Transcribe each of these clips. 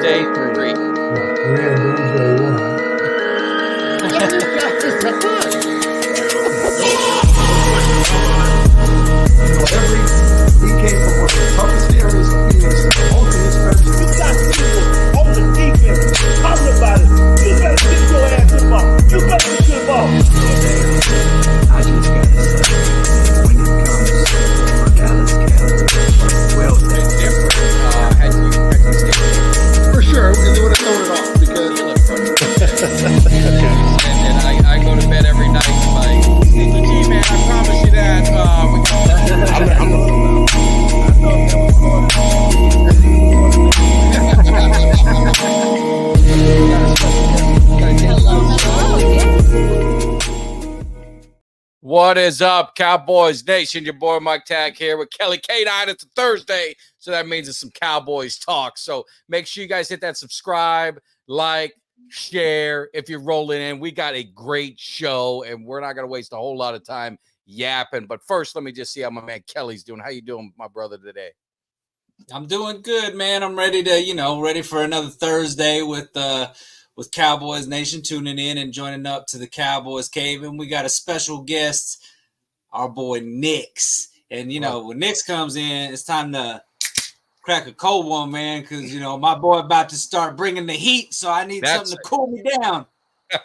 Doomsday 3. Yeah, Doomsday 1. He came from one of the toughest areas of Phoenix. You got people on the defense talking about it. You better get your ass involved. You better get involved. I just gotta say, when it comes to Dallas Cowboys, well, It's different. Had you stayed For sure, because it would have thrown it off. Because and I go to bed every night like, Mr. G, man, I promise you that. What is up, Cowboys Nation? Your boy Mike Tag here with Kelly K9. It's a Thursday, so that means it's some Cowboys talk. So make sure you guys hit that subscribe, like, share if you're rolling in. We got a great show, and we're not going to waste a whole lot of time yapping. But first, let me just see how my man Kelly's doing. How you doing, my brother, today? I'm doing good, man. I'm ready to, ready for another Thursday with Cowboys Nation tuning in and joining up to the Cowboys Cave. And we got a special guest, our boy Nix. And, when Nix comes in, it's time to crack a cold one, man, because, my boy about to start bringing the heat, so I need something to cool me down.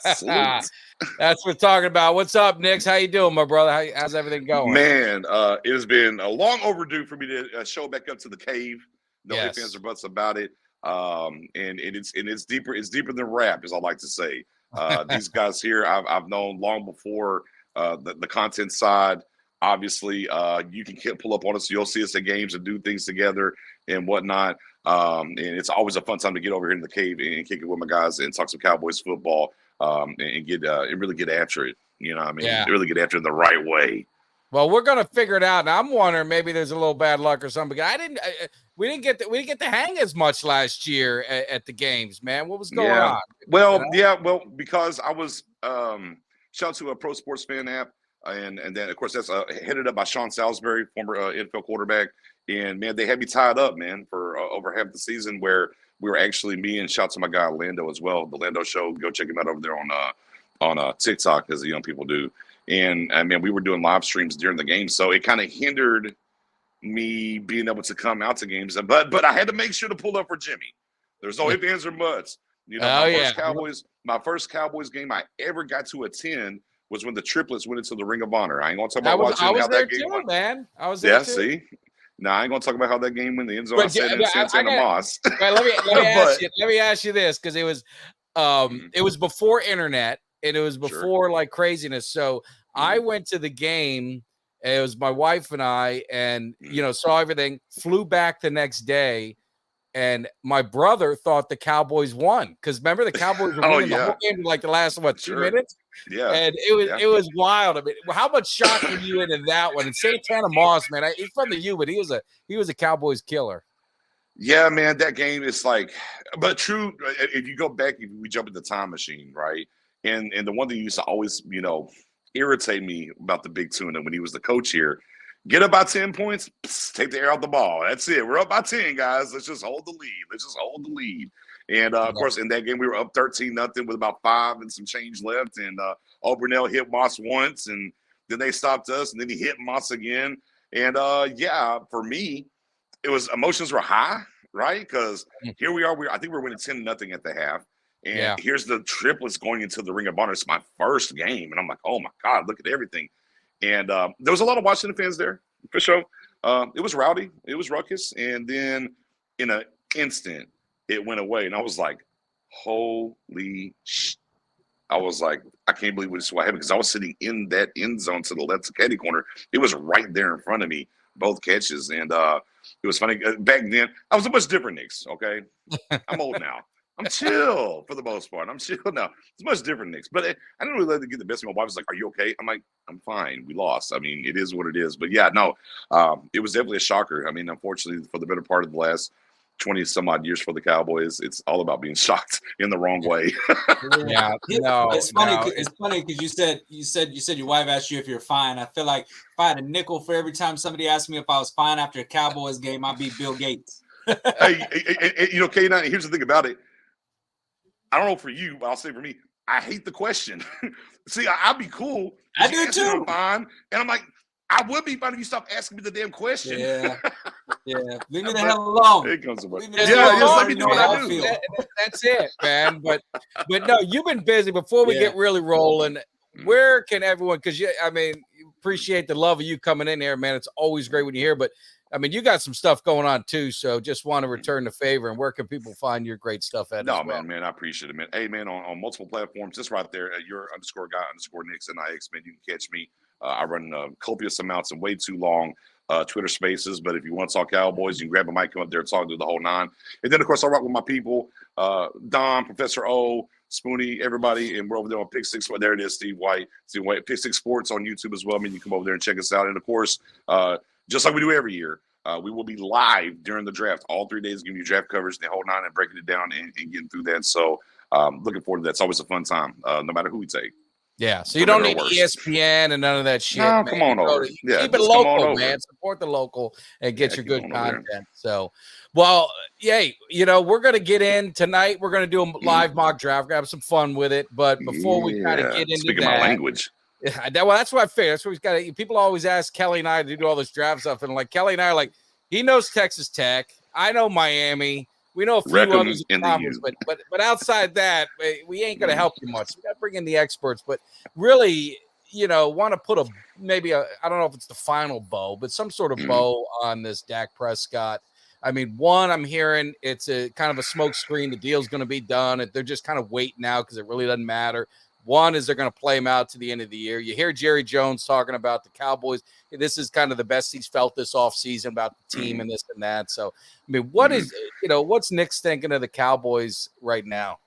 That's what we're talking about. What's up, Nix? How you doing, my brother? How's everything going? man, it has been a long overdue for me to show back up to the cave. No ifs, ands, or buts about it. And it's deeper. It's deeper than rap, as I like to say. These guys here, I've known long before the content side. Obviously, you can pull up on us. You'll see us at games and do things together and whatnot. And it's always a fun time to get over here in the cave and kick it with my guys and talk some Cowboys football and get and really get after it. You know what I mean? Yeah. Really get after it the right way. Well, we're gonna figure it out. Now I'm wondering maybe there's a little bad luck or something. We didn't get to hang as much last year at the games, man. What was going on? Well, because I was shout out to a Pro Sports Fan app, and then of course that's headed up by Sean Salisbury, former NFL quarterback. And man, they had me tied up, man, for over half the season. Where we were actually me and shout out to my guy Lando as well, the Lando Show. Go check him out over there on TikTok, as the young people do. And I mean, we were doing live streams during the game, so it kind of hindered me being able to come out to games. But I had to make sure to pull up for Jimmy. There's no ifs, ands, or buts. My first Cowboys game I ever got to attend was when the triplets went into the Ring of Honor. I ain't gonna talk about watching how that game went. Man. I was there too. See. No, I ain't gonna talk about how that game went. The end zone Santana Moss. Right, let me ask you this, because it was before internet and it was before like craziness. So I went to the game. It was my wife and I, and saw everything. Flew back the next day, and my brother thought the Cowboys won, because remember the Cowboys were winning the whole game in like the last 2 minutes. Yeah, and it was wild. I mean, how much shock were you into that one? And Santana Moss, man, he's from the U, but he was a Cowboys killer. Yeah, man, that game is like, but true. If you go back, if we jump in the time machine, right? And the one thing used to always, irritate me about the Big Tuna when he was the coach here. Get up by 10 points, take the air out the ball. That's it. We're up by 10, guys. Let's just hold the lead. And, of course, in that game, we were up 13-0 with about 5 and some change left. And O'Brunell hit Moss once, and then they stopped us, and then he hit Moss again. And, for me, it was emotions were high, right? Because here we are. I think we're winning 10-0 at the half. And here's the triplets going into the Ring of Honor. It's my first game. And I'm like, oh, my God, look at everything. And there was a lot of Washington fans there, for sure. It was rowdy. It was ruckus. And then in an instant, it went away. And I was like, holy shit. I was like, I can't believe what happened, because I was sitting in that end zone to the left caddy corner. It was right there in front of me, both catches. And it was funny. Back then, I was a much different Knicks, okay? I'm old now. I'm chill for the most part. I'm chill now. It's much different, Knicks. But I didn't really let it get the best of me. My wife was like, are you okay? I'm like, I'm fine. We lost. I mean, it is what it is. But, yeah, no, it was definitely a shocker. I mean, unfortunately, for the better part of the last 20-some-odd years for the Cowboys, it's all about being shocked in the wrong way. It's funny because you said your wife asked you if you're fine. I feel like if I had a nickel for every time somebody asked me if I was fine after a Cowboys game, I'd be Bill Gates. You know, K9, here's the thing about it. I don't know for you, but I'll say for me, I hate the question. See, I'd be cool. I do too. I'm fine. And I'm like, I would be fine if you stop asking me the damn question. Yeah. Yeah. Leave me the hell alone. It comes away. Leave me the Yeah, hell just alone. let me do what I do. That's it, man. But no, you've been busy. Before we Yeah. get really rolling, where can everyone? Because I mean, appreciate the love of you coming in here, man. It's always great when you're here. But I mean, you got some stuff going on too. So just want to return the favor. And where can people find your great stuff at? No, as well? man, I appreciate it, man. Hey, man, on multiple platforms, just right there at your _guy_Nix NIX, man. You can catch me. I run copious amounts and way too long Twitter spaces. But if you want to talk Cowboys, you can grab a mic, come up there and talk to the whole nine. And then, of course, I rock with my people, Don, Professor O, Spoonie, everybody. And we're over there on Pick Six. Well, there it is, Steve White. Pick Six Sports on YouTube as well. I mean, you come over there and check us out. And, of course, just like we do every year, we will be live during the draft. All 3 days, giving you draft coverage, the whole nine, and breaking it down and getting through that. So looking forward to that. It's always a fun time, no matter who we take. Yeah, so you don't need ESPN and none of that shit. No, man. come on over. Yeah, keep it local, man. Support the local and get your good content. So, well, yay, you know, we're going to get in tonight. We're going to do a live mock draft, have some fun with it. But before we kind of get into speaking that, my language. Yeah, well, that's what I figured. That's what we've got to. People always ask Kelly and I to do all this draft stuff, and like Kelly and I are like, he knows Texas Tech. I know Miami. We know a few others in conference, but outside that, we ain't gonna help you much. We got to bring in the experts, but really, you know, want to put maybe I don't know if it's the final bow, but some sort of bow on this Dak Prescott. I mean, one, I'm hearing it's a kind of a smoke screen. The deal's going to be done. They're just kind of waiting now because it really doesn't matter. One is they're going to play him out to the end of the year. You hear Jerry Jones talking about the Cowboys. This is kind of the best he's felt this offseason about the team and this and that. So, I mean, what's Nix thinking of the Cowboys right now?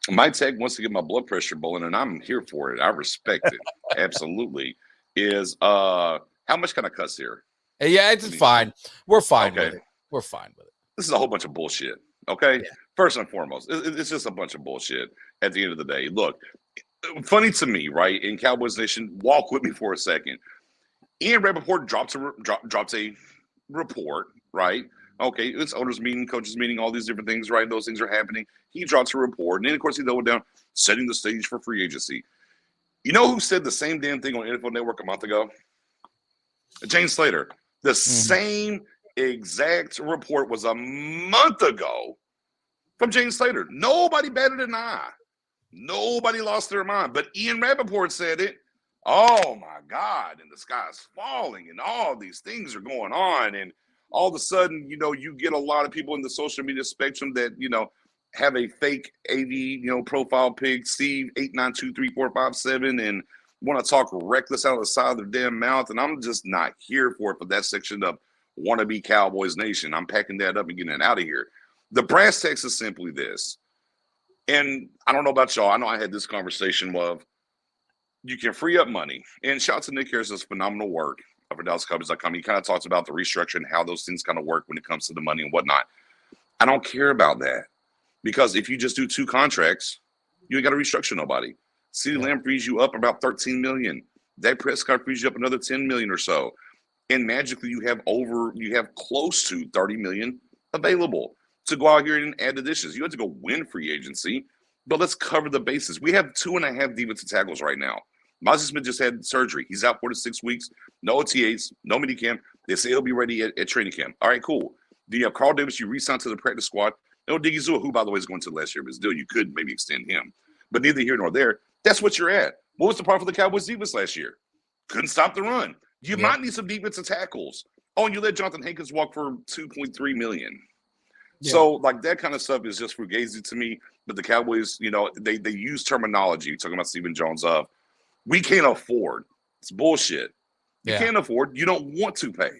Mike Tag wants to get my blood pressure bowling, and I'm here for it. I respect it. Absolutely. How much can I cuss here? Yeah, it's fine. We're fine with it. We're fine with it. This is a whole bunch of bullshit. Okay. Yeah. First and foremost, it's just a bunch of bullshit at the end of the day. Look, funny to me, right? In Cowboys Nation, walk with me for a second. Ian Rappaport drops a report, right? Okay, it's owners meeting, coaches meeting, all these different things, right? Those things are happening. He drops a report, and then, of course, he doubled down, setting the stage for free agency. You know who said the same damn thing on NFL Network a month ago? James Slater. The same exact report was a month ago from James Slater. Nobody batted an eye. Nobody lost their mind. But Ian Rappaport said it. Oh, my God. And the sky's falling, and all these things are going on. And all of a sudden, you know, you get a lot of people in the social media spectrum that, you know, have a fake AV, you know, profile pic, Steve 8923457, and want to talk reckless out of the side of their damn mouth. And I'm just not here for it for that section of wannabe Cowboys Nation. I'm packing that up and getting it out of here. The brass tacks is simply this. And I don't know about y'all. I know I had this conversation of you can free up money. And shout out to Nick Harris, does phenomenal work for DallasCowboys.com. He kind of talks about the restructure and how those things kind of work when it comes to the money and whatnot. I don't care about that. Because if you just do 2 contracts, you ain't got to restructure nobody. CeeDee Lamb frees you up about $13 million. Dak Prescott frees you up another $10 million or so. And magically you have close to $30 million available to go out here and add additions. You have to go win free agency, but let's cover the bases. We have 2.5 defensive tackles right now. Mozzie Smith just had surgery. He's out 4 to 6 weeks. No OTAs, no minicamp. They say he'll be ready at training camp. All right, cool. Then you have Carl Davis. You re-signed to the practice squad. No Diggy Zua, who, by the way, is going to the last year of his deal. You could maybe extend him. But neither here nor there. That's what you're at. What was the problem for the Cowboys defense last year? Couldn't stop the run. You might need some defensive tackles. Oh, and you let Jonathan Hankins walk for $2.3 million. Yeah. So, like, that kind of stuff is just fugazi to me. But the Cowboys, you know, they use terminology, talking about Stephen Jones, of we can't afford. It's bullshit. You can't afford. You don't want to pay.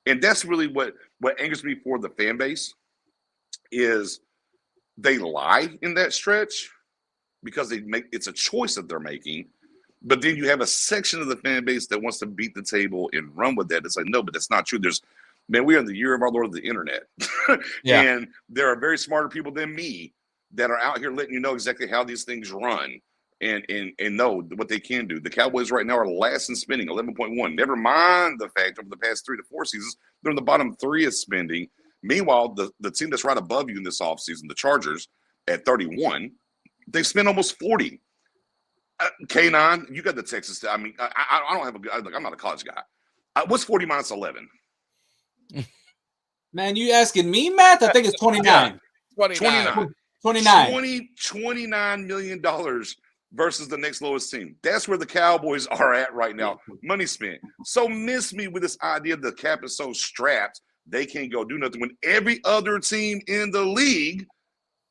And that's really what angers me for the fan base is they lie in that stretch because it's a choice that they're making. But then you have a section of the fan base that wants to beat the table and run with that. It's like, no, but that's not true. We're in the year of our Lord of the internet. And there are very smarter people than me that are out here letting you know exactly how these things run. and know what they can do. The Cowboys right now are last in spending, 11.1. Never mind the fact over the past 3 to 4 seasons, they're in the bottom 3 of spending. Meanwhile, the team that's right above you in this offseason, the Chargers, at 31, they've spent almost 40. K9, you got the Texas. I mean, I don't have a good. Look, I'm not a college guy. What's 40 minus 11? Man, you asking me math? I think it's 29. 29. 29 million dollars versus the next lowest team. That's where the Cowboys are at right now. Money spent. So miss me with this idea the cap is so strapped they can't go do nothing when every other team in the league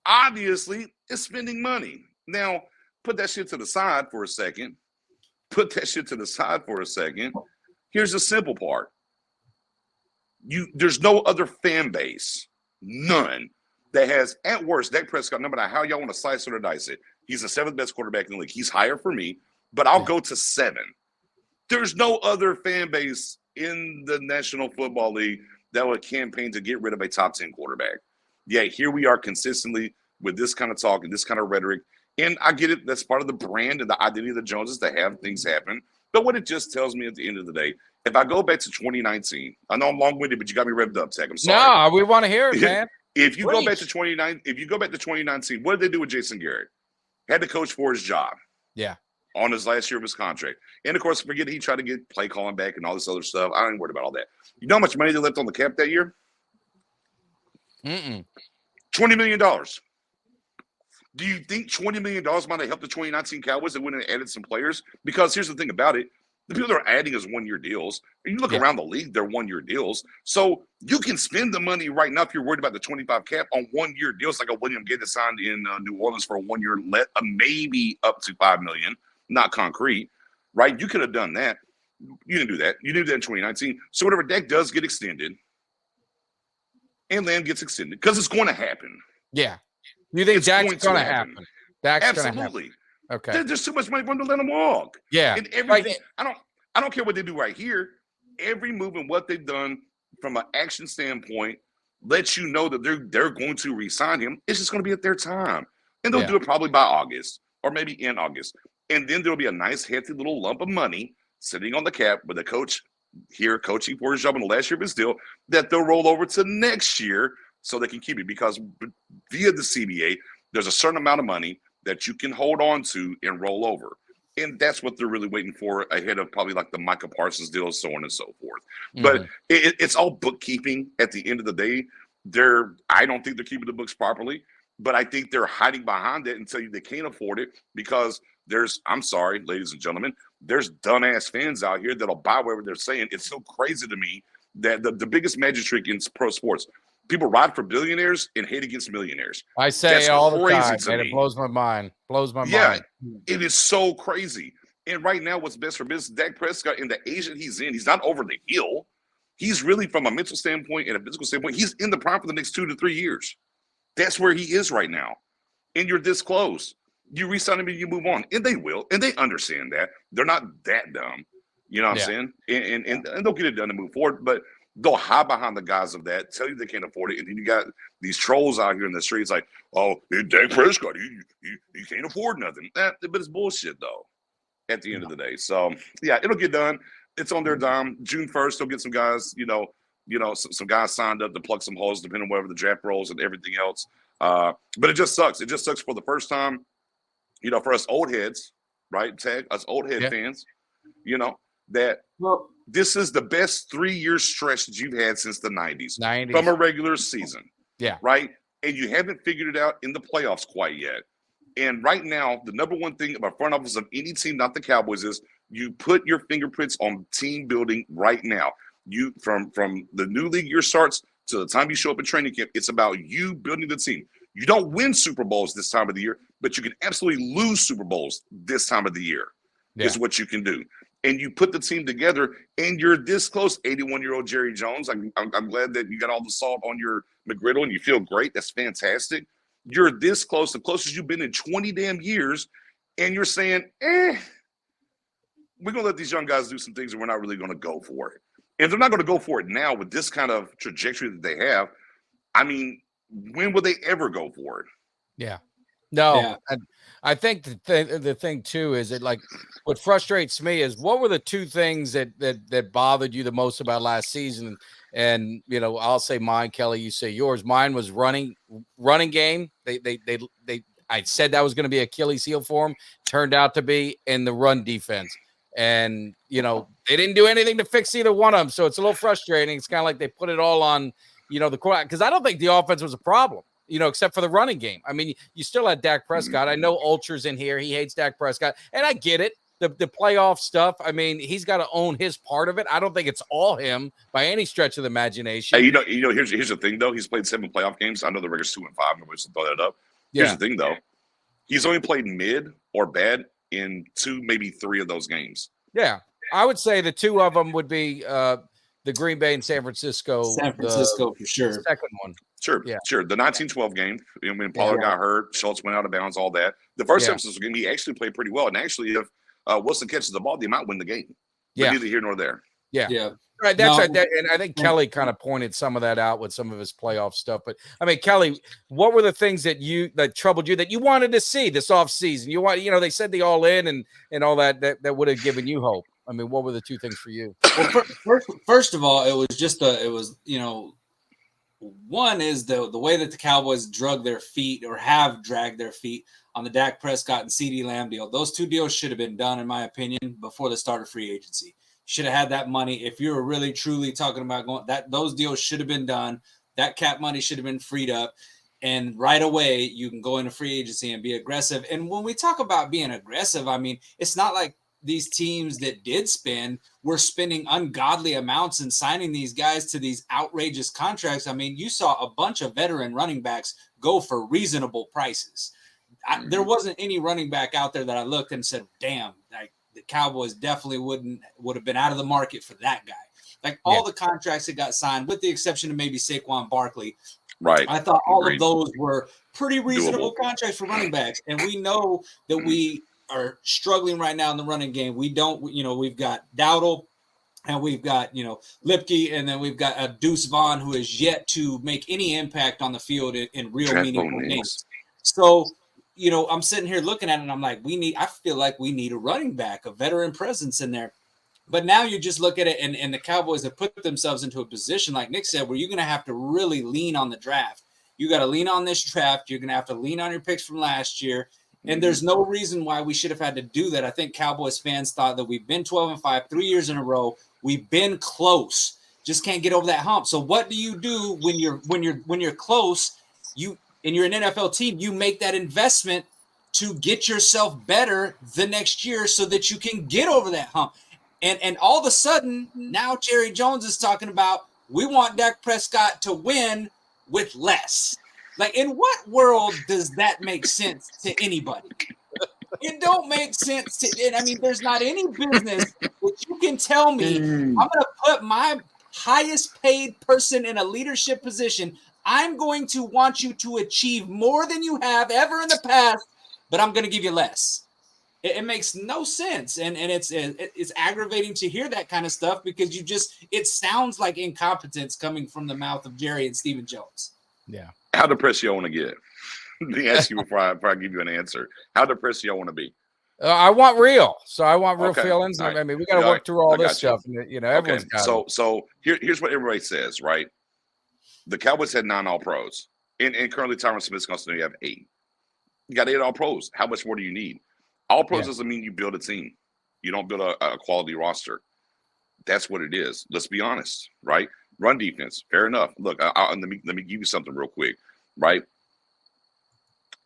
obviously is spending money. Now, put that shit to the side for a second. Here's the simple part. There's no other fan base, none, that has, at worst, Dak Prescott, no matter how y'all want to slice it or dice it, he's the 7th best quarterback in the league. He's higher for me, but I'll go to 7. There's no other fan base in the National Football League that would campaign to get rid of a top 10 quarterback. Yeah, here we are consistently with this kind of talk and this kind of rhetoric. And I get it. That's part of the brand and the identity of the Joneses to have things happen. But what it just tells me at the end of the day, if I go back to 2019, I know I'm long-winded, but you got me revved up, Tag. I'm sorry. No, we want to hear it, man. If you go back to 2019, what did they do with Jason Garrett? Had to coach for his job. Yeah. On his last year of his contract. And, of course, forget he tried to get play calling back and all this other stuff. I ain't worried about all that. You know how much money they left on the cap that year? $20 million. Do you think $20 million might have helped the 2019 Cowboys that went and added some players? Because here's the thing about it. The people that are adding is one-year deals. And you look around the league, they're one-year deals. So you can spend the money right now if you're worried about the 25 cap on one-year deals, like a William Gates signed in New Orleans for a 1 year, maybe up to $5 million, not concrete, right? You could have done that. You didn't do that. You didn't do that in 2019. So whatever Dak does get extended, and Lamb gets extended, because it's going to happen. Yeah. You think Dak's going to happen? Dak's going to happen. Okay. There's too much money for them to let them walk. Yeah. And everything. I don't care what they do right here. Every move and what they've done from an action standpoint lets you know that they're going to re-sign him. It's just going to be at their time. And they'll do it probably by August or maybe in August. And then there'll be a nice, hefty little lump of money sitting on the cap with the coach here coaching for his job in the last year of his deal that they'll roll over to next year so they can keep it, because via the CBA, there's a certain amount of money that you can hold on to and roll over. And that's what they're really waiting for ahead of probably like the Micah Parsons deal, so on and so forth. But it's all bookkeeping at the end of the day. I don't think they're keeping the books properly, but I think they're hiding behind it and tell you they can't afford it because I'm sorry, ladies and gentlemen, there's dumbass fans out here that'll buy whatever they're saying. It's so crazy to me that the biggest magic trick in pro sports, people ride for billionaires and hate against millionaires. I say That's all the crazy time, and it blows my mind. Yeah, it is so crazy. And right now, what's best for business, Dak Prescott and the age that he's in, he's not over the hill. He's really, from a mental standpoint and a physical standpoint, he's in the prime for the next 2 to 3 years. That's where he is right now. And you're this close. You re-sign him and you move on. And they will. And they understand that. They're not that dumb. You know what I'm saying? And they'll get it done to move forward. But they'll hide behind the guise of that, tell you they can't afford it. And then you got these trolls out here in the streets like, oh, Dak Prescott, he can't afford nothing. But it's bullshit, though, at the end of the day. So, yeah, it'll get done. It's on their dime. June 1st, they'll get some guys, some guys signed up to plug some holes, depending on whatever the draft rolls and everything else. But it just sucks. It just sucks for the first time, for us old heads, right, Tag? Us old head fans, that this is the best 3-year stretch that you've had since the 90s. From a regular season. Yeah. Right? And you haven't figured it out in the playoffs quite yet. And right now, the number one thing about front office of any team, not the Cowboys, is you put your fingerprints on team building right now. You from the new league year starts to the time you show up at training camp, it's about you building the team. You don't win Super Bowls this time of the year, but you can absolutely lose Super Bowls this time of the year is what you can do. And you put the team together, and you're this close. 81-year-old Jerry Jones. I'm glad that you got all the salt on your McGriddle and you feel great. That's fantastic. You're this close, the closest you've been in 20 damn years, and you're saying, we're going to let these young guys do some things and we're not really going to go for it. If they're not going to go for it now with this kind of trajectory that they have, I mean, when will they ever go for it? Yeah. No, Yeah. I think the thing too is that, like, what frustrates me is what were the two things that bothered you the most about last season? And I'll say mine, Kelly. You say yours. Mine was running game. They I said that was going to be Achilles heel for him. Turned out to be in the run defense. And they didn't do anything to fix either one of them. So it's a little frustrating. It's kind of like they put it all on the quarterback, because I don't think the offense was a problem. Except for the running game. I mean, you still had Dak Prescott. I know Ultra's in here. He hates Dak Prescott, and I get it. The playoff stuff, I mean, he's got to own his part of it. I don't think it's all him by any stretch of the imagination. Hey, here's the thing, though. He's played 7 playoff games. I know the record's 2-5. Nobody's to throw that up. Here's the thing, though. He's only played mid or bad in 2, maybe 3 of those games. Yeah. I would say the 2 of them would be the Green Bay and San Francisco. San Francisco for sure. The second one. Sure. The 1912 game, when Pollard got hurt, Schultz went out of bounds, all that. The first San Francisco game, he actually played pretty well. And actually, if Wilson catches the ball, they might win the game. But neither here nor there. Yeah. Right. That's right. And I think Kelly kind of pointed some of that out with some of his playoff stuff. But I mean, Kelly, what were the things that troubled you that you wanted to see this offseason? They said the all in and all that would have given you hope. I mean, what were the 2 things for you? Well, first of all, it was one is the way that the Cowboys drug their feet or have dragged their feet on the Dak Prescott and CeeDee Lamb deal. Those 2 deals should have been done, in my opinion, before the start of free agency. Should have had that money. If you were really truly talking about those deals should have been done. That cap money should have been freed up. And right away, you can go into free agency and be aggressive. And when we talk about being aggressive, I mean, it's not like these teams that did spend were spending ungodly amounts and signing these guys to these outrageous contracts. I mean, you saw a bunch of veteran running backs go for reasonable prices. There wasn't any running back out there that I looked and said, damn, like the Cowboys definitely would have been out of the market for that guy. Like all the contracts that got signed, with the exception of maybe Saquon Barkley. Right. I thought all of those were pretty reasonable contracts for running backs. And we know that we are struggling right now in the running game. We've got Dowdle and we've got, Lipke, and then we've got Deuce Vaughn, who is yet to make any impact on the field in real meaningful games. So, I'm sitting here looking at it and I'm like, I feel like we need a running back, a veteran presence in there. But now you just look at it and the Cowboys have put themselves into a position, like Nick said, where you're going to have to really lean on the draft. You got to lean on this draft. You're going to have to lean on your picks from last year. And there's no reason why we should have had to do that. I think Cowboys fans thought that we've been 12-5 3 years in a row. We've been close, just can't get over that hump. So what do you do when you're close? And you're an NFL team. You make that investment to get yourself better the next year so that you can get over that hump. And all of a sudden now Jerry Jones is talking about we want Dak Prescott to win with less. Like, in what world does that make sense to anybody? It don't make sense there's not any business that you can tell me I'm going to put my highest paid person in a leadership position. I'm going to want you to achieve more than you have ever in the past, but I'm going to give you less. It makes no sense. And it's aggravating to hear that kind of stuff because it sounds like incompetence coming from the mouth of Jerry and Stephen Jones. Yeah. How depressed y'all want to get? Let me ask you before I give you an answer. How depressed y'all want to be? I want real. So I want real feelings. Right. I mean, we got to work through all this stuff. Everyone's got it. So here's what everybody says, right? The Cowboys had 9 All-Pros. And currently Tyron Smith's going to have 8. You got 8 All-Pros. How much more do you need? All-Pros doesn't mean you build a team. You don't build a quality roster. That's what it is. Let's be honest, right? Run defense, fair enough. Look, let me give you something real quick, right?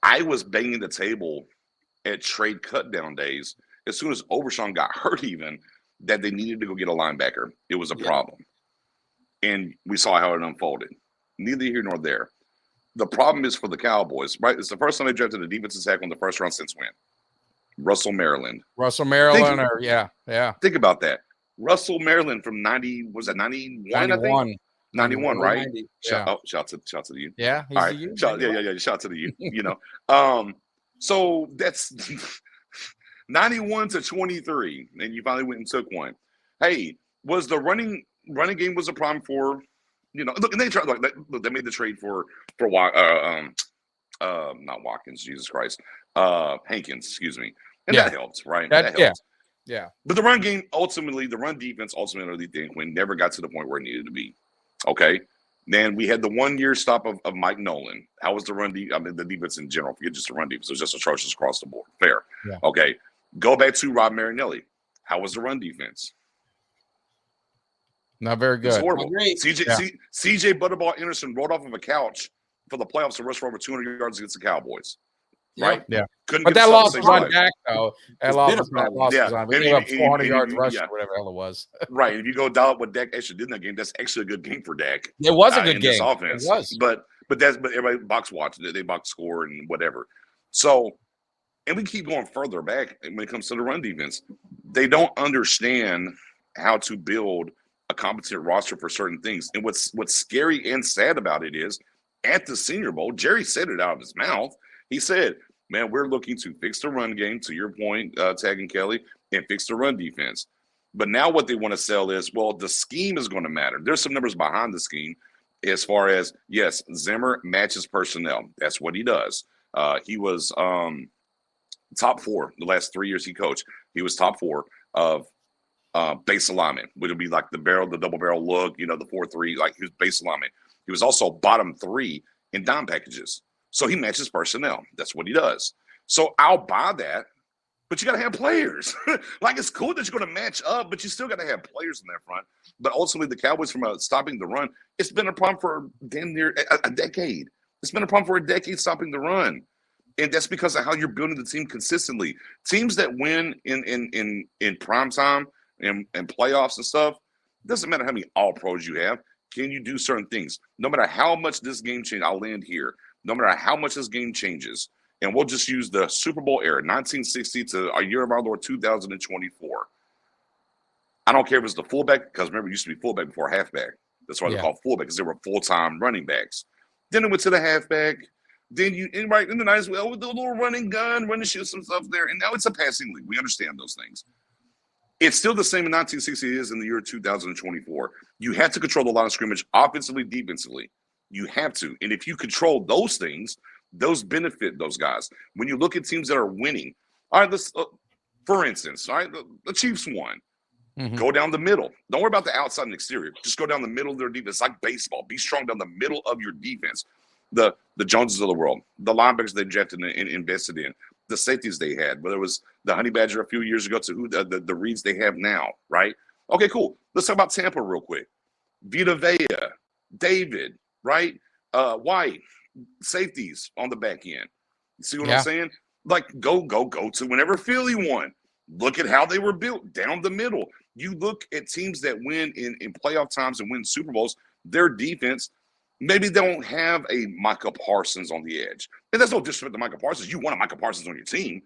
I was banging the table at trade cutdown days as soon as Overshawn got hurt, even that they needed to go get a linebacker. It was a problem, and we saw how it unfolded. Neither here nor there. The problem is for the Cowboys, right? It's the first time they drafted a defensive tackle in the first round since when? Russell Maryland. Yeah. Think about that. Russell Maryland from 91, I think? 91, right? Shout out to the U. Yeah. All right. Shout out to the U. So that's 91 to 23, and you finally went and took one. Hey, was the running game was a problem for, look, and they tried, they made the trade for not Watkins, Jesus Christ, Hankins, excuse me. And Yeah. that helped, right? That- helped. Yeah. But the run game, ultimately, the run defense, ultimately, Quinn never got to the point where it needed to be. Okay. Then we had the 1 year stop of Mike Nolan. How was the run the defense in general? Forget just the run defense. It was just atrocious across the board. Fair. Yeah. Okay. Go back to Rob Marinelli. How was the run defense? Not very It's good. horrible. Agreed. CJ Butterball Anderson rolled off of a couch for the playoffs and rushed for over 200 yards against the Cowboys. Right? Yeah. Couldn't But get that himself loss to was save on life. Dak, though. That It's loss been a was on. problem. Yeah. We And gave up he- 400 and yards he- rush yeah. or whatever the hell it was. Right. If you go dial up what Dak actually did in that game, that's actually a good game for Dak. It was a good in game. this offense. It was. But everybody box watched it. They box score and whatever. So, and we keep going further back when it comes to the run defense. They don't understand how to build a competent roster for certain things. And what's scary and sad about it is at the Senior Bowl, Jerry said it out of his mouth. He said, man, we're looking to fix the run game, to your point, Tag and Kelly, and fix the run defense. But now what they want to sell is, well, the scheme is going to matter. There's some numbers behind the scheme as far as, yes, Zimmer matches personnel. That's what he does. He was top 4 the last 3 years he coached. He was top 4 of base alignment, which would be like the double barrel look, the 4-3, like his base alignment. He was also bottom 3 in dime packages. So he matches personnel. That's what he does. So I'll buy that, but you got to have players. Like, it's cool that you're going to match up, but you still got to have players in that front. But ultimately, the Cowboys, from stopping the run, it's been a problem for damn near a decade. It's been a problem for a decade stopping the run. And that's because of how you're building the team consistently. Teams that win in prime time and playoffs and stuff, doesn't matter how many all-pros you have. Can you do certain things? No matter how much this game changes, I'll land here. No matter how much this game changes, and we'll just use the Super Bowl era, 1960 to our year of our Lord 2024. I don't care if it's the fullback, because remember, it used to be fullback before halfback. That's why they're called fullback, because they were full-time running backs. Then it went to the halfback. Then right in the nice, well, with the little running gun, running shoot some stuff there. And now it's a passing league. We understand those things. It's still the same in 1960 it is in the year 2024. You have to control the line of scrimmage offensively, defensively. You have to. And if you control those things, those benefit those guys. When you look at teams that are winning, all right, let's, for instance, all right, the Chiefs won. Mm-hmm. Go down the middle. Don't worry about the outside and exterior. Just go down the middle of their defense. It's like baseball. Be strong down the middle of your defense. The Joneses of the world, the linebackers they drafted and invested in, the safeties they had, whether it was the Honey Badger a few years ago to who the Reeds they have now, right? Okay, cool. Let's talk about Tampa real quick. Vita Vea, David, right? White, safeties on the back end. You see what I'm saying? Like, go to whenever Philly won. Look at how they were built down the middle. You look at teams that win in playoff times and win Super Bowls, their defense, maybe they don't have a Micah Parsons on the edge. And that's no disrespect to Micah Parsons. You want a Micah Parsons on your team.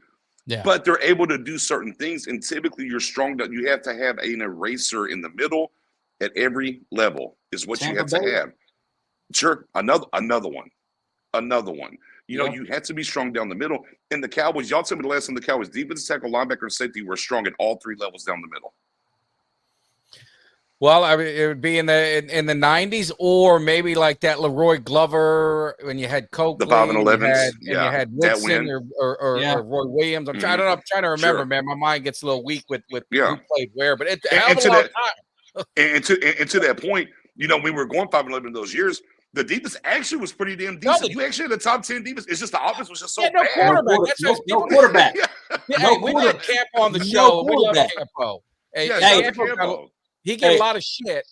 Yeah. But they're able to do certain things. And typically you're strong. You have to have an eraser in the middle at every level is what you have to have. Sure. Another one. You know, you have to be strong down the middle. And the Cowboys, y'all tell me the last time the Cowboys defense, tackle, linebacker, and safety were strong at all three levels down the middle. Well, I mean, it would be in the 90s, or maybe like that Leroy Glover when you had Coakley, the 5 and 11s, you had Woodson or Roy Williams. I'm trying to remember, man. My mind gets a little weak with who played where, but it's a hell of a long time. And to that point, you know, we were going 5 and 11 in those years. The defense actually was pretty damn decent. You actually had the top 10 defense. It's just the offense was just so bad. Quarterback. No quarterback. We had Campo on the show. We love Campo. Campo. He got a lot of shit,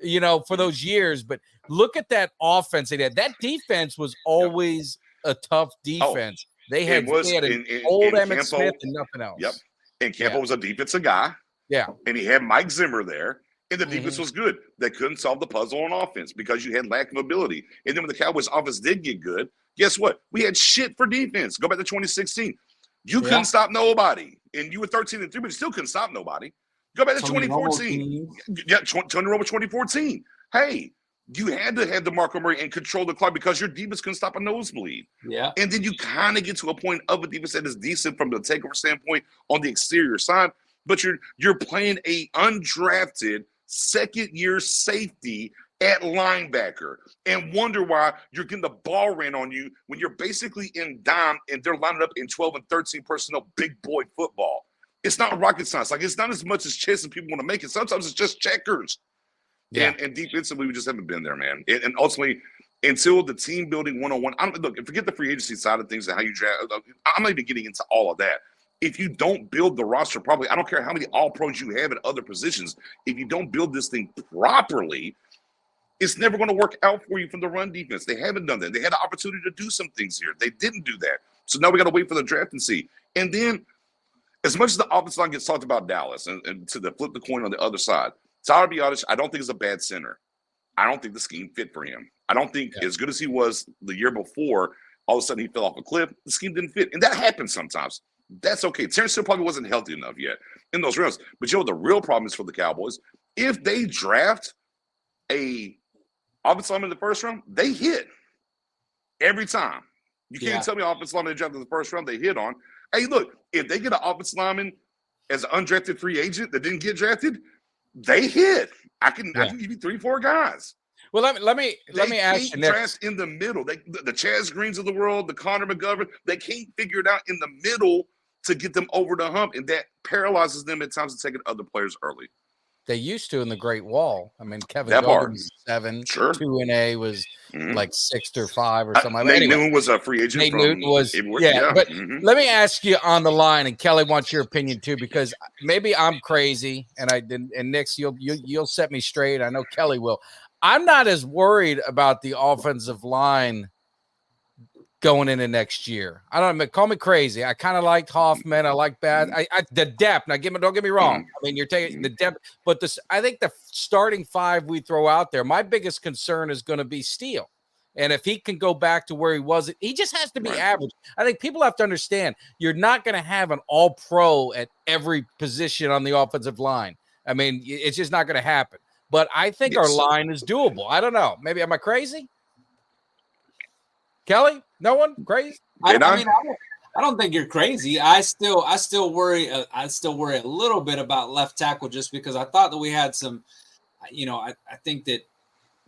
you know, for those years. But look at that offense they had. That defense was always a tough defense. They had old Emmett Smith and nothing else. Yep. And Campo was a defensive guy. Yeah. And he had Mike Zimmer there. And the defense was good. They couldn't solve the puzzle on offense because you had lack of ability. And then when the Cowboys offense did get good, guess what? We had shit for defense. Go back to 2016. You couldn't stop nobody. And you were 13-3, but you still couldn't stop nobody. Go back to 2014. Yeah, Tony Romo 2014. Hey, you had to have DeMarco Murray and control the clock because your defense couldn't stop a nosebleed. Yeah. And then you kind of get to a point of a defense that is decent from the takeover standpoint on the exterior side, but you're playing a undrafted second-year safety at linebacker and wonder why you're getting the ball ran on you when you're basically in dime and they're lining up in 12 and 13 personnel big boy football. It's not rocket science. Like, it's not as much as chess as people want to make it. Sometimes it's just checkers. Yeah. And defensively, we just haven't been there, man. And ultimately, until the team building 101, look, forget the free agency side of things and how you draft. I'm not even getting into all of that. If you don't build the roster properly, I don't care how many all-pros you have at other positions. If you don't build this thing properly, it's never going to work out for you from the run defense. They haven't done that. They had an opportunity to do some things here. They didn't do that. So now we got to wait for the draft and see. And then, as much as the offensive line gets talked about Dallas, and to flip the coin on the other side, to be honest, I don't think it's a bad center. I don't think the scheme fit for him. I don't think, as good as he was the year before, all of a sudden he fell off a cliff. The scheme didn't fit. And that happens sometimes. That's okay. Terrence Hill probably wasn't healthy enough yet in those rounds. But you know what the real problem is for the Cowboys? If they draft a offensive lineman in the first round, they hit every time. You can't tell me offensive lineman they drafted in the first round they hit on. Hey, look, if they get an offensive lineman as an undrafted free agent that didn't get drafted, they hit. I can give you 3-4 guys. Well, let me ask you next. In the middle, the Chaz Greens of the world, the Connor McGovern, they can't figure it out in the middle to get them over the hump, and that paralyzes them at times to taking other players early. They used to in the Great Wall. I mean, Kevin Gogan was 7. Sure. 2-A was like 6 or 5 or something like that. Nate Anyway, Newton was a free agent. Nate Newton was, But let me ask you on the line, and Kelly wants your opinion too, because maybe I'm crazy, and Nix, you'll set me straight. I know Kelly will. I'm not as worried about the offensive line going into next year. I don't know. Call me crazy. I kind of liked Hoffman. I like bad. The depth. Now, don't get me wrong. I mean, you're taking the depth, but I think the starting 5 we throw out there, my biggest concern is going to be Steele. And if he can go back to where he was, he just has to be average. I think people have to understand you're not going to have an all-pro at every position on the offensive line. I mean, it's just not going to happen. But I think our line is doable. I don't know. Maybe am I crazy? Kelly? No one crazy? I don't think you're crazy. I still worry. I still worry a little bit about left tackle just because I thought that we had some. I think that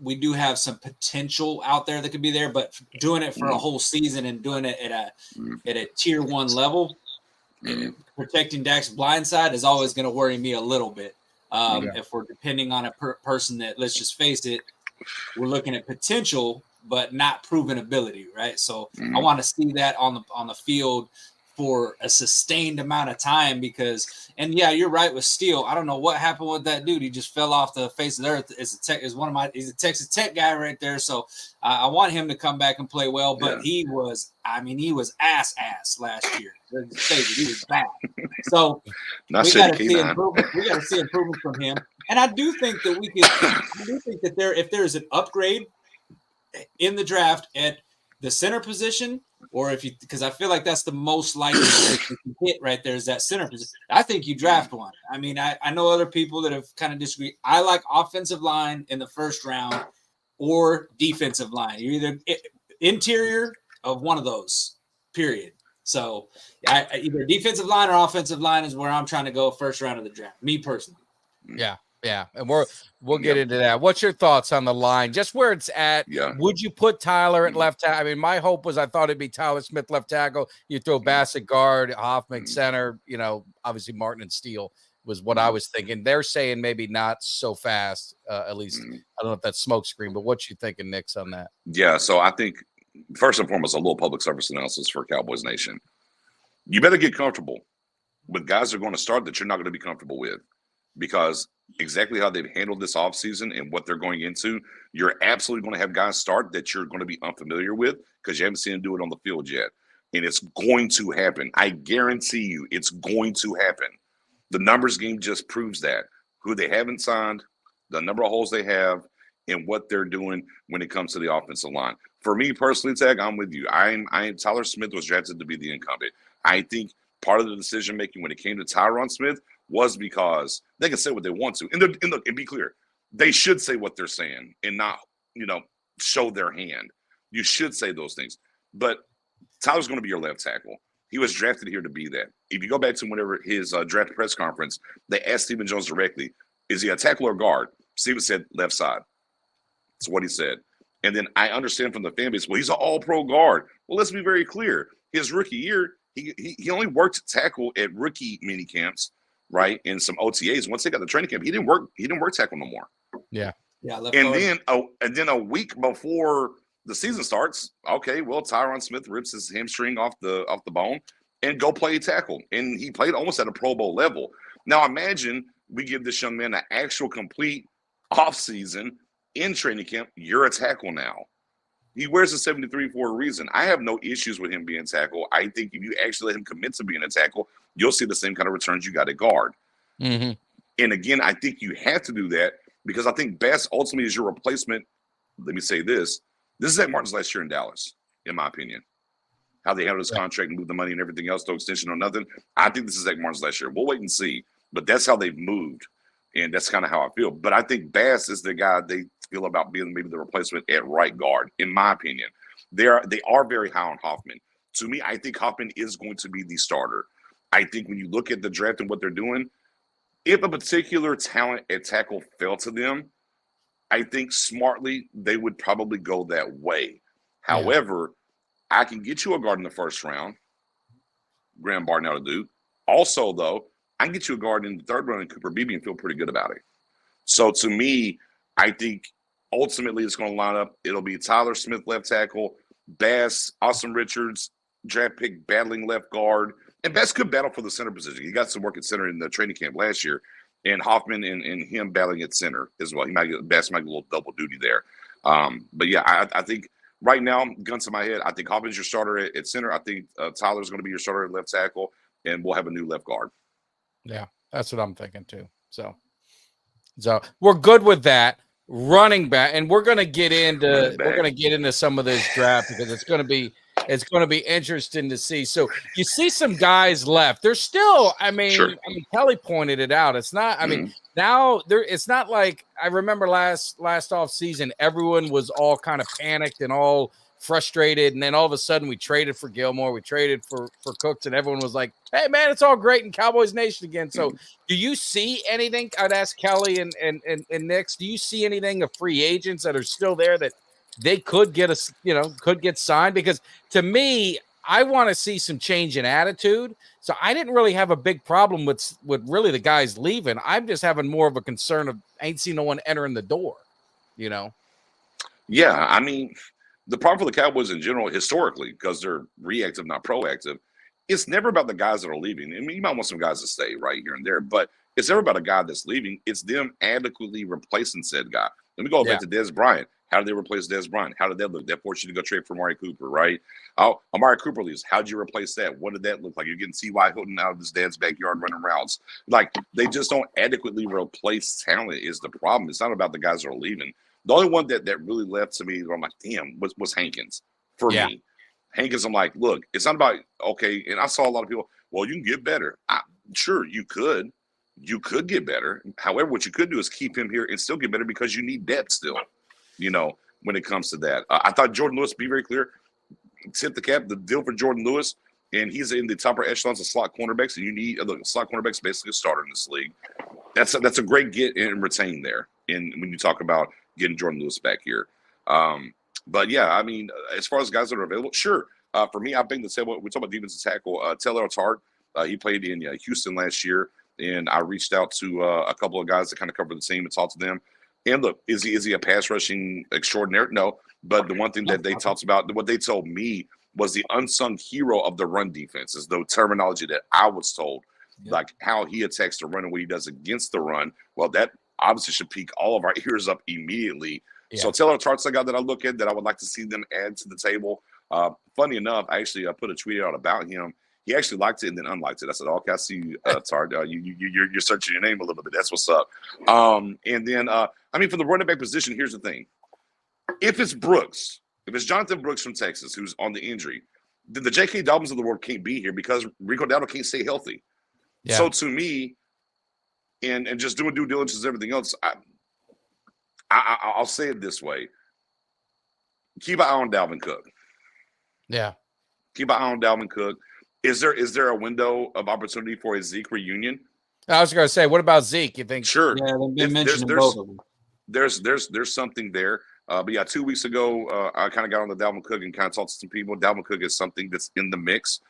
we do have some potential out there that could be there, but doing it for a whole season and doing it at a tier 1 level, protecting Dak's blind side is always going to worry me a little bit. If we're depending on a person that, let's just face it, we're looking at potential but not proven ability, right? So I want to see that on the field for a sustained amount of time because, and yeah, you're right with Steele. I don't know what happened with that dude. He just fell off the face of the earth. He's a Texas Tech guy right there. So I want him to come back and play well, but he was ass last year. He was bad. So we got to see improvement. We got to see improvement from him. And I do think that if there's an upgrade in the draft at the center position, or because I feel like that's the most likely to hit right there is that center position. I think you draft one. I mean, I know other people that have kind of disagreed. I like offensive line in the first round or defensive line. You're either interior of one of those, period. So either defensive line or offensive line is where I'm trying to go first round of the draft, me personally. Yeah, and we'll get into that. What's your thoughts on the line, just where it's at? Yeah. Would you put Tyler at left tackle? I mean, my hope was I thought it'd be Tyler Smith left tackle. You throw Bassett guard, Hoffman center. Obviously Martin and Steele was what I was thinking. They're saying maybe not so fast. At least I don't know if that's smoke screen, but what you thinking, Nix, on that? Yeah, so I think first and foremost, a little public service analysis for Cowboys Nation. You better get comfortable with guys that are going to start that you're not going to be comfortable with. Because exactly how they've handled this offseason and what they're going into, you're absolutely going to have guys start that you're going to be unfamiliar with because you haven't seen them do it on the field yet. And it's going to happen. I guarantee you it's going to happen. The numbers game just proves that. Who they haven't signed, the number of holes they have, and what they're doing when it comes to the offensive line. For me personally, Tag, I'm with you. Tyler Smith was drafted to be the incumbent. I think part of the decision-making when it came to Tyron Smith was because they can say what they want to. And look, and be clear, they should say what they're saying and not, show their hand. You should say those things. But Tyler's going to be your left tackle. He was drafted here to be that. If you go back to whenever his draft press conference, they asked Stephen Jones directly, is he a tackle or guard? Stephen said left side. That's what he said. And then I understand from the fan base, well, he's an all-pro guard. Well, let's be very clear. His rookie year, he only worked tackle at rookie mini camps, right? And some OTAs. Once they got the training camp, he didn't work tackle no more. Yeah. Left And guard. then a week before the season starts, okay, well, Tyron Smith rips his hamstring off the bone and go play tackle. And he played almost at a Pro Bowl level. Now imagine we give this young man an actual complete offseason in training camp. You're a tackle now. He wears a 73 for a reason. I have no issues with him being tackle. I think if you actually let him commit to being a tackle, you'll see the same kind of returns you got at guard. Mm-hmm. And again, I think you have to do that because I think Bass ultimately is your replacement. Let me say this. This is Zach Martin's last year in Dallas, in my opinion. How they handled his contract and moved the money and everything else, no extension or nothing. I think this is Zach Martin's last year. We'll wait and see. But that's how they've moved. And that's kind of how I feel. But I think Bass is the guy they feel about being maybe the replacement at right guard, in my opinion. They are very high on Hoffman. To me, I think Hoffman is going to be the starter. I think when you look at the draft and what they're doing, if a particular talent at tackle fell to them, I think smartly they would probably go that way. Yeah. However, I can get you a guard in the first round, Graham Barton out of Duke. Also, though, I can get you a guard in the third round in Cooper Beebe and feel pretty good about it. So to me, I think ultimately it's going to line up. It'll be Tyler Smith left tackle, Bass, Austin Richards, draft pick battling left guard. And Bass could battle for the center position. He got some work at center in the training camp last year. And Hoffman and him battling at center as well. Bass might get a little double duty there. But yeah, I think right now, gun to my head, I think Hoffman's your starter at center. I think Tyler's going to be your starter at left tackle, and we'll have a new left guard. Yeah, that's what I'm thinking too. So we're good with that. Running back, and we're gonna get into some of this draft because it's gonna be interesting to see. So you see some guys left. There's still, Sure. Kelly pointed it out. It's not, now there it's not like I remember last off season, everyone was all kind of panicked and all frustrated, and then all of a sudden we traded for Gilmore, we traded for Cooks, and everyone was like, hey man, it's all great in Cowboys Nation again. So do you see anything? I'd ask Kelly and Nix, do you see anything of free agents that are still there that they could get could get signed? Because to me, I want to see some change in attitude. So I didn't really have a big problem with really the guys leaving. I'm just having more of a concern of I ain't seen no one entering the door, Yeah, the problem for the Cowboys in general, historically, because they're reactive, not proactive, it's never about the guys that are leaving. You might want some guys to stay right here and there, but it's never about a guy that's leaving. It's them adequately replacing said guy. Let me go back to Dez Bryant. How did they replace Dez Bryant? How did that look? That forced you to go trade for Amari Cooper, right? Oh, Amari Cooper leaves. How did you replace that? What did that look like? You're getting T.Y. Hilton out of his dad's backyard running routes. Like, they just don't adequately replace talent is the problem. It's not about the guys that are leaving. The only one that really left to me, I'm like, damn, was Hankins for me. Hankins, I'm like, look, it's not about, okay, and I saw a lot of people, well, you can get better. Sure, you could. You could get better. However, what you could do is keep him here and still get better because you need depth still, when it comes to that. I thought Jordan Lewis, be very clear, tip the cap, the deal for Jordan Lewis, and he's in the upper echelons of slot cornerbacks, and you need slot cornerbacks basically a starter in this league. That's a great get and retain there. And when you talk about getting Jordan Lewis back here. But yeah, as far as guys that are available, sure. For me, I think we're talking about defensive tackle, Taylor Tart. He played in Houston last year, and I reached out to a couple of guys that kind of cover the team and talked to them. And look, is he a pass rushing extraordinaire? No. But the one thing that they talked about, what they told me was the unsung hero of the run defense is the terminology that I was told, like how he attacks the run and what he does against the run. Well, that obviously should pique all of our ears up immediately. Yeah. So Taylor Tart's a guy that I look at that I would like to see them add to the table. Funny enough, I actually put a tweet out about him. He actually liked it and then unliked it. I said, okay, I see you, Tart. You're searching your name a little bit. That's what's up. And then, for the running back position, here's the thing. If it's Jonathan Brooks from Texas who's on the injury, then the J.K. Dobbins of the world can't be here because Rico Dowdle can't stay healthy. Yeah. So to me, and just doing due diligence and everything else, I'll say it this way. Keep an eye on Dalvin Cook. Yeah. Keep an eye on Dalvin Cook. Is there a window of opportunity for a Zeke reunion? I was going to say, what about Zeke? You think? Sure. Yeah, they've been mentioning both of them. There's something there. But yeah, 2 weeks ago, I kind of got on the Dalvin Cook and kind of talked to some people. Dalvin Cook is something that's in the mix.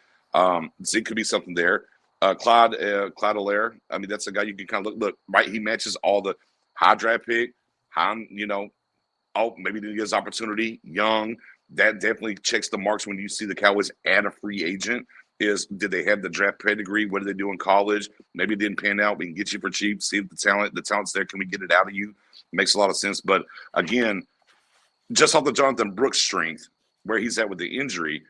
Zeke could be something there. Clyde Allaire, I mean, that's a guy you can kind of look, right? He matches all the high draft pick, maybe didn't get his opportunity, young. That definitely checks the marks when you see the Cowboys add a free agent. Did they have the draft pedigree? What did they do in college? Maybe it didn't pan out. We can get you for cheap, see if the talent's there. Can we get it out of you? It makes a lot of sense. But again, just off the Jonathan Brooks strength, where he's at with the injury,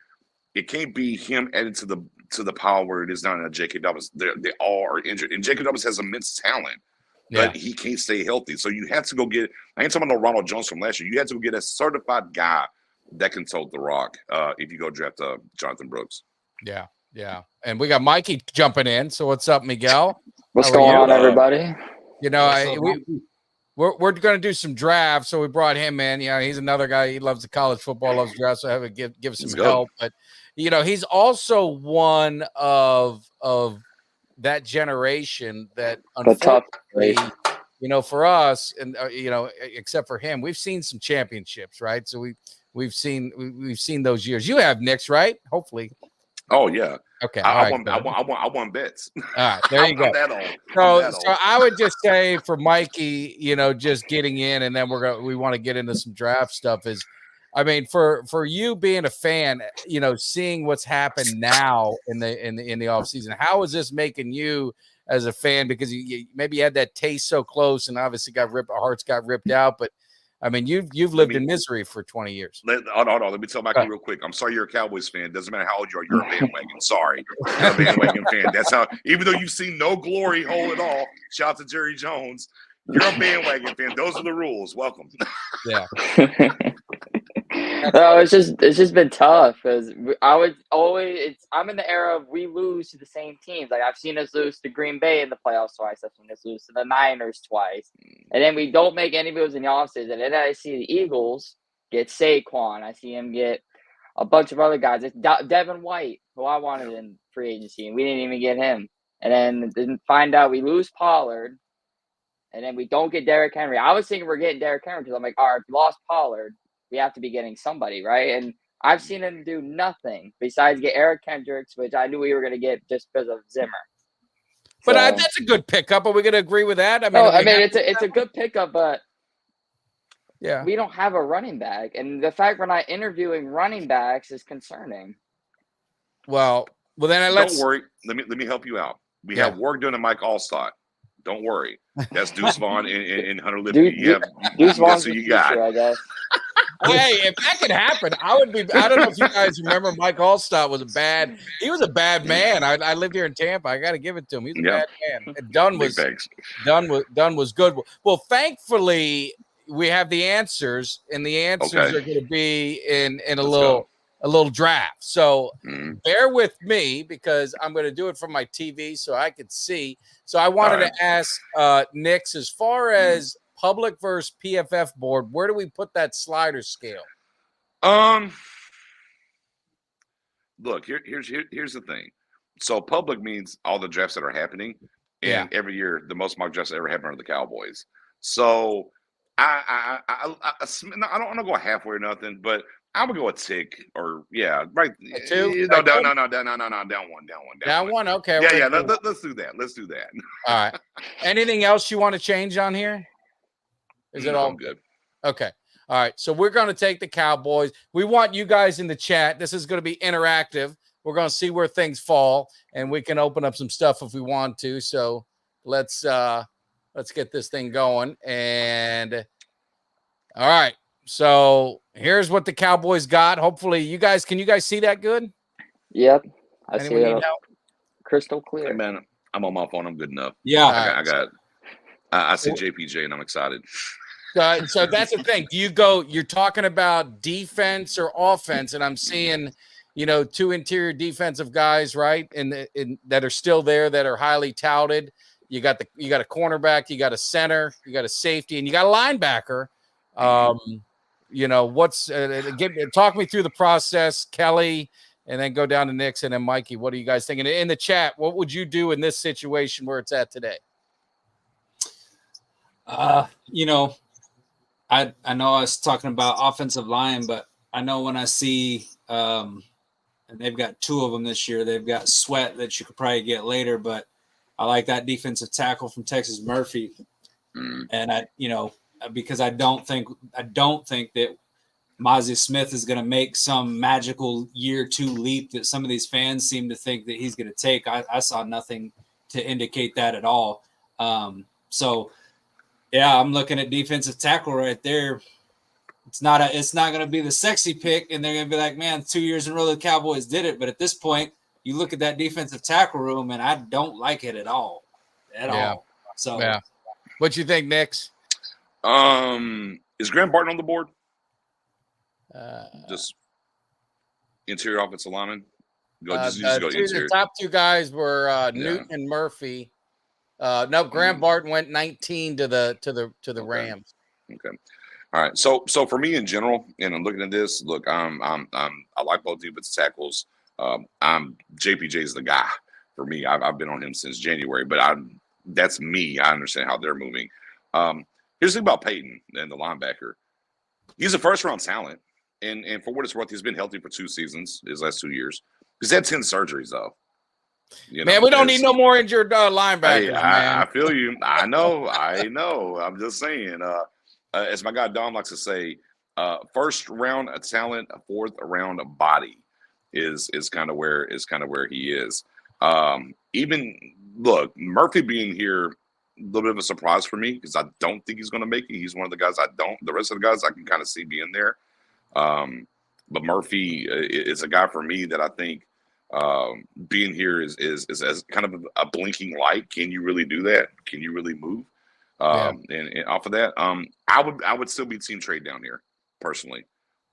it can't be him added to the pile where it is not in J.K. Dobbins. They all are injured. And J.K. Dobbins has immense talent, but he can't stay healthy. So you have to go get – I ain't talking about Ronald Jones from last year. You have to go get a certified guy that can tote the rock if you go draft Jonathan Brooks. Yeah, yeah. And we got Mikey jumping in. So what's up, Miguel? What's going on, everybody? You know, we're going to do some drafts, so we brought him in. You know, he's another guy. He loves the college football, loves drafts, so I have to give some help. But, you know, he's also one of that generation that, unfortunately, you know, for us, and you know, except for him, we've seen some championships, right? So we've seen those years. You have, Nix, right? Hopefully. Oh yeah. Okay. I won bets. All right, there you go. So I would just say for Mikey, you know, just getting in, and then we want to get into some draft stuff. Is, I mean, for you being a fan, you know, seeing what's happened now in the offseason, how is this making you as a fan? Because you maybe had that taste so close, and obviously our hearts got ripped out, but. I mean, you've lived in misery for 20 years. Let me tell Mikey real quick. I'm sorry you're a Cowboys fan. Doesn't matter how old you are. You're a bandwagon. Sorry. You're a bandwagon fan. That's how, even though you've seen no glory hole at all, shout out to Jerry Jones, you're a bandwagon fan. Those are the rules. Welcome. Yeah. No, it's just been tough because I'm in the era of we lose to the same teams. Like I've seen us lose to Green Bay in the playoffs twice. I've seen us lose to the Niners twice, and then we don't make any moves in the offseason. And then I see the Eagles get Saquon. I see him get a bunch of other guys. It's Devin White, who I wanted in free agency, and we didn't even get him. And then find out we lose Pollard, and then we don't get Derrick Henry. I was thinking we're getting Derrick Henry because I'm like, all right, if we lost Pollard, we have to be getting somebody, right? And I've seen him do nothing besides get Eric Kendricks, which I knew we were going to get just because of Zimmer. But that's a good pickup. Are we going to agree with that? I mean, it's a good pickup, but yeah, we don't have a running back, and the fact we're not interviewing running backs is concerning. Well, then don't worry. Let me help you out. We have work done to Mike Allstott. Don't worry. That's Deuce Vaughn and Hunter Lippy. Deuce Vaughn's the future, I guess. Hey, if that could happen, I don't know if you guys remember Mike Allstott was a bad man. I lived here in Tampa. I got to give it to him. He's a bad man. And Dunn was good. Well, thankfully we have the answers, and the answers are going to be in a little draft. So bear with me because I'm going to do it from my TV so I could see. So I wanted to ask Nix, as far as public versus PFF board, where do we put that slider scale? Look, here's the thing. So public means all the drafts that are happening, and every year the most mock drafts that ever happen are the Cowboys. So I don't want to go halfway or nothing, but I would go a tick or right. A two? No, down one. Down one. Okay. Yeah. Let's do that. All right. Anything else you want to change on here? Is it all good? Okay. All right. So we're going to take the Cowboys. We want you guys in the chat. This is going to be interactive. We're going to see where things fall, and we can open up some stuff if we want to. So let's get this thing going. And all right. So here's what the Cowboys got. Hopefully can you guys see that good? Yep. I Anyone see need help? Crystal clear. Hey, man, I'm on my phone. I'm good enough. Yeah. I see JPJ and I'm excited. So that's the thing. You're talking about defense or offense, and I'm seeing, two interior defensive guys, right? And that are still there, that are highly touted. You got a cornerback, you got a center, you got a safety, and you got a linebacker. Talk me through the process, Kelly, and then go down to Nix and then Mikey. What are you guys thinking? In the chat, what would you do in this situation where it's at today? I know I was talking about offensive line, but I know when I see and they've got 2 of them this year. They've got Sweat that you could probably get later, but I like that defensive tackle from Texas, Murphy. And because I don't think that Mozzie Smith is going to make some magical year 2 leap that some of these fans seem to think that he's going to take. I saw nothing to indicate that at all. So yeah, I'm looking at defensive tackle right there. It's not going to be the sexy pick, and they're going to be like, man, 2 years in a row the Cowboys did it. But at this point, you look at that defensive tackle room, and I don't like it at all. All. So, yeah. What you think, Nix? Is Graham Barton on the board? Just interior offensive lineman. The top 2 guys were Newton and Murphy. Graham Barton went 19 to the Rams. Okay. All right. So for me in general, and I'm looking at this, look, I like both defensive tackles. JPJ is the guy for me. I've been on him since January, but that's me. I understand how they're moving. Here's the thing about Peyton and the linebacker. He's a first-round talent, and for what it's worth, he's been healthy for 2 seasons, his last 2 years. He's had 10 surgeries, though. Man, we don't need no more injured linebackers, hey, man. I feel you. I know. I'm just saying. As my guy Dom likes to say, first round a talent, a fourth round a body is kind of where he is. Even look, Murphy being here, a little bit of a surprise for me because I don't think he's going to make it. He's one of the guys I don't. The rest of the guys I can kind of see being there. But Murphy is a guy for me that I think being here is as kind of a blinking light. Can you really do that? Can you really move? And off of that, I would still be team trade down here personally.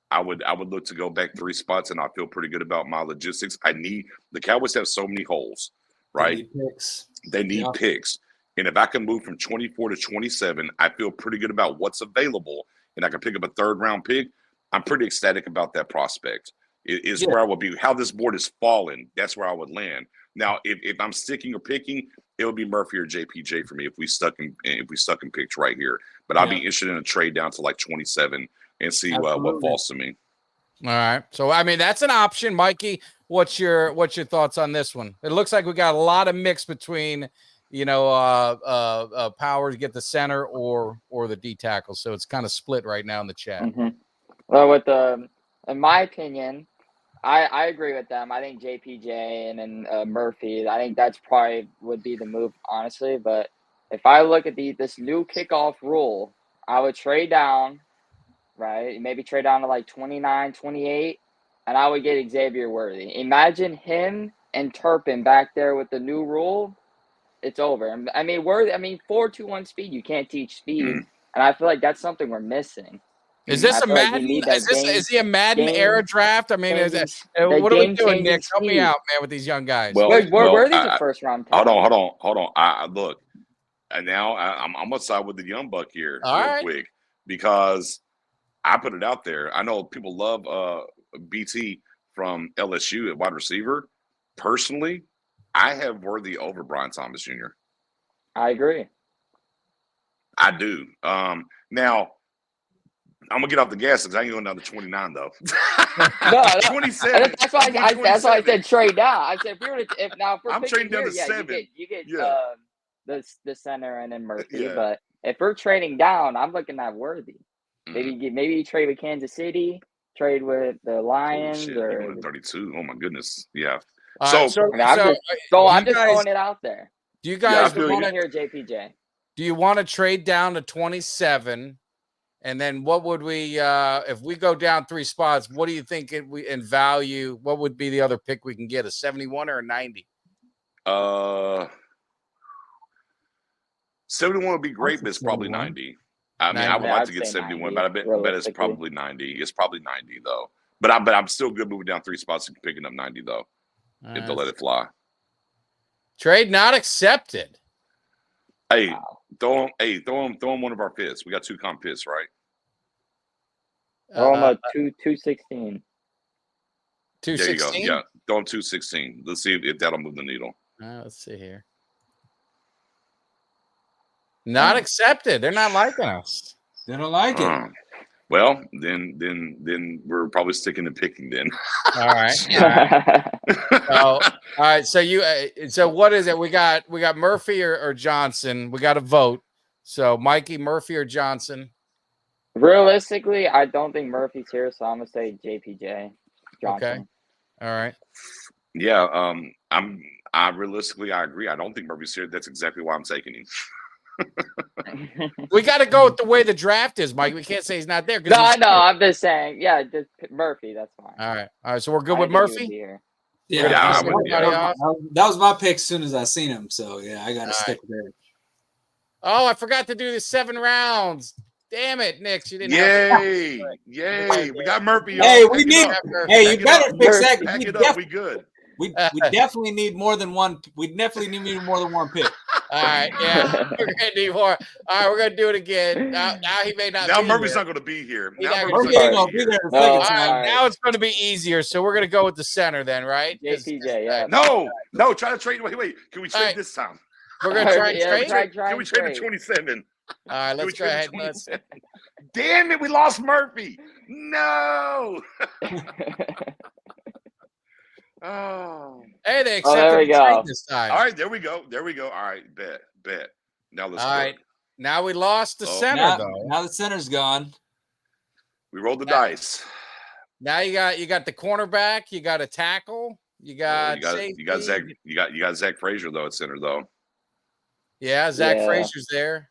I would look to go back 3 spots, and I feel pretty good about my logistics. The Cowboys have so many holes, right? They need picks, and if I can move from 24 to 27, I feel pretty good about what's available, and I can pick up a 3rd round pick. I'm pretty ecstatic about that prospect. It is where I would be. How this board is falling, that's where I would land. Now, if I'm sticking or picking, it would be Murphy or JPJ for me if we stuck in picks right here. But I'd be interested in a trade down to like 27 and see what falls to me. All right. So I mean that's an option, Mikey. What's your thoughts on this one? It looks like we got a lot of mix between power to get the center or the D tackle. So it's kind of split right now in the chat. Mm-hmm. Well, in my opinion, I agree with them. I think JPJ and then Murphy, I think that's probably would be the move, honestly. But if I look at this new kickoff rule, I would trade down, right? Maybe trade down to like 29, 28, and I would get Xavier Worthy. Imagine him and Turpin back there with the new rule. It's over. I mean, 4-2-1 speed, you can't teach speed. And I feel like that's something we're missing. Is this a Madden? Is he a Madden era draft? I mean, what are we doing, Nick? Help me out, man, with these young guys. Well, Worthy's a first round pick. Hold on. Look, and now I'm gonna side with the young buck here quick because I put it out there. I know people love BT from LSU at wide receiver. Personally, I have Worthy over Brian Thomas Jr. I agree. I do. Now. I'm gonna get off the gas because I ain't going down to 29 though. No, 27. That's why I said trade down. I said if we're I'm trading down to 7. You get the center and then Murphy. Yeah. But if we're trading down, I'm looking at Worthy. Maybe you trade with Kansas City, trade with the Lions, or 32. Oh my goodness, yeah. I'm just throwing it out there. Do you guys want to hear JPJ? Do you want to trade down to 27? And then what would we, if we go down 3 spots, what do you think in value? What would be the other pick we can get, a 71 or a 90? 71 would be great, but it's probably 90. I mean, I would like to get 71, 90, but it's probably 90. It's probably 90 though. But I'm still good moving down 3 spots and picking up 90 though. If they let it fly. Trade not accepted. Hey, throw him one of our pits. We got 2 comp pits, right? Throw him a 216. 216? There you go. Yeah, throw him 216. Let's see if that'll move the needle. Let's see here. Not accepted. They're not liking us. They don't like it. Well, then we're probably sticking to picking then. All right. All right. So so what is it? We got Murphy or Johnson. We got to vote. So Mikey, Murphy or Johnson? Realistically, I don't think Murphy's here, so I'm gonna say JPJ Johnson. Okay. All right. Yeah. I realistically I agree. I don't think Murphy's here. That's exactly why I'm taking him. We got to go with the way the draft is, Mike. We can't say he's not there. No, I know. I'm just saying. Yeah, just Murphy. That's fine. All right. So we're good I with think he would Murphy. be here. Yeah, Yeah, that was my pick as soon as I seen him. So yeah, I got to stick with it. Oh, I forgot to do the 7 rounds. Damn it, Nix. You didn't Yay. We got Murphy. Hey, y'all. we Pack it need. up. Hey, you better fix that. Pack We it up. We good. We definitely need more than one. We definitely need more than one pick. All right, yeah, we're gonna do more. All right, we're gonna do it again. Now he may not. Now be Murphy's here. not going to be here. He's Now not Murphy's Murphy ain't not gonna be there. No, All all right, right. now it's going to be easier. So we're gonna go with the center then, right? 'Cause- JPJ, yeah. No, try to trade. Wait. Can we trade All right. this time? We're gonna try and Yeah, trade. Can we trade the 27? All right, Can we let's go trade the ahead. 27? Damn it, we lost Murphy. No. Oh. Hey, they Oh, accepted there we the trade go. this time. All right, there we go. All right, bet. Now let's All go. right. Now we lost the Oh. center though. Now the center's gone. We rolled the dice. Now you got the cornerback, you got a tackle, you got safety. You got Zach Frazier though at center though. Yeah, Zach Yeah. Frazier's there.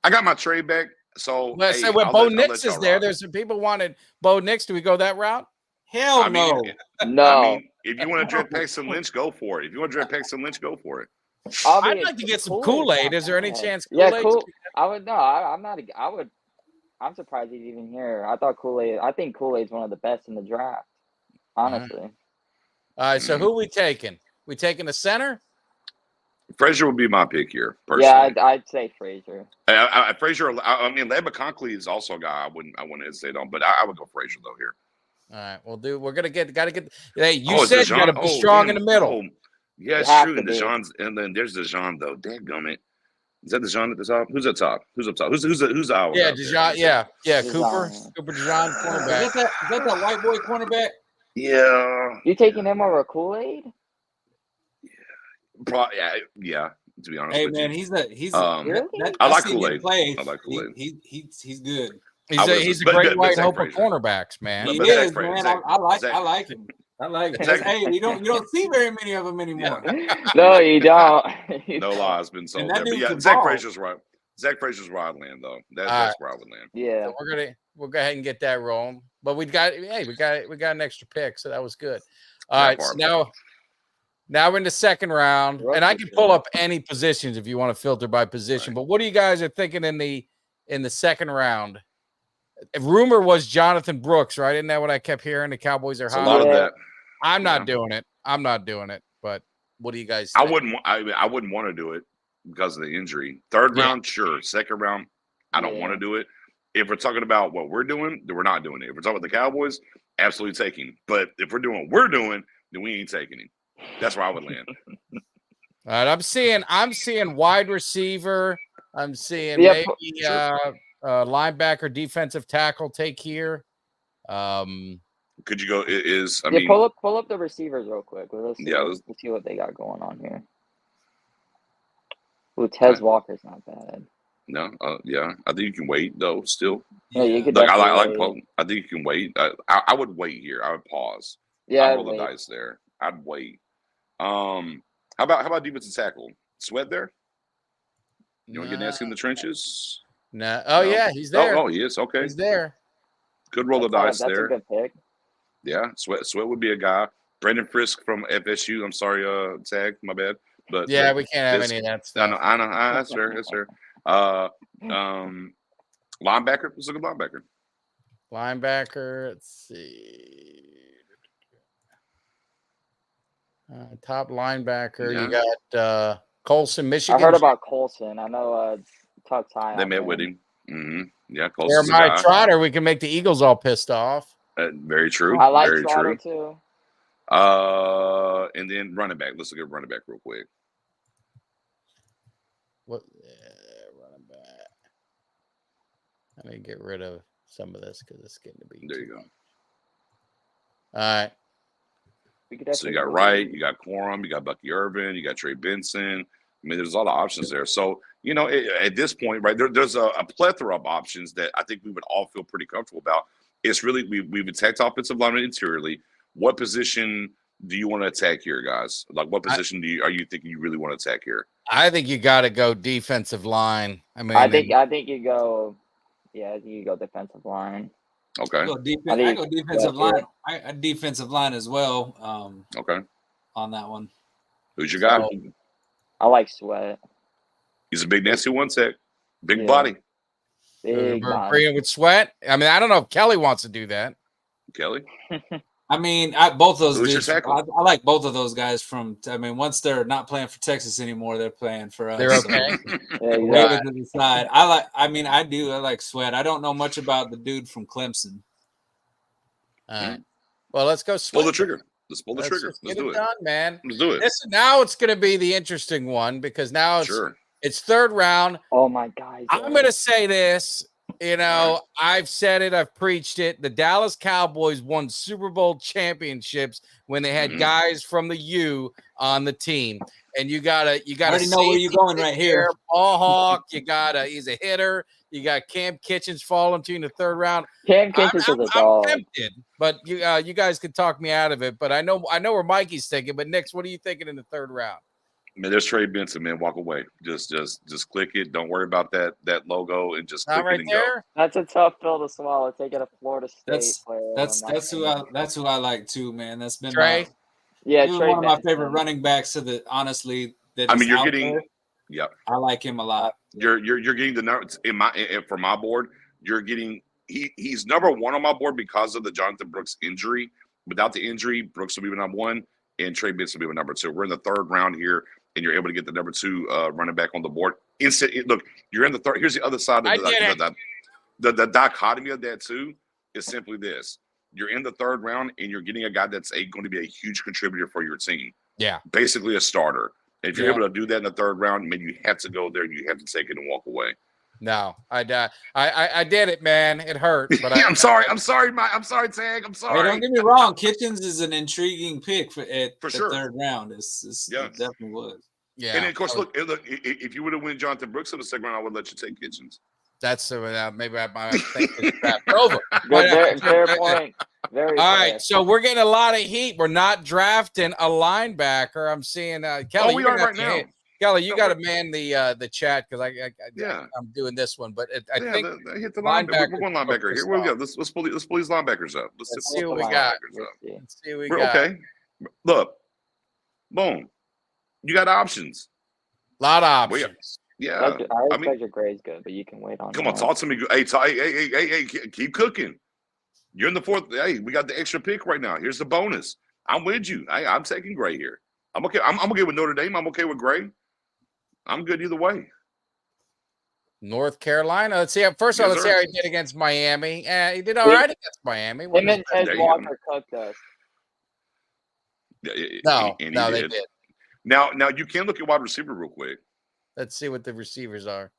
I got my trade back. So Let's say hey, when I'll Bo let Nix is y'all there, rock. there's some people wanted Bo Nix. Do we go that route? Hell I no. mean, No. if you want to draft Paxton Lynch, go for it. If you want to draft Paxton Lynch, go for it. I'd like to get some Kool-Aid. Is there any chance Yeah, Kool-Aid? I would no. I'm not. I would. I'm surprised he's even here. I thought Kool-Aid. I think Kool-Aid's one of the best in the draft. Honestly. All right, so who we taking? We taking the center? Frazier would be my pick here, personally. Yeah, I'd say Frazier. Frazier. I mean, Leba Conkley is also a guy I wouldn't hesitate on, but I would go Frazier though here. All right, we'll We're gotta get. Hey, you Oh, said you gotta be strong in the middle. Oh, yeah, it's You have true. to And be. Deshaun's, and then there's Deshaun though. Dadgummit. Is that Deshaun at the top? Who's up top? Who's up top? Who's the owl? Yeah, out there? Deshaun. Yeah, Deshaun. Cooper Deshaun, Is cornerback. that white boy cornerback? Yeah. You taking him over Kool-Aid? Yeah. To be honest Hey with man, you. he's Really? I like seen him Kool-Aid. play. I like Kool-Aid. He's good. He's a But- great but white Zach hope of Frazier. cornerbacks, man. He But is, Zach Frazier- man. Zach- I like Zach- him. I like him. Zach- Hey, you don't see very many of them anymore. No, you don't. You No don't. lie has been sold And that there. But dude yeah, can Zach ball. Frazier's right. Zach Frazier's where I'd land though. That's where I would land. Yeah. We'll go ahead and get that rolling. But we got an extra pick, so that was good. All That right, part. so now we're in the second round, and I can pull up any positions if you want to filter by position. Right. But what do you guys are thinking in the second round? Rumor was Jonathan Brooks, right? Isn't that what I kept hearing? The Cowboys are It's a hot. lot of Yeah. that. I'm not Yeah. doing it. I'm not doing it. But what do you guys I think? wouldn't want to do it because of the injury. Third Yeah. round, sure. Second round, I don't want to do it. If we're talking about what we're doing, then we're not doing it. If we're talking about the Cowboys, absolutely taking. But if we're doing what we're doing, then we ain't taking him. That's where I would land. All right, I'm seeing wide receiver. I'm seeing Yeah, maybe linebacker, defensive tackle take here. Could you go? I Yeah, mean, pull up the receivers real quick. Let's see, Yeah, let's see what they got going on here. Ooh, Tez Walker's not bad. no, yeah. I think you can wait though. Still, Yeah, you could like I definitely like. wait. I think you can wait. I would wait here. I would pause. Yeah, I'd roll the wait. dice there. I'd wait. How about defensive tackle? Sweat there? You want to get nasty in the trenches? No. Oh No. yeah, he's there. Oh, he is. Okay. He's there. Could roll the dice That's there. a good pick. Yeah, Sweat would be a guy. Brendan Frisk from FSU. I'm sorry, Tag, my bad. But Yeah, we can't have this- any of that I stuff. know. That's fair. That's fair. Linebacker. Let's look at linebacker. Linebacker. Let's see. Top linebacker. Yeah. You got Colson, Michigan. I heard about Colson. I know Tuck's high. They on met him. with him. Yeah, Colson's a Jeremiah guy. Trotter. We can make the Eagles all pissed off. Very true. I like Very Trotter true. too. And then running back. Let's look at running back real quick. What? Running back. Let me get rid of some of this because it's getting to be. There you go. All right. So you got Wright, you got Quorum, you got Bucky Irvin, you got Trey Benson. I mean, there's a lot of options there. So, you know, at this point, right, there's a plethora of options that I think we would all feel pretty comfortable about. It's really, we've attacked offensive linemen interiorly. What position do you want to attack here, guys? Like, what position are you thinking you really want to attack here? I think you got to go defensive line. I mean, I think you go. Yeah, I think you go defensive line. Okay. I go defensive line. I defensive line as well. Okay. On that one. Who's your guy? I like Sweat. He's a big nasty one tech. Big body. Big we're body. agreeing with Sweat. I mean, I don't know if Kelly wants to do that. Kelly? I mean, both those Who's your dudes. tackle? I like both of those guys from. I mean, once they're not playing for Texas anymore, they're playing for us. They're okay. Yeah, Leave exactly. it to the side. I like Sweat. I don't know much about the dude from Clemson. All right. Well, let's go. Pull Sweat. the trigger. Let's pull the Let's trigger. just Let's get do it it. done, man. Let's do it. Listen, now it's going to be the interesting one because now it's third round. Oh my God. I'm going to say this. You know, I've said it. I've preached it. The Dallas Cowboys won Super Bowl championships when they had guys from the U on the team, and you gotta. I already know where you're going right here. Ball hawk. He's a hitter. You got Cam Kitchens falling to you in the third round. Cam Kitchens is a I'm dog. tempted, but you guys can talk me out of it. But I know where Mikey's thinking. But Nix, what are you thinking in the third round? Man, there's Trey Benson, man. Walk away. Just click it. Don't worry about that logo and just click Not right it and there. go. That's a tough pill to swallow. Taking a Florida State player. That's who I like too, man. That's been Trey. Yeah, he was Trey one of my Benson. favorite running backs. Honestly, that I mean, is you're out getting. there. Yep. I like him a lot. You're getting the numbers for my board. You're getting he's number one on my board because of the Jonathan Brooks injury. Without the injury, Brooks will be number one, and Trey Benson will be number two. We're in the third round here, and you're able to get the number two running back on the board. Look, you're in the third. Here's the other side of the dichotomy of that too. Is simply this: you're in the third round, and you're getting a guy that's going to be a huge contributor for your team. Yeah, basically a starter. And if you're able to do that in the third round, maybe you have to go there. You have to take it and walk away. No, I did it, man. It hurt, but I'm sorry. I'm sorry, Mike. I'm sorry, Tag. I'm sorry. Hey, don't get me wrong. Kitchens is an intriguing pick for sure. third round. It definitely was. Yeah. And then, of course, look. If you would have won Jonathan Brooks in the second round, I would let you take Kitchens. That's maybe I might think it's wrapped over. Fair point. Very all fair. right, so we're getting a lot of heat. We're not drafting a linebacker. I'm seeing Kelly. We are right now. Kelly, you got to man the chat because I'm doing this one. But I think hit the linebacker. We're one linebacker here. Where we go? Let's pull these linebackers up. Let's see what we got. Let's see what we got. Okay. Look, boom. You got options. A lot of options. Yeah. I respect your grades good, but you can wait on. Come on, talk to me. Hey, keep cooking. You're in the fourth. Hey, we got the extra pick right now. Here's the bonus. I'm with you. I'm taking Gray here. I'm okay. I'm okay with Notre Dame. I'm okay with Gray. I'm good either way. North Carolina. Let's see. First of all, let's see how he did against Miami. He did all right against Miami. Him and Ted Walker cooked us. No, they did. Now you can look at wide receiver real quick. Let's see what the receivers are.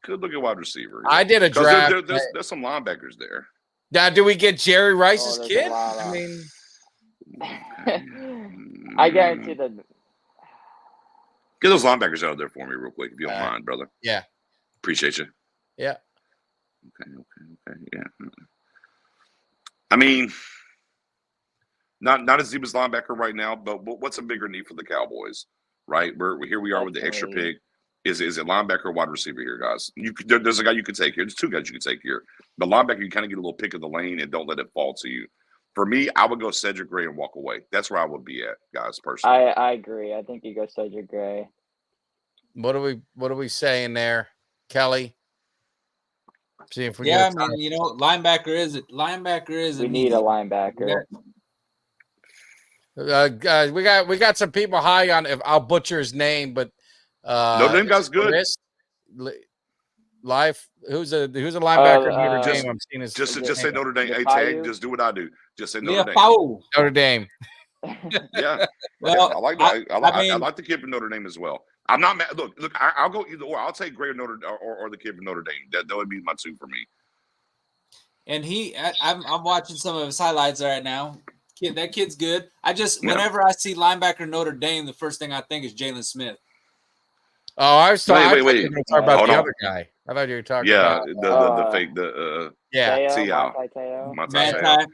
Could look at wide receiver. I did a draft. There's some linebackers there. Now, do we get Jerry Rice's kid? I mean, I guarantee that. Get those linebackers out there for me real quick, if you don't mind, brother. Yeah. Appreciate you. Yeah. Okay. Yeah. I mean, not as deep as linebacker right now, but what's a bigger need for the Cowboys? Right? Here we are with the extra pick. Is it linebacker or wide receiver here, guys? There's a guy you can take here. There's two guys you can take here. But linebacker, you kind of get a little pick of the lane and don't let it fall to you. For me, I would go Cedric Gray and walk away. That's where I would be at, guys, personally. I agree. I think you go Cedric Gray. What are we saying there, Kelly? See if we linebacker is. We need a linebacker. We got some people high on. If I'll butcher his name, but Notre Dame guy's good. Life. Who's a linebacker? Notre Dame. I'm seeing his. Just say Notre Dame. Hey, Tag. Just do what I do. Just say Notre Dame. Notre Dame. Yeah. Well, I like that. I like the kid from Notre Dame as well. I'm not mad. Look. I'll go either or. I'll take Gray or the kid from Notre Dame. That would be my two for me. and I'm watching some of his highlights right now. That kid's good. Whenever I see linebacker Notre Dame, the first thing I think is Jalen Smith. Oh, I was talking. Wait. You were talking about Hold the on. other guy. I thought you were talking Yeah, about the fake yeah. Teo. Manti.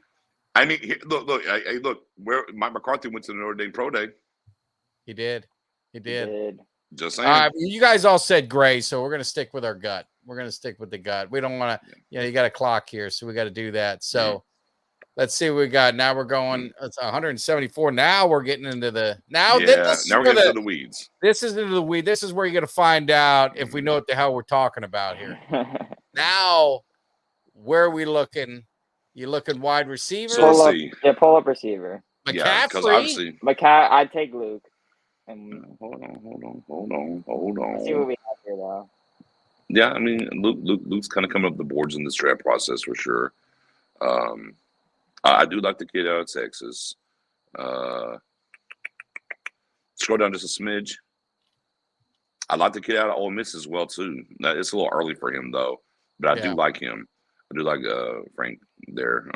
I mean, look. Where Mike McCarthy went to the Notre Dame Pro Day. He did. Just saying. You guys all said Gray, so we're gonna stick with our gut. We're gonna stick with the gut. We don't want to. You got a clock here, so we got to do that. So. Let's see what we got. Now we're going. It's 174. Now we're getting into the now we're getting into the weeds. This is into the weed. This is where you're going to find out if we know what the hell we're talking about here. Now, where are we looking? You looking wide receiver? Pull up receiver. McCaffrey. Yeah, because obviously I'd take Luke. And hold on. Let's see what we have here, though. Yeah, I mean, Luke's kind of coming up the boards in this draft process for sure. I do like the kid out of Texas. Scroll down just a smidge. I like the kid out of Ole Miss as well too. Now, it's a little early for him though, but I do like him. I do like Frank there.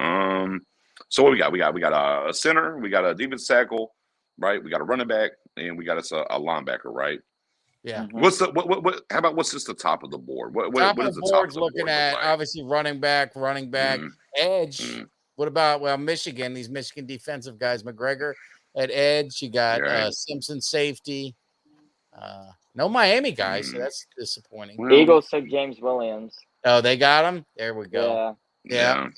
So what we got? We got a center. We got a defensive tackle, right? We got a running back, and we got a linebacker, right? Yeah. What's the what? How about what's just the top of the board? What is the top of the looking board at? like? Obviously, running back, edge. What about Michigan? These Michigan defensive guys, McGregor at edge. You got Simpson safety. No Miami guys, so that's disappointing. Well, Eagles took James Williams. Oh, they got him. There we go. Yeah.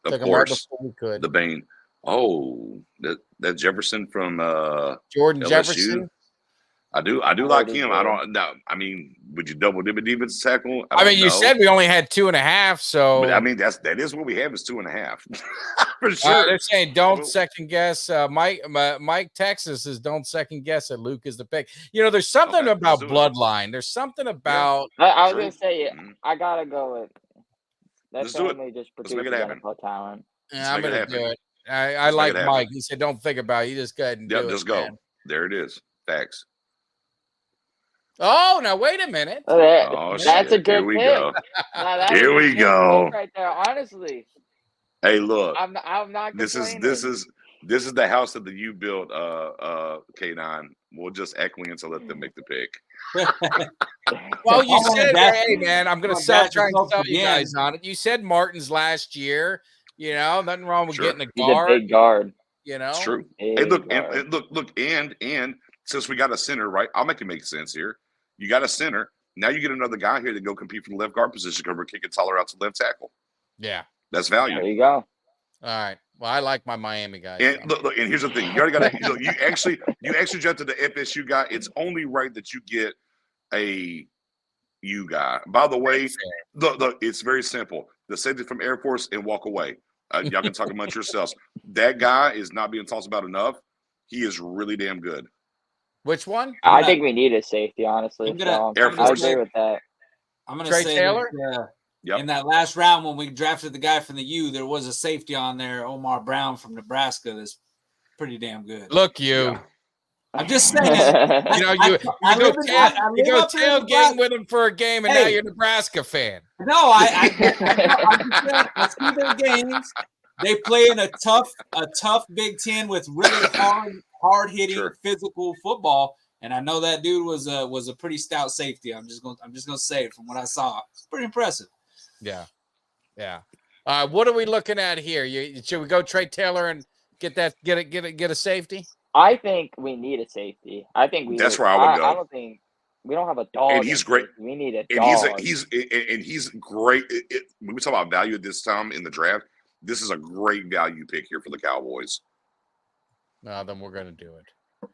Of course, we could. The Bane. Oh, that Jefferson from Jordan LSU. Jefferson. I do like him. I don't know. I mean, would you double dip a defensive tackle? I mean, you said we only had 2.5, so but I mean that is what we have is 2.5 for sure. They're saying don't second guess. Mike Texas says don't second guess that Luke is the pick. You know, there's something about bloodline. There's something about. I was gonna say I gotta go with. That family just produces NFL talent. Yeah, I'm gonna do it. I like Mike. He said don't think about it. You just go ahead and do it. Just go. Man. There it is. Facts. Oh, now wait a minute. That's a good Here we pick. go. Here we go. Right there, honestly. Hey, look. I'm not. This is the house that you built, K9. We'll just echoing to let them make the pick. Well, you said, hey man, I'm gonna try and sell you guys on it. You said Martin's last year. You know, nothing wrong with getting a guard. He's a big guard. You know, it's true. Hey, look, and since we got a center, right? I'll make it make sense here. You got a center. Now you get another guy here to go compete for the left guard position because we're kicking Tyler out to left tackle. Yeah. That's value. There you go. All right. Well, I like my Miami guys. And look, and here's the thing. You already got to you actually drafted the FSU guy. It's only right that you get a U guy. By the way, look, it's very simple. The safety from Air Force and walk away. Y'all can talk amongst yourselves. That guy is not being talked about enough. He is really damn good. Which one? I think we need a safety, honestly. I agree with that. I'm going to say Taylor? In that last round when we drafted the guy from the U, there was a safety on there, Omar Brown from Nebraska, that's pretty damn good. Look, you. Yeah. I'm just saying. You know, you go tailgating with him for a game, and now you're a Nebraska fan. No, I see their games. They play in a tough Big Ten with really hard hitting physical football, and I know that dude was a pretty stout safety. I'm just gonna say it from what I saw. It's pretty impressive. Yeah. What are we looking at here? Should we go trade Taylor and get a safety? I think we need a safety. I think we. That's where I would go. I don't think we don't have a dog. And he's great. We need a dog. And he's great. When we talk about value at this time in the draft, this is a great value pick here for the Cowboys. No, then we're going to do it.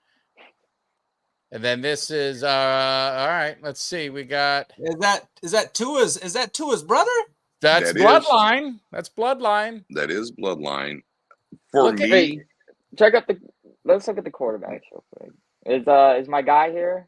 And then this is all right. Let's see. We got is that Tua's brother? That's bloodline. That's bloodline. That is bloodline. For me, let's look at the quarterbacks real quick. Is my guy here?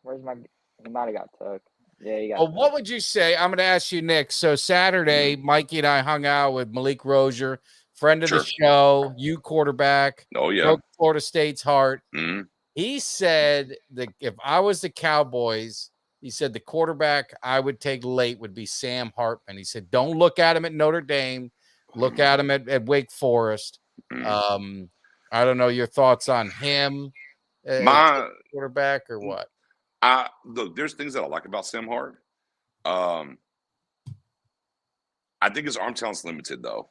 He might have got took. Yeah, he got took. What would you say? I'm going to ask you, Nick. So Saturday, Mikey and I hung out with Malik Rozier, friend of the show, quarterback. Oh, yeah. Broke Florida State's heart. Mm-hmm. He said that if I was the Cowboys, he said the quarterback I would take late would be Sam Hartman. He said, don't look at him at Notre Dame. Look at him at Wake Forest. I don't know your thoughts on him, My quarterback or what? Look, there's things that I like about Sam Hart. I think his arm talent's limited, though.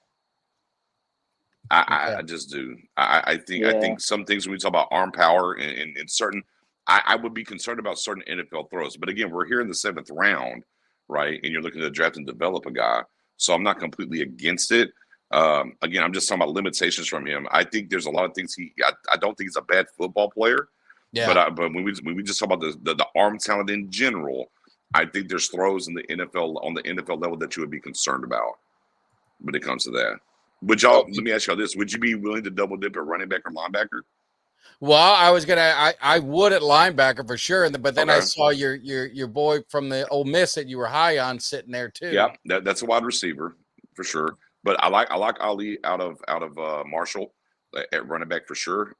I just do. I think some things when we talk about arm power and certain, I would be concerned about certain NFL throws. But again, we're here in the 7th round, right? And you're looking to draft and develop a guy, so I'm not completely against it. Again, I'm just talking about limitations from him. I think there's a lot of things I don't think he's a bad football player. Yeah. But when we just talk about the arm talent in general, I think there's throws in the NFL on the NFL level that you would be concerned about when it comes to that. Let me ask y'all this: would you be willing to double dip at running back or linebacker? Well, I would at linebacker for sure, but then I saw your boy from the Ole Miss that you were high on sitting there too. Yeah, that's a wide receiver for sure. But I like Ali out of Marshall at running back for sure.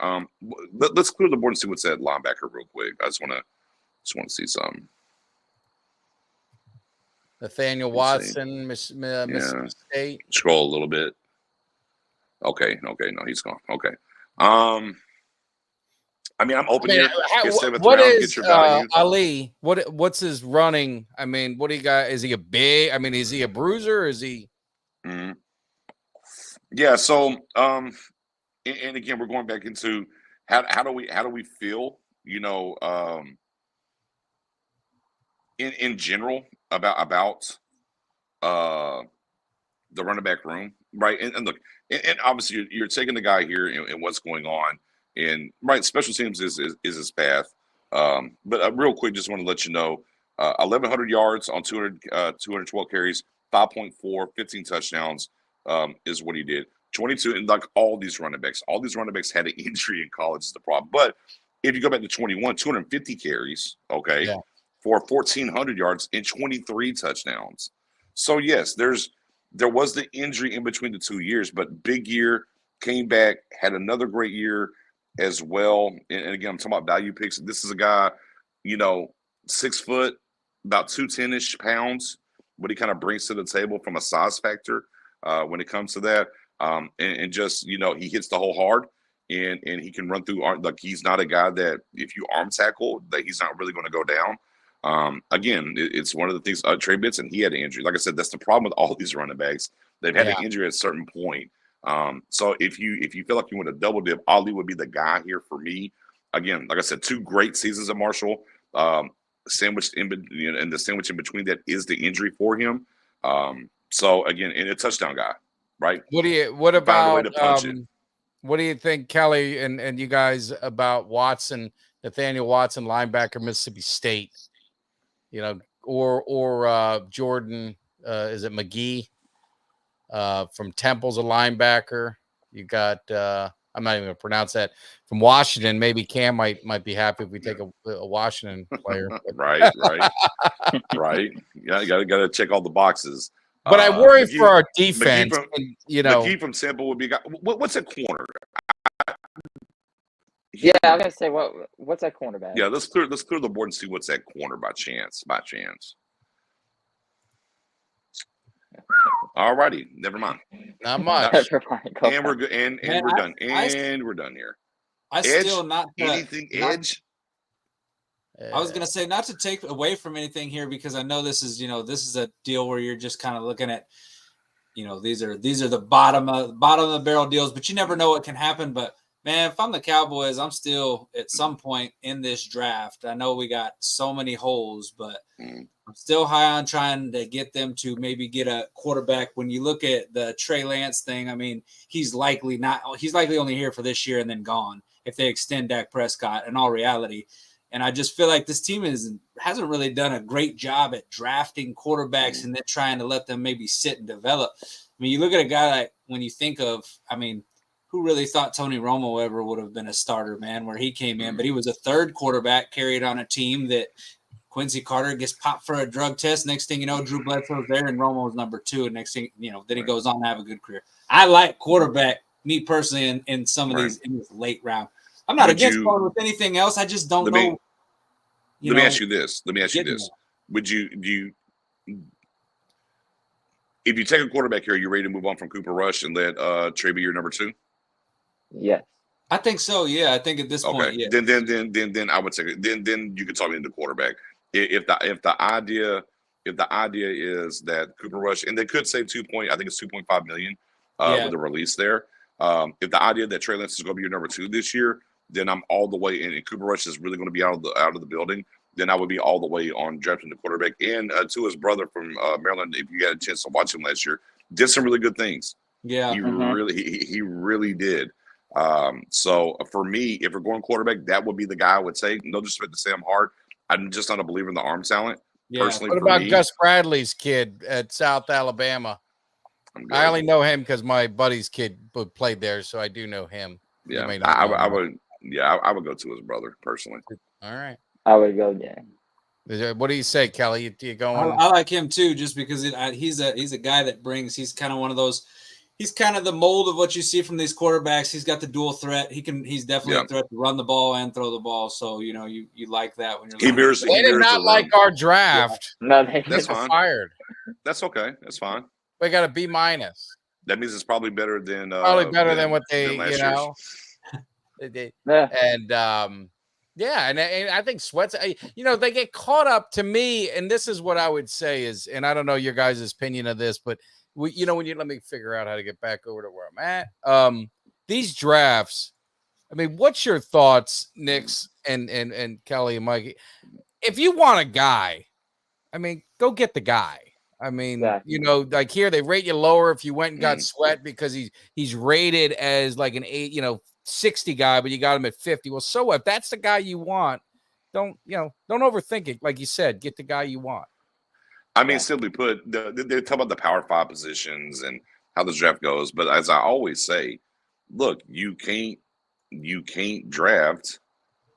Let's clear the board and see what's at linebacker real quick. I just want to see something. Nathaniel Watson, Mississippi State. Scroll a little bit. Okay, no, he's gone. Okay. I mean, I'm open here. What is Ali? What's his running? I mean, what do you got? Is he a big? I mean, is he a bruiser? Is he? Mm-hmm. Yeah. So, and again, we're going back into how do we feel? You know, in general about the running back room, right? And look, and obviously you're taking the guy here and what's going on, and right, special teams is his path. But real quick, just want to let you know, 1,100 yards on 212 carries, 5.4, 15 touchdowns is what he did. 22, and like all these running backs had an injury in college is the problem. But if you go back to 21, 250 carries, okay, for 1,400 yards and 23 touchdowns. So yes, there was the injury in between the 2 years, but big year, came back, had another great year as well. And again, I'm talking about value picks. This is a guy, 6 foot, about 210-ish pounds, what he kind of brings to the table from a size factor when it comes to that. And just, he hits the hole hard and he can run through. Like, he's not a guy that if you arm tackle, that he's not really going to go down. Again, it's one of the things. Trey Benson, he had an injury. Like I said, that's the problem with all these running backs. They've had an injury at a certain point. So if you feel like you want to double dip, Ali would be the guy here for me. Again, like I said, 2 great seasons at Marshall. Sandwiched in, and the sandwich in between that is the injury for him. So again, and a touchdown guy, right? What do you think, Kelly, and you guys about Watson, Nathaniel Watson, linebacker, Mississippi State? Or Jordan, is it McGee? From Temple's a linebacker. You got I'm not even gonna pronounce that, from Washington. Maybe Cam might be happy if we take a Washington player. right. Yeah, you gotta check all the boxes. But I worry for our defense. McGee from Temple would be a guy. What's a corner? Yeah, I'm gonna say what's that cornerback? Yeah, let's clear the board and see what's that corner by chance. All righty, never mind. Not much. And we're good. And we're done. We're done here. Edge. I was gonna say, not to take away from anything here, because I know this is a deal where you're just kind of looking at, these are the bottom of the barrel deals, but you never know what can happen. But man, if I'm the Cowboys, I'm still at some point in this draft. I know we got so many holes, but I'm still high on trying to get them to maybe get a quarterback. When you look at the Trey Lance thing, I mean, he's likely only here for this year and then gone if they extend Dak Prescott in all reality. And I just feel like this team hasn't really done a great job at drafting quarterbacks and then trying to let them maybe sit and develop. I mean, you look at a guy like, when you think of, who really thought Tony Romo ever would have been a starter, man, where he came in? But he was a third quarterback carried on a team that Quincy Carter gets popped for a drug test. Next thing you know, Drew Bledsoe's there and Romo's number 2. And next thing, then he goes on to have a good career. I like quarterback, me personally, in some of these in this late round. I'm not against going with anything else. I just don't know. Let me ask you this. Would you If you take a quarterback here, are you ready to move on from Cooper Rush and let Trey be your number 2? Yes. I think so. Yeah, I think at this point, yeah. Then I would take it. Then you could talk me into quarterback. If the idea is that Cooper Rush, and they could save I think it's $2.5 million with the release there. If the idea that Trey Lance is going to be your number 2 this year, then I'm all the way in. And Cooper Rush is really going to be out of the building. Then I would be all the way on drafting the quarterback. And to his brother from Maryland, if you had a chance to watch him last year, did some really good things. Yeah, he really did. So for me, if we're going quarterback, that would be the guy I would say. No disrespect to Sam Hart, I'm just not a believer in the arm talent. Yeah. Personally, What about Gus Bradley's kid at South Alabama? I only know him because my buddy's kid played there, so I do know him. Yeah, I would. Yeah, I would go to his brother personally. All right. I would go there. What do you say, Kelly? You going? I like him too, just because he's a guy that brings. He's kind of one of those. He's kind of the mold of what you see from these quarterbacks. He's got the dual threat. He's definitely a threat to run the ball and throw the ball. So you like that when you're. They did not like our draft. Yeah. No, that's fine. Fired. That's okay. That's fine. We got a B-. That means it's probably better than than what they and I think Sweat's they get caught up to me, and this is what I would say is, and I don't know your guys' opinion of this, but when you let me figure out how to get back over to where I'm at. These drafts, I mean, what's your thoughts, Nix and Kelly and Mikey? If you want a guy, I mean, go get the guy. I mean, like here they rate you lower if you went and got Sweat because he's rated as like an 60 guy, but you got him at 50. Well, so what? If that's the guy you want, don't overthink it. Like you said, get the guy you want. I mean, simply put, they talk about the Power 5 positions and how the draft goes. But as I always say, look, you can't draft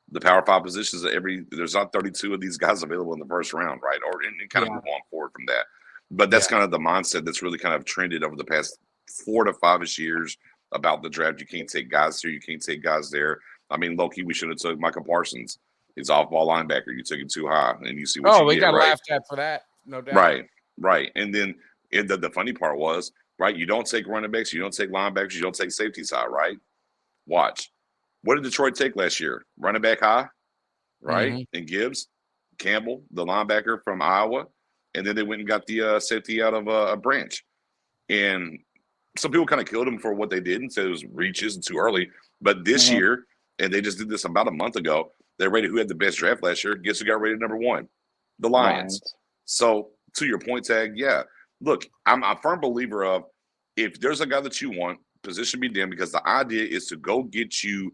the Power 5 positions. There's not 32 of these guys available in the first round, right? Or and kind of move on forward from that. But that's kind of the mindset that's really kind of trended over the past 4 to 5-ish years about the draft. You can't take guys here. You can't take guys there. I mean, low-key, we should have took Michael Parsons. He's off-ball linebacker. You took him too high, and you see what you get. Got laughed at for that, no doubt. Right. And then the funny part was, right, you don't take running backs, you don't take linebackers, you don't take safeties high, right? Watch. What did Detroit take last year? Running back high, right? And Gibbs, Campbell, the linebacker from Iowa. And then they went and got the safety out of a Branch. And some people kind of killed him for what they did and said it was reaches and too early. But this year, and they just did this about a month ago, they rated who had the best draft last year. Guess who got rated number 1? The Lions. So to your point, Tag, look, I'm a firm believer of if there's a guy that you want, position be damned, because the idea is to go get you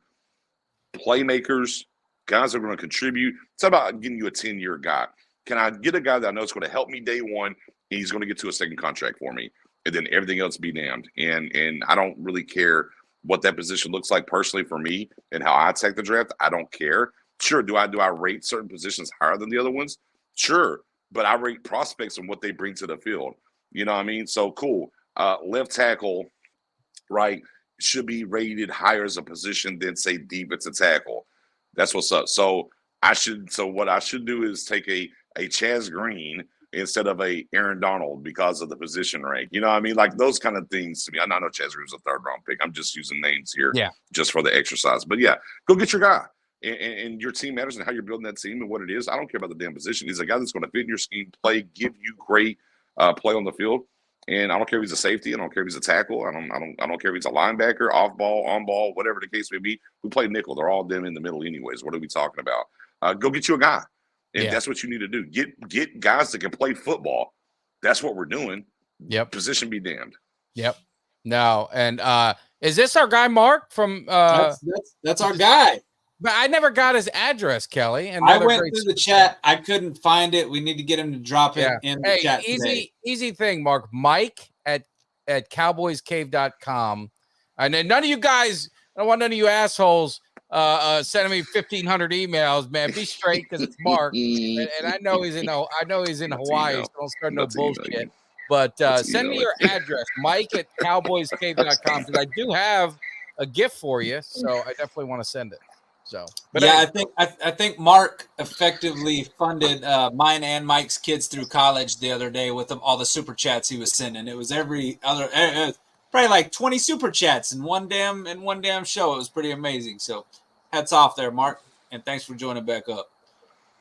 playmakers, guys that are going to contribute. It's about getting you a 10-year guy. Can I get a guy that I know is going to help me day one, and he's going to get to a second contract for me, and then everything else be damned? And I don't really care what that position looks like personally for me and how I attack the draft. I don't care. Sure, do I rate certain positions higher than the other ones? Sure, but I rate prospects and what they bring to the field. You know what I mean? So cool. Left tackle, right, should be rated higher as a position than, say, defensive tackle. That's what's up. So what I should do is take a Chaz Green instead of a Aaron Donald because of the position rank. You know what I mean? Like those kind of things to me. I know Chaz Green's a 3rd-round pick. I'm just using names here just for the exercise. But, go get your guy. And your team matters and how you're building that team and what it is. I don't care about the damn position. He's a guy that's going to fit in your scheme, give you great play on the field. And I don't care if he's a safety. I don't care if he's a tackle. I don't care if he's a linebacker, off ball, on ball, whatever the case may be. We play nickel. They're all them in the middle anyways. What are we talking about? Go get you a guy. And that's what you need to do. Get guys that can play football. That's what we're doing. Yep. Position be damned. Yep. No. And is this our guy, Mark, from that's our guy. But I never got his address, Kelly. And I went through the chat. I couldn't find it. We need to get him to drop it in the chat today. Easy thing, Mark. Mike at cowboyscave.com. And then none of you guys, I don't want none of you assholes sending me 1,500 emails, man. Be straight because it's Mark. and I know he's in Hawaii, so don't start no bullshit. But send me your address, Mike at cowboyscave.com, because I do have a gift for you, so I definitely want to send it. So, but yeah, anyway. I think Mark effectively funded mine and Mike's kids through college the other day with all the super chats he was sending. It was every other probably like 20 super chats in one damn show. It was pretty amazing. So, hats off there, Mark, and thanks for joining back up.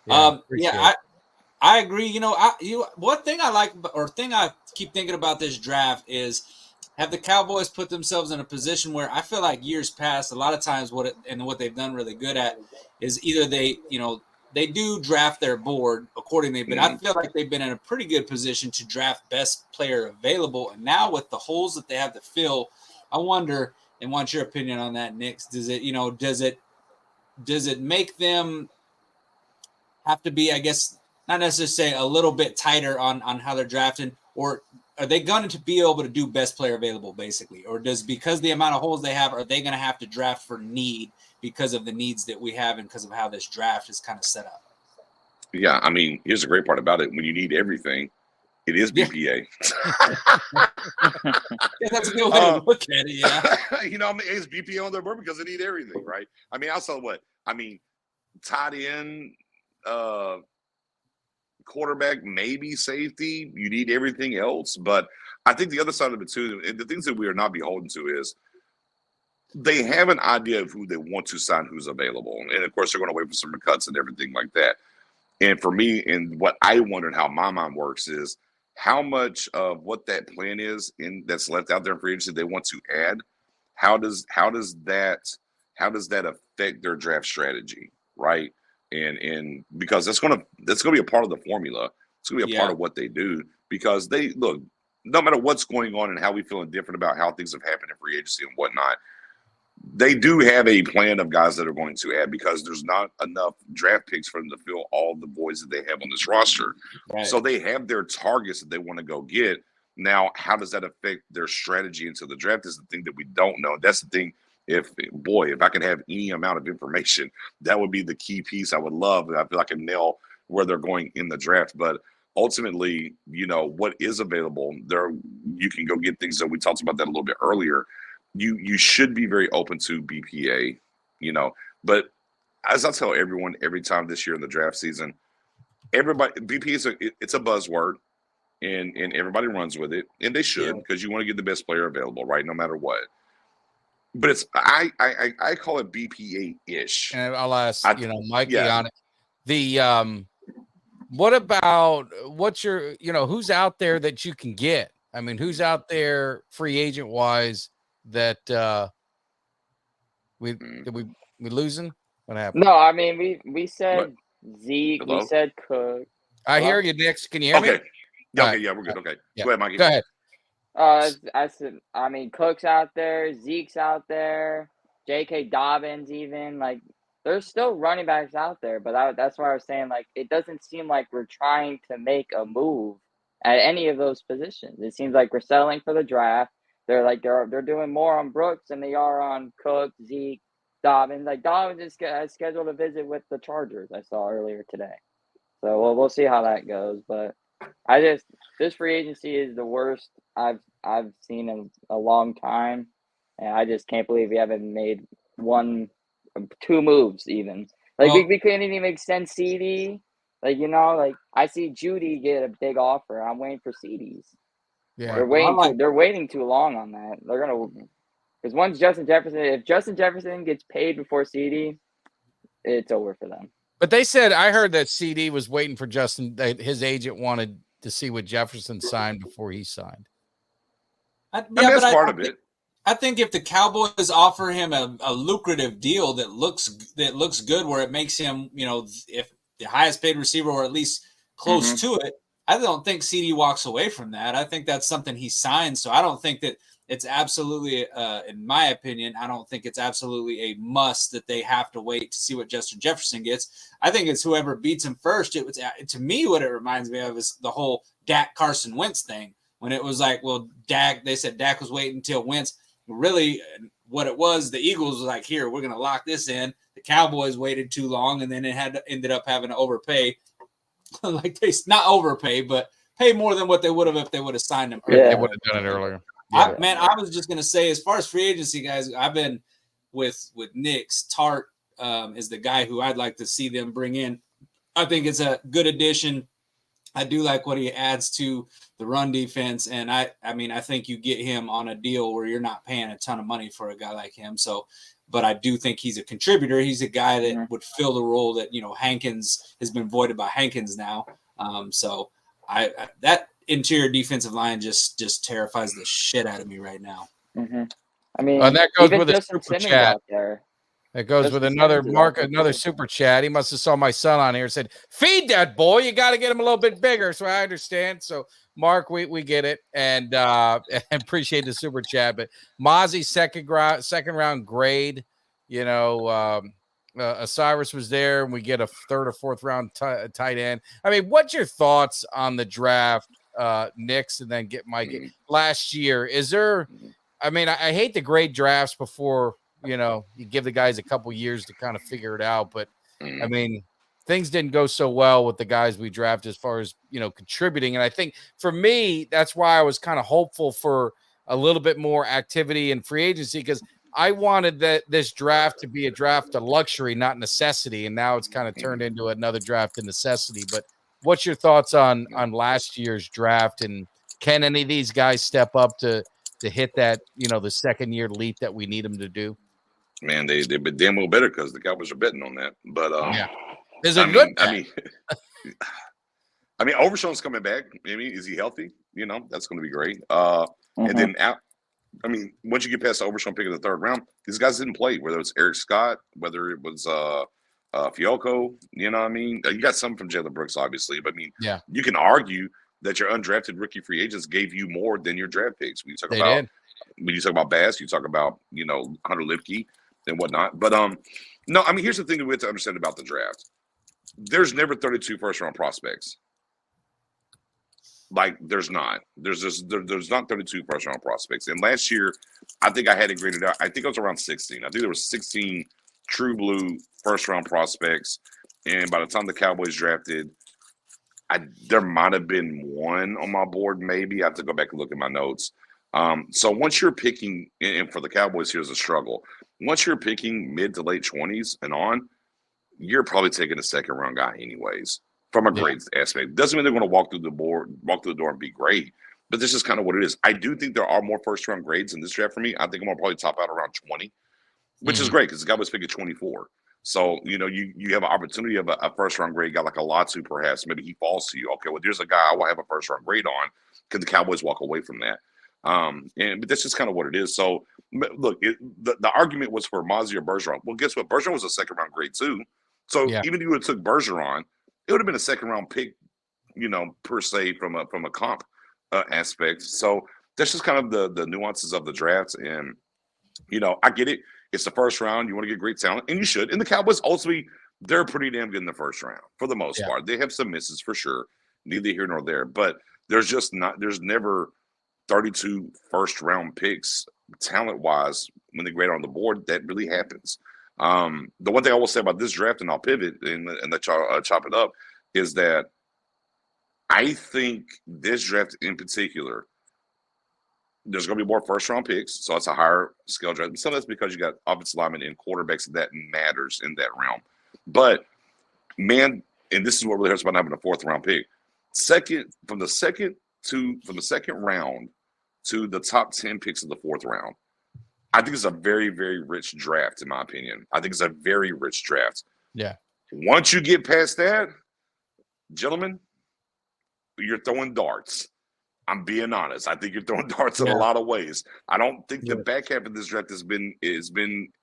Appreciate it. I agree. You know, one thing I like, or thing I keep thinking about this draft is, have the Cowboys put themselves in a position where I feel like years past, a lot of times what they've done really good at is either they do draft their board accordingly, but I feel like they've been in a pretty good position to draft best player available. And now with the holes that they have to fill, I wonder, and want your opinion on that, Nix, does it make them have to be, I guess, not necessarily say a little bit tighter on how they're drafting, or are they going to be able to do best player available basically? Or because the amount of holes they have, are they going to have to draft for need because of the needs that we have and because of how this draft is kind of set up? Yeah, I mean, here's the great part about it. When you need everything, it is BPA. Yeah, that's a good way to look at it, yeah. It's BPA on their board because they need everything, right? I mean, also tight end, quarterback, maybe safety. You need everything else. But I think the other side of it too, and the things that we are not beholden to is they have an idea of who they want to sign, who's available. And of course, they're going to wait for some cuts and everything like that. And for me, and what I wondered how my mind works is how much of what that plan is that's left out there in free agency they want to add. How does that affect their draft strategy, right? And because that's gonna be a part of the formula. It's gonna be a part of what they do, because they look, no matter what's going on and how we feel indifferent about how things have happened in free agency and whatnot, they do have a plan of guys that are going to add, because there's not enough draft picks for them to fill all the voids that they have on this roster. Right. So they have their targets that they want to go get. Now, how does that affect their strategy into the draft is the thing that we don't know. That's the thing. If I could have any amount of information, that would be the key piece I would love. I feel like I can nail where they're going in the draft. But ultimately, what is available there, you can go get things. So we talked about that a little bit earlier. You should be very open to BPA, But as I tell everyone every time this year in the draft season, everybody, BPA it's a buzzword, and everybody runs with it, and they should, because you want to get the best player available, right? No matter what. But it's I call it BPA-ish. And I'll ask Mikey on it. The what about what's your who's out there that you can get? I mean, who's out there free agent wise that we losing? What happened? No, I mean we said Zeke, Hello? we said Cook. I hear you, Nix. Can you hear me? Okay, yeah, we're good. Okay, yeah. Go ahead, Mikey. Go ahead. I said, Cook's out there, Zeke's out there, J.K. Dobbins even. Like, there's still running backs out there, but that's why I was saying, like, it doesn't seem like we're trying to make a move at any of those positions. It seems like we're settling for the draft. They're doing more on Brooks than they are on Cook, Zeke, Dobbins. Like, Dobbins is scheduled a visit with the Chargers, I saw earlier today. So we'll see how that goes, but this free agency is the worst I've seen in a long time, and I just can't believe we haven't made two moves even. Like we couldn't even extend CD. Like I see Judy get a big offer. I'm waiting for CDs. Yeah, they're waiting too long on that. They're gonna, because once Justin Jefferson, if Justin Jefferson gets paid before CD, it's over for them. But they said, I heard that CD was waiting for Justin. His agent wanted to see what Jefferson signed before he signed. That's part of it. I think if the Cowboys offer him a lucrative deal that looks good, where it makes him, if the highest paid receiver or at least close to it, I don't think CD walks away from that. I think that's something he signs. So I don't think that it's absolutely, in my opinion, I don't think it's absolutely a must that they have to wait to see what Justin Jefferson gets. I think it's whoever beats him first. To me, what it reminds me of is the whole Dak Carson Wentz thing, when it was like, well, they said Dak was waiting until Wentz. Really, what it was, the Eagles was like, here, we're going to lock this in. The Cowboys waited too long, and then it ended up having to overpay. Like not overpay, but pay more than what they would have if they would have signed him. Yeah, they would have done it earlier. I was just going to say, as far as free agency, guys, I've been with Nix, Tart, is the guy who I'd like to see them bring in. I think it's a good addition. I do like what he adds to the run defense, and I mean, I think you get him on a deal where you're not paying a ton of money for a guy like him. So, but I do think he's a contributor. He's a guy that would fill the role that, you know, Hankins has been voided by Hankins now. So I that interior defensive line just terrifies the shit out of me right now. I mean, And that goes even with a Justin super Simmons chat. out there. It goes Justin with another Simmons is Mark, out there, another too. super chat. He must have saw my son on here and said, "Feed that boy. You got to get him a little bit bigger." So I understand. So Mark, we get it, and appreciate the super chat. But Mozzie's second round grade. You know, Osiris was there, and we get a third or fourth round tight end. I mean, what's your thoughts on the draft, Nix, and then get Mike last year? Is there? I mean, I hate the grade drafts before. You know, you give the guys a couple years to kind of figure it out. But, I mean, things didn't go so well with the guys we drafted as far as, you know, contributing. And I think for me, that's why I was kind of hopeful for a little bit more activity in free agency, because I wanted this draft to be a draft of luxury, not necessity. And now it's kind of turned into another draft of necessity. But what's your thoughts on last year's draft? And can any of these guys step up to hit that, you know, the second year leap that we need them to do? Man, they've been damn well better because the Cowboys are betting on that. But Is it good? I mean, Overshown's coming back. I mean, is he healthy? You know, that's going to be great. And then I mean, once you get past the Overshown pick in the third round, these guys didn't play. Whether it's Eric Scott, whether it was Fiocco, you know what I mean? You got some from Jalen Brooks, obviously, but I mean, you can argue that your undrafted rookie free agents gave you more than your draft picks. When you talk about Bass, you talk about, you know, Hunter Lipke and whatnot. But no, I mean, here's the thing that we have to understand about the draft. There's never 32 first round prospects. Like, there's not. There's not 32 first round prospects. And last year, I think I had it graded out. I think it was around 16. I think there was 16 true blue first round prospects. And by the time the Cowboys drafted, there might have been one on my board, maybe. I have to go back and look at my notes. So once you're picking, and for the Cowboys, here's a struggle. Once you're picking mid to late 20s and on, you're probably taking a second round guy anyways, from a grade aspect. Doesn't mean they're going to walk through the door and be great, but this is kind of what it is. I do think there are more first round grades in this draft for me. I think I'm going to probably top out around 20, which is great because the Cowboys pick at 24. So, you know, you have an opportunity of a first round grade guy like a Latu, perhaps. Maybe he falls to you. Okay, well, there's a guy I will have a first round grade on. Can the Cowboys walk away from that? But that's just kind of what it is. So, look, the argument was for Mozzie or Bergeron. Well, guess what? Bergeron was a second round grade too. So even if you would have took Bergeron, it would have been a second round pick, you know, per se from a comp aspect. So that's just kind of the nuances of the drafts. And, you know, I get it. It's the first round. You want to get great talent, and you should. And the Cowboys, ultimately, they're pretty damn good in the first round for the most part. They have some misses for sure, neither here nor there. But there's never 32 first round picks talent wise when they grade on the board. That really happens. The one thing I will say about this draft, and I'll pivot and let y'all chop it up, is that I think this draft in particular, there's going to be more first-round picks, so it's a higher scale draft. Some of that's because you got offensive linemen and quarterbacks that matters in that realm. But, man, and this is what really hurts about having a fourth-round pick. From the second round to the top 10 picks of the fourth round, I think it's a very, very rich draft, in my opinion. I think it's a very rich draft. Yeah. Once you get past that, gentlemen, you're throwing darts. I'm being honest. I think you're throwing darts in a lot of ways. I don't think the back half of this draft has been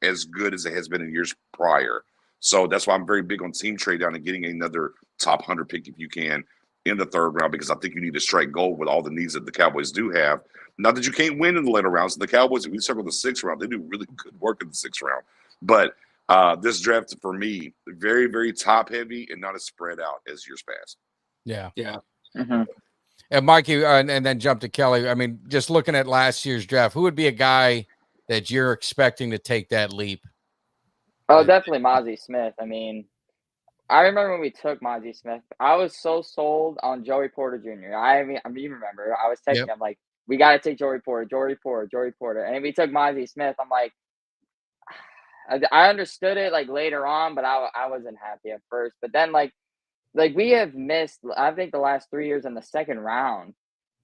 as good as it has been in years prior. So that's why I'm very big on team trade down and getting another top 100 pick if you can in the third round, because I think you need to strike gold with all the needs that the Cowboys do have. Not that you can't win in the later rounds. The Cowboys, if we circle the sixth round, they do really good work in the sixth round. But this draft, for me, very, very top heavy and not as spread out as years past. Yeah. Yeah. And Mikey, and then jump to Kelly. I mean, just looking at last year's draft, who would be a guy that you're expecting to take that leap? Oh, definitely Mozzie Smith. I mean, I remember when we took Mozzie Smith, I was so sold on Joey Porter Jr. I even remember I was texting him like, we got to take Joey Porter. And then we took Mozzie Smith. I'm like, I understood it like later on, but I wasn't happy at first. But then like we have missed, I think, the last 3 years in the second round.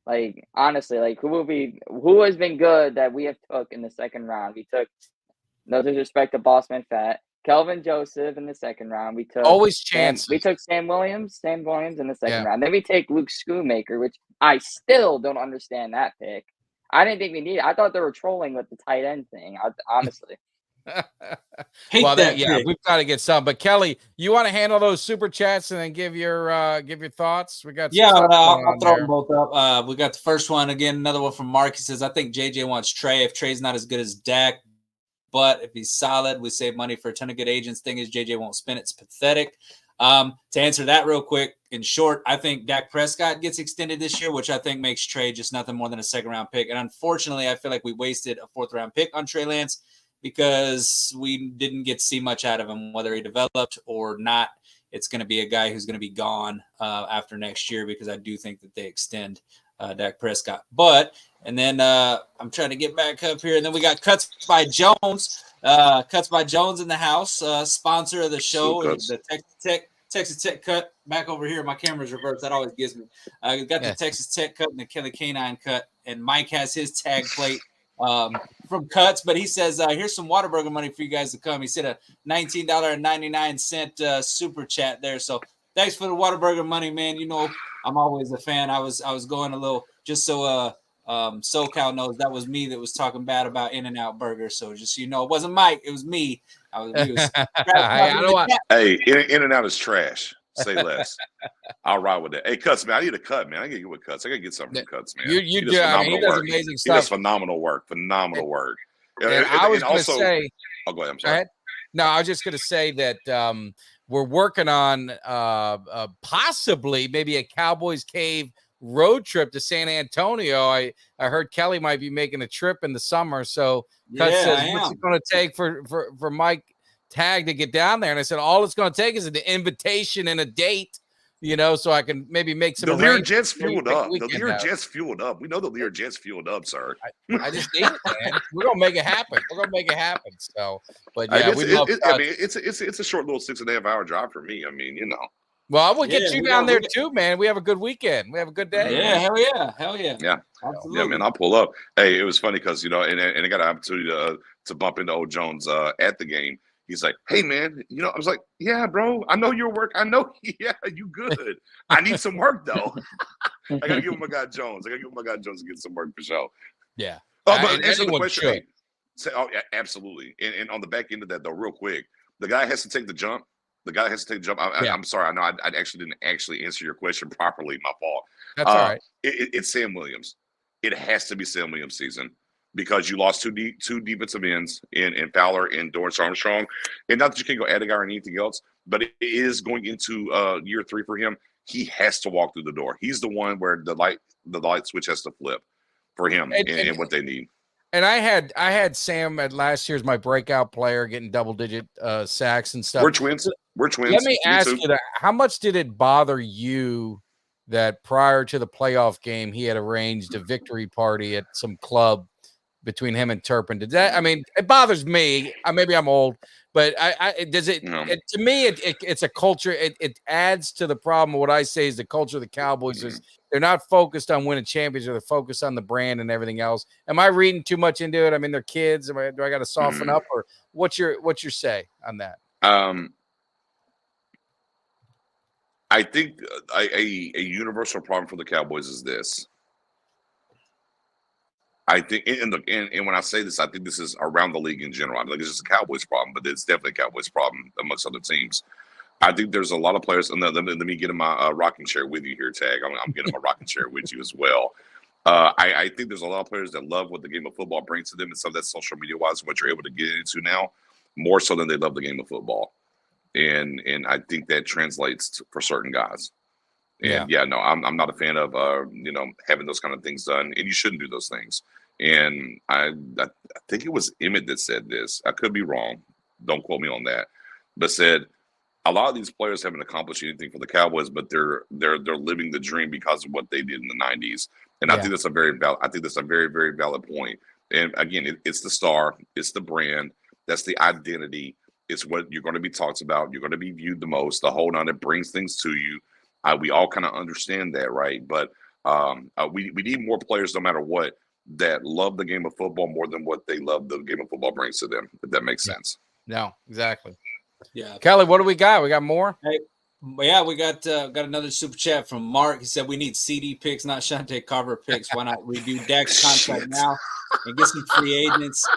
Like honestly, like who has been good that we have took in the second round? We took, no disrespect to Bossman Fat, Kelvin Joseph in the second round. We took Always chances. We took Sam Williams in the second Yeah. round. Then we take Luke Schoonmaker, which I still don't understand that pick. I didn't think we needed. I thought they were trolling with the tight end thing. Honestly. Hate Well, that yeah, pick. we've got to get some. But Kelly, you want to handle those super chats and then give your thoughts? We got some Yeah, stuff I'll going on throw there. them both up. We got the first one again. Another one from Mark. He says, "I think JJ wants Trey. If Trey's not as good as Dak, but if he's solid, we save money for a ton of good agents. Thing is, JJ won't spin it. It's pathetic." To answer that real quick, in short, I think Dak Prescott gets extended this year, which I think makes Trey just nothing more than a second-round pick. And unfortunately, I feel like we wasted a fourth-round pick on Trey Lance because we didn't get to see much out of him, whether he developed or not. It's going to be a guy who's going to be gone after next year because I do think that they extend Dak Prescott. And then I'm trying to get back up here. And then we got Cuts by Jones. Cuts by Jones in the house, sponsor of the show, the Texas Tech cut. Back over here, my camera's reversed. That always gives me. We got the Texas Tech cut and the Kelly Canine cut. And Mike has his tag plate from Cuts, but he says, here's some Whataburger money for you guys to come. He said a $19.99 super chat there. So thanks for the Whataburger money, man. You know, I'm always a fan. I was going a little, just so SoCal knows, that was me that was talking bad about In-N-Out Burger. So just so you know, it wasn't Mike, it was me. Hey, In-N-Out is trash. Say less. I'll ride with that. Hey, Cuts, man, I need a cut, man. I gotta get with Cuts. I gotta get something from Cuts, man. You do. I mean, he does amazing stuff. He does phenomenal work. Phenomenal work. And I was going to say, oh, go ahead. I'm sorry. No, I was just going to say that we're working on possibly maybe a Cowboys Cave road trip to San Antonio. I heard Kelly might be making a trip in the summer. So Cuts says, what's it going to take for Mike Tag to get down there? And I said, all it's going to take is an invitation and a date, you know, so I can maybe make some. The Lear Jets fueled up. The Lear Jets fueled up. We know the Lear Jets fueled up, sir. I just need it, man. We're gonna make it happen. So, but yeah, I mean, it's a short little 6.5 hour drive for me. I mean, you know. Well, I will get you down there too, man. We have a good weekend. We have a good day. Yeah, hell yeah. Yeah, absolutely. Yeah, man. I'll pull up. Hey, it was funny because and I got an opportunity to bump into old Jones at the game. He's like, "Hey, man, you know," I was like, "Yeah, bro, I know your work. I know, yeah, you good. I need some work though. I gotta give him my guy Jones. To get some work for sure." Yeah. Oh, but answer the question. Yeah, absolutely. And on the back end of that though, real quick, the guy has to take the jump. I'm sorry. I know I actually didn't answer your question properly. My fault. That's all right. It's Sam Williams. It has to be Sam Williams' season. Because you lost two defensive ends in Fowler and Dorrance Armstrong. And not that you can't go add a guy or anything else, but it is going into year 3 for him. He has to walk through the door. He's the one where the light switch has to flip for him and what they need. And I had Sam at last year's my breakout player, getting double-digit sacks and stuff. We're twins. Let me ask you that. How much did it bother you that prior to the playoff game, he had arranged a victory party at some club between him and Turpin? Did that? I mean, it bothers me. Maybe I'm old, but to me, it's a culture. It adds to the problem. What I say is the culture of the Cowboys is they're not focused on winning championships. They're focused on the brand and everything else. Am I reading too much into it? I mean, they're kids. Do I got to soften up, or what's your say on that? I think a universal problem for the Cowboys is this. I think, and when I say this, I think this is around the league in general. I mean, it's just a Cowboys problem, but it's definitely a Cowboys problem amongst other teams. I think there's a lot of players, and let me get in my rocking chair with you here, Tag. I'm getting my rocking chair with you as well. I think there's a lot of players that love what the game of football brings to them, and some of that social media-wise, what you're able to get into now, more so than they love the game of football. And I think that translates for certain guys. And I'm not a fan of having those kind of things done, and you shouldn't do those things. And I think it was Emmett that said this. I could be wrong. Don't quote me on that. But said a lot of these players haven't accomplished anything for the Cowboys, but they're living the dream because of what they did in the 90s. And I think that's a very very, very valid point. And again, it's the star, it's the brand, That's the identity. It's what you're going to be talked about. You're going to be viewed the most. The whole nine that brings things to you. We all kind of understand that, right? But we need more players, no matter what, that love the game of football more than what they love the game of football brings to them. If that makes sense. No, exactly. Yeah. Kelly, what do we got? We got more? Hey, yeah, we got another super chat from Mark. He said we need CD picks, not Shante Carver picks. Why not redo Dak's contract now and get some free agents?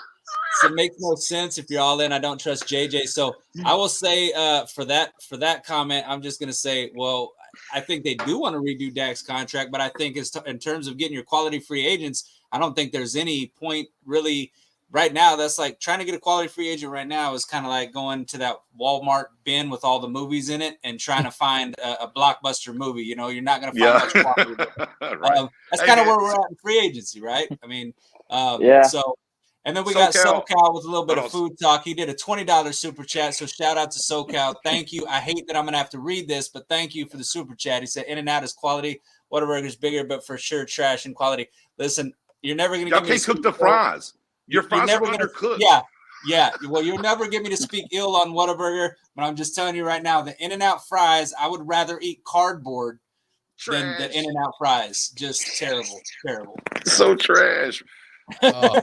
So it makes no sense if you're all in. I don't trust JJ. So I will say for that comment, I'm just going to say, well, I think they do want to redo Dak's contract, but I think in terms of getting your quality free agents, I don't think there's any point really right now. That's like trying to get a quality free agent right now is kind of like going to that Walmart bin with all the movies in it and trying to find a blockbuster movie. You know, you're not going to find much quality there. Right. That's kind of where we're at in free agency, right? I mean, So, and then we got SoCal with a little bit of food talk. He did a $20 super chat, so shout out to SoCal. Thank you. I hate that I'm going to have to read this, but thank you for the super chat. He said, In-N-Out is quality. Whataburger's bigger, but for sure trash and quality. Listen, you're never going to Y'all can't cook the fries. Your fries are undercooked. Yeah. Well, you'll never get me to speak ill on Whataburger, but I'm just telling you right now, the In-N-Out fries, I would rather eat cardboard than the In-N-Out fries. Just terrible. So trash. Well,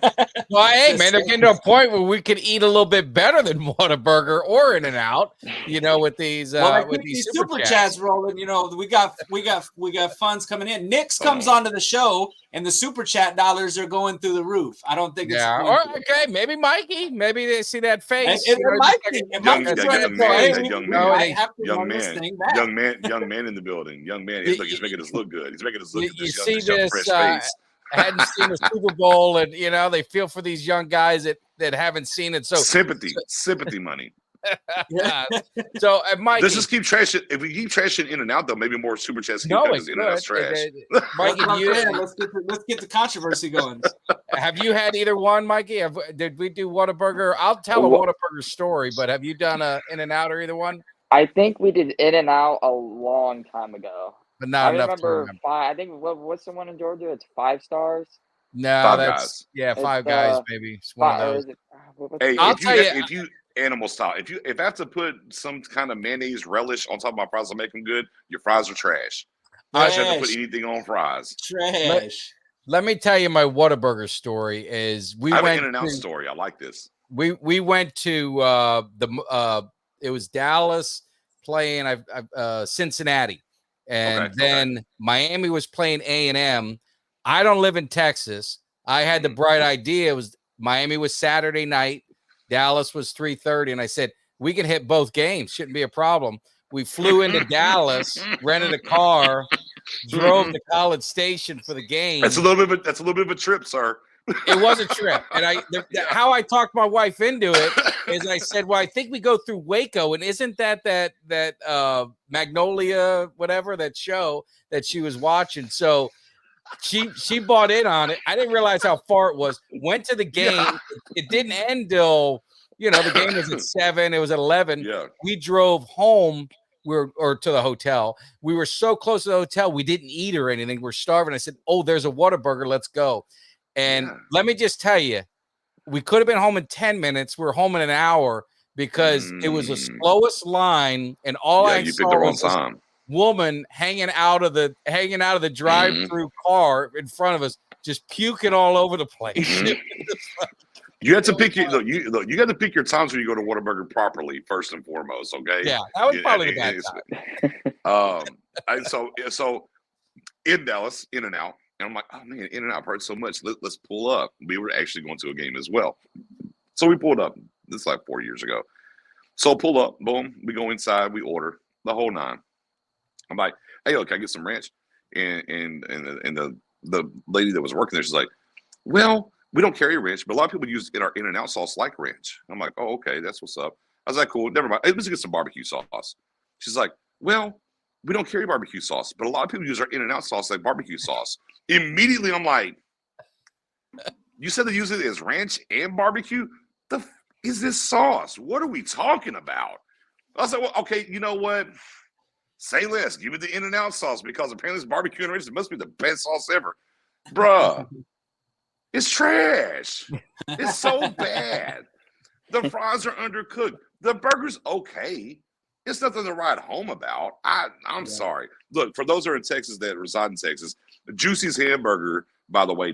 hey, man, they're getting to a point where we can eat a little bit better than Whataburger or In-N-Out, you know, with these with these super chats rolling. You know, we got funds coming in. Nix comes onto the show, and the super chat dollars are going through the roof. I don't think it's okay. Maybe Mikey. Maybe they see that face. Young man in the building. Young man. He's making us look good. He's making us look good. You see this? Hadn't seen a Super Bowl, and you know they feel for these young guys that haven't seen it. So sympathy money. So Mike, let's just keep trashing. If we keep trashing In-N-Out, though, maybe more super chats. In-N-Out's trash. Mikey, let's get the controversy going. Have you had either one, Mikey? Did we do Whataburger? I'll tell a Whataburger story, but have you done a In-N-Out or either one? I think we did In-N-Out a long time ago. But not enough to remember. I think what's the one in Georgia? It's 5 stars. No, Five that's Guys. Five Guys. Maybe it's one of those. Hey, I'll tell you, if you animal style, if I have to put some kind of mayonnaise relish on top of my fries to make them good, your fries are trash. I shouldn't have to put anything on fries. Trash. Let me tell you my Whataburger story. Is I have an In-N-Out story. I like this. We went to it was Dallas playing Cincinnati. And then Miami was playing A&M. I don't live in Texas. I had the bright idea. It was Miami was Saturday night. Dallas was 3:30. And I said, we can hit both games. Shouldn't be a problem. We flew into Dallas, rented a car, drove to College Station for the game. That's a little bit of a trip, sir. It was a trip. And how I talked my wife into it is I said, well, I think we go through Waco. And isn't that Magnolia, whatever, that show that she was watching? So she bought in on it. I didn't realize how far it was. Went to the game. Yeah. It didn't end till, the game was at 7. It was at 11. Yeah. We drove home. Or to the hotel. We were so close to the hotel. We didn't eat or anything. We're starving. I said, oh, there's a Whataburger. Let's go. And let me just tell you, we could have been home in 10 minutes. We're home in an hour because it was the slowest line, and all I saw was this woman hanging out of the drive-through car in front of us, just puking all over the place. You have to pick you got to pick your times when you go to Whataburger properly, first and foremost. Okay. Yeah, that was probably the bad time. So in Dallas, In-N-Out. And I'm like, oh, man, In-N-Out, I've heard so much. Let's pull up. We were actually going to a game as well. So we pulled up. This is like 4 years ago. So pull up. Boom. We go inside. We order the whole 9. I'm like, hey, can I get some ranch? And the lady that was working there, she's like, well, we don't carry ranch, but a lot of people use our In-N-Out sauce like ranch. I'm like, oh, okay. That's what's up. I was like, cool. Never mind. Let's get some barbecue sauce. She's like, well, we don't carry barbecue sauce, but a lot of people use our In-N-Out sauce like barbecue sauce. Immediately, I'm like, you said they use it as ranch and barbecue? Is this sauce? What are we talking about? I was like, well, okay, you know what? Say less. Give me the In-N-Out sauce because apparently it's barbecue and ranch. It must be the best sauce ever. Bruh, it's trash. It's so bad. The fries are undercooked. The burger's okay. It's nothing to write home about. I'm sorry. Look, for those who are in Texas that reside in Texas, Juicy's hamburger, by the way,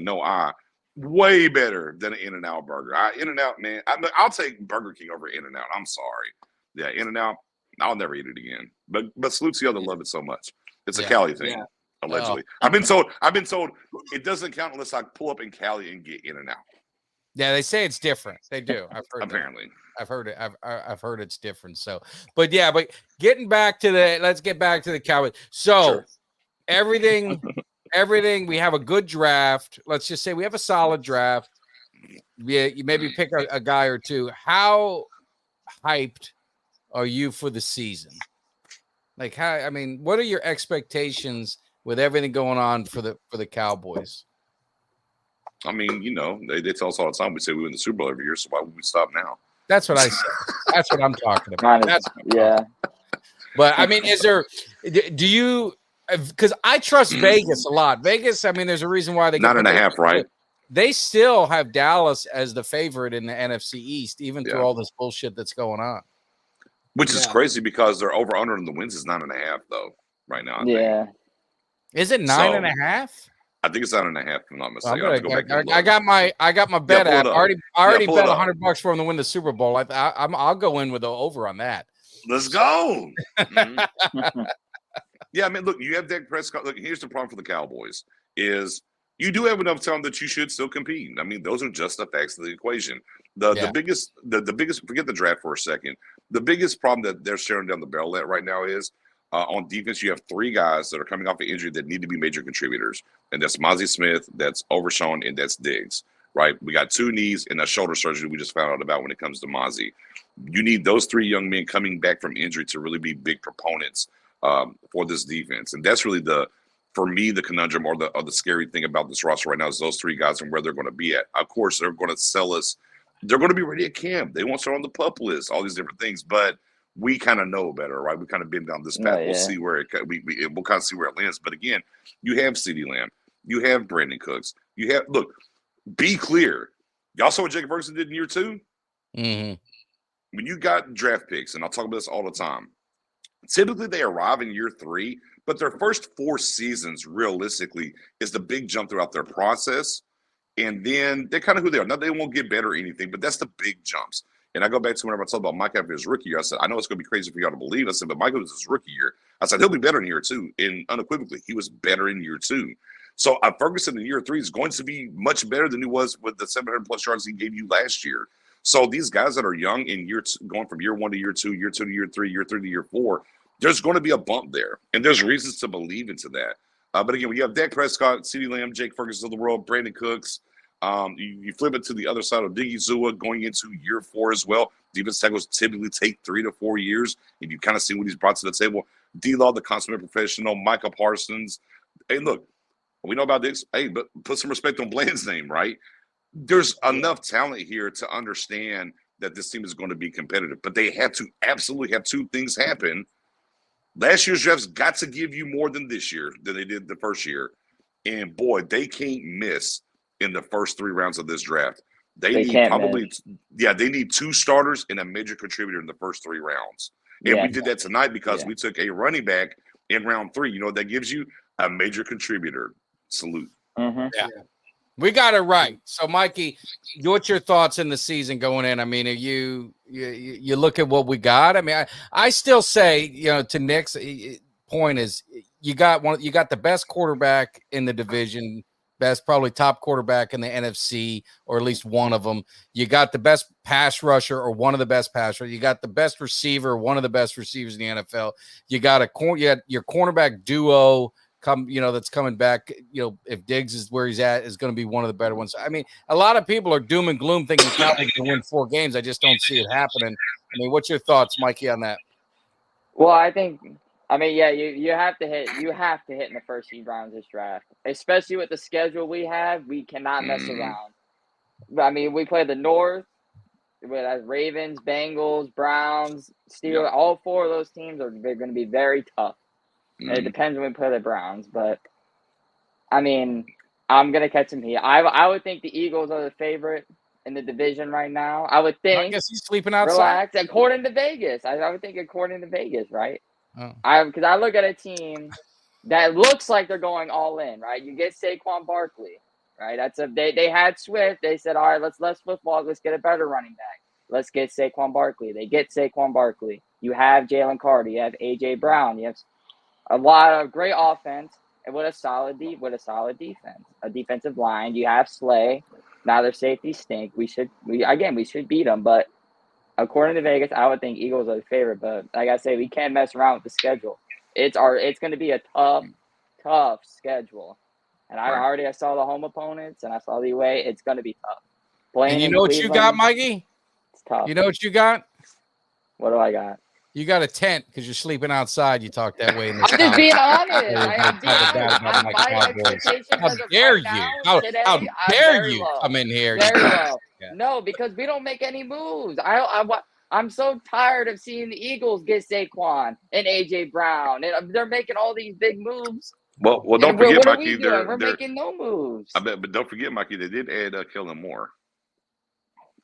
way better than an In-N-Out burger. In-N-Out, man, I'll take Burger King over In-N-Out. I'm sorry. Yeah, In-N-Out, I'll never eat it again. But salute to y'all that love it so much. It's a Cali thing, allegedly. I've been told it doesn't count unless I pull up in Cali and get In-N-Out. Yeah, they say it's different. They do. I've heard apparently. I've heard it. I've heard it's different. So, but let's get back to the Cowboys. So everything, we have a good draft. Let's just say we have a solid draft. Yeah, you maybe pick a guy or two. How hyped are you for the season? Like what are your expectations with everything going on for the Cowboys? I mean, they tell us all the time. We say we win the Super Bowl every year, so why would we stop now? That's what I said. That's what I'm talking about. But I mean, do you? Because I trust Vegas a lot. Vegas, I mean, there's a reason why they 9.5, right? They still have Dallas as the favorite in the NFC East, even through all this bullshit that's going on. Which is crazy because their over under in the wins is 9.5 though right now. I think. Is it 9.5? I think it's 9.5. If I'm not mistaken. I got my bet app. I already bet $100 for him to win the Super Bowl. I'll go in with the over on that. Let's go. Yeah, I mean, look, you have Dak Prescott. Look, here's the problem for the Cowboys is you do have enough talent that you should still compete. I mean, those are just the facts of the equation. The biggest, forget the draft for a second. The biggest problem that they're staring down the barrel at right now is on defense, you have 3 guys that are coming off an injury that need to be major contributors. And that's Mozzie Smith, that's Overshown, and that's Diggs, right? We got 2 knees and a shoulder surgery we just found out about when it comes to Mozzie. You need those 3 young men coming back from injury to really be big proponents for this defense. And that's really for me, the conundrum or the scary thing about this roster right now is those 3 guys and where they're going to be at. Of course, they're going to sell us. They're going to be ready at camp. They won't start on the PUP list, all these different things. But we kind of know better, right? We kind of been down this path. We'll see where we'll kind of see where it lands. But again, you have CeeDee Lamb. You have Brandon Cooks. Look, be clear. Y'all saw what Jake Ferguson did in year 2? Mm-hmm. When you got draft picks, and I'll talk about this all the time, typically they arrive in year 3, but their first 4 seasons, realistically, is the big jump throughout their process. And then they're kind of who they are. Now, they won't get better or anything, but that's the big jumps. And I go back to whenever I talked about Mike after his rookie year, I said, I know it's going to be crazy for y'all to believe. I said, but Mike was his rookie year. I said, he'll be better in year 2. And unequivocally, he was better in year 2. So Ferguson in year 3 is going to be much better than he was with the 700-plus yards he gave you last year. So these guys that are young in year 2, going from year 1 to year 2, year 2 to year 3, year 3 to year 4, there's going to be a bump there. And there's reasons to believe into that. But again, when you have Dak Prescott, CeeDee Lamb, Jake Ferguson of the world, Brandon Cooks, you flip it to the other side of Diggy Zua going into year 4 as well. Defense tackles typically take 3 to 4 years, and you kind of see what he's brought to the table. D-Law, the consummate professional, Micah Parsons. Hey, look, we know about this. Hey, but put some respect on Bland's name, right? There's enough talent here to understand that this team is going to be competitive, but they have to absolutely have 2 things happen. Last year's draft's got to give you more than this year than they did the first year. And boy, they can't miss in the first 3 rounds of this draft. They need 2 starters and a major contributor in the first 3 rounds. And we did that tonight because we took a running back in round 3. You know what that gives you? A major contributor. Salute. Mm-hmm. Yeah. We got it right. So, Mikey, what's your thoughts in the season going in? I mean, are you look at what we got? I mean, I still say, to Nick's point is you got the best quarterback in the division, best probably top quarterback in the NFC, or at least one of them. You got the best pass rusher or one of the best pass rushers. You got the best receiver, one of the best receivers in the NFL. You got your cornerback duo that's coming back. If Diggs is where he's at, is going to be one of the better ones. I mean, a lot of people are doom and gloom thinking Cowboys can win 4 games. I just don't see it happening. I mean, what's your thoughts, Mikey, on that? Well, you have to hit in the first few rounds of this draft, especially with the schedule we have. We cannot mess around. I mean, we play the North with Ravens, Bengals, Browns, Steelers. Yep. All 4 of those teams are going to be very tough. It depends when we play the Browns, but I mean, I'm gonna catch some heat. I would think the Eagles are the favorite, in the division right now. I would I think. guess he's sleeping outside. Relax. According to Vegas, I would think according to Vegas, right? Oh. Because I look at a team that looks like they're going all in, right? You get Saquon Barkley, right? They had Swift. They said, all right, let's football. Let's get a better running back. Let's get Saquon Barkley. They get Saquon Barkley. You have Jalen Carter. You have A.J. Brown. You have a lot of great offense and with a solid defense, a defensive line. You have Slay. Now their safeties stink. We should beat them. But according to Vegas, I would think Eagles are the favorite. But like I say, we can't mess around with the schedule. It's going to be a tough schedule. And I saw the home opponents and I saw the away. It's going to be tough. Playing And you in know what you got, Cleveland, Mikey? It's tough. You know what you got? What do I got? You got a tent because you're sleeping outside. You talk that way in this I'm just house. being honest. How dare you? How dare you come in here? Very low. Yeah. No, because we don't make any moves. I'm so tired of seeing the Eagles get Saquon and A.J. Brown, and they're making all these big moves. Well, don't And forget, what are Mikey. we doing? We're making no moves. I bet, but don't forget, Mikey. They did add Kellen Moore.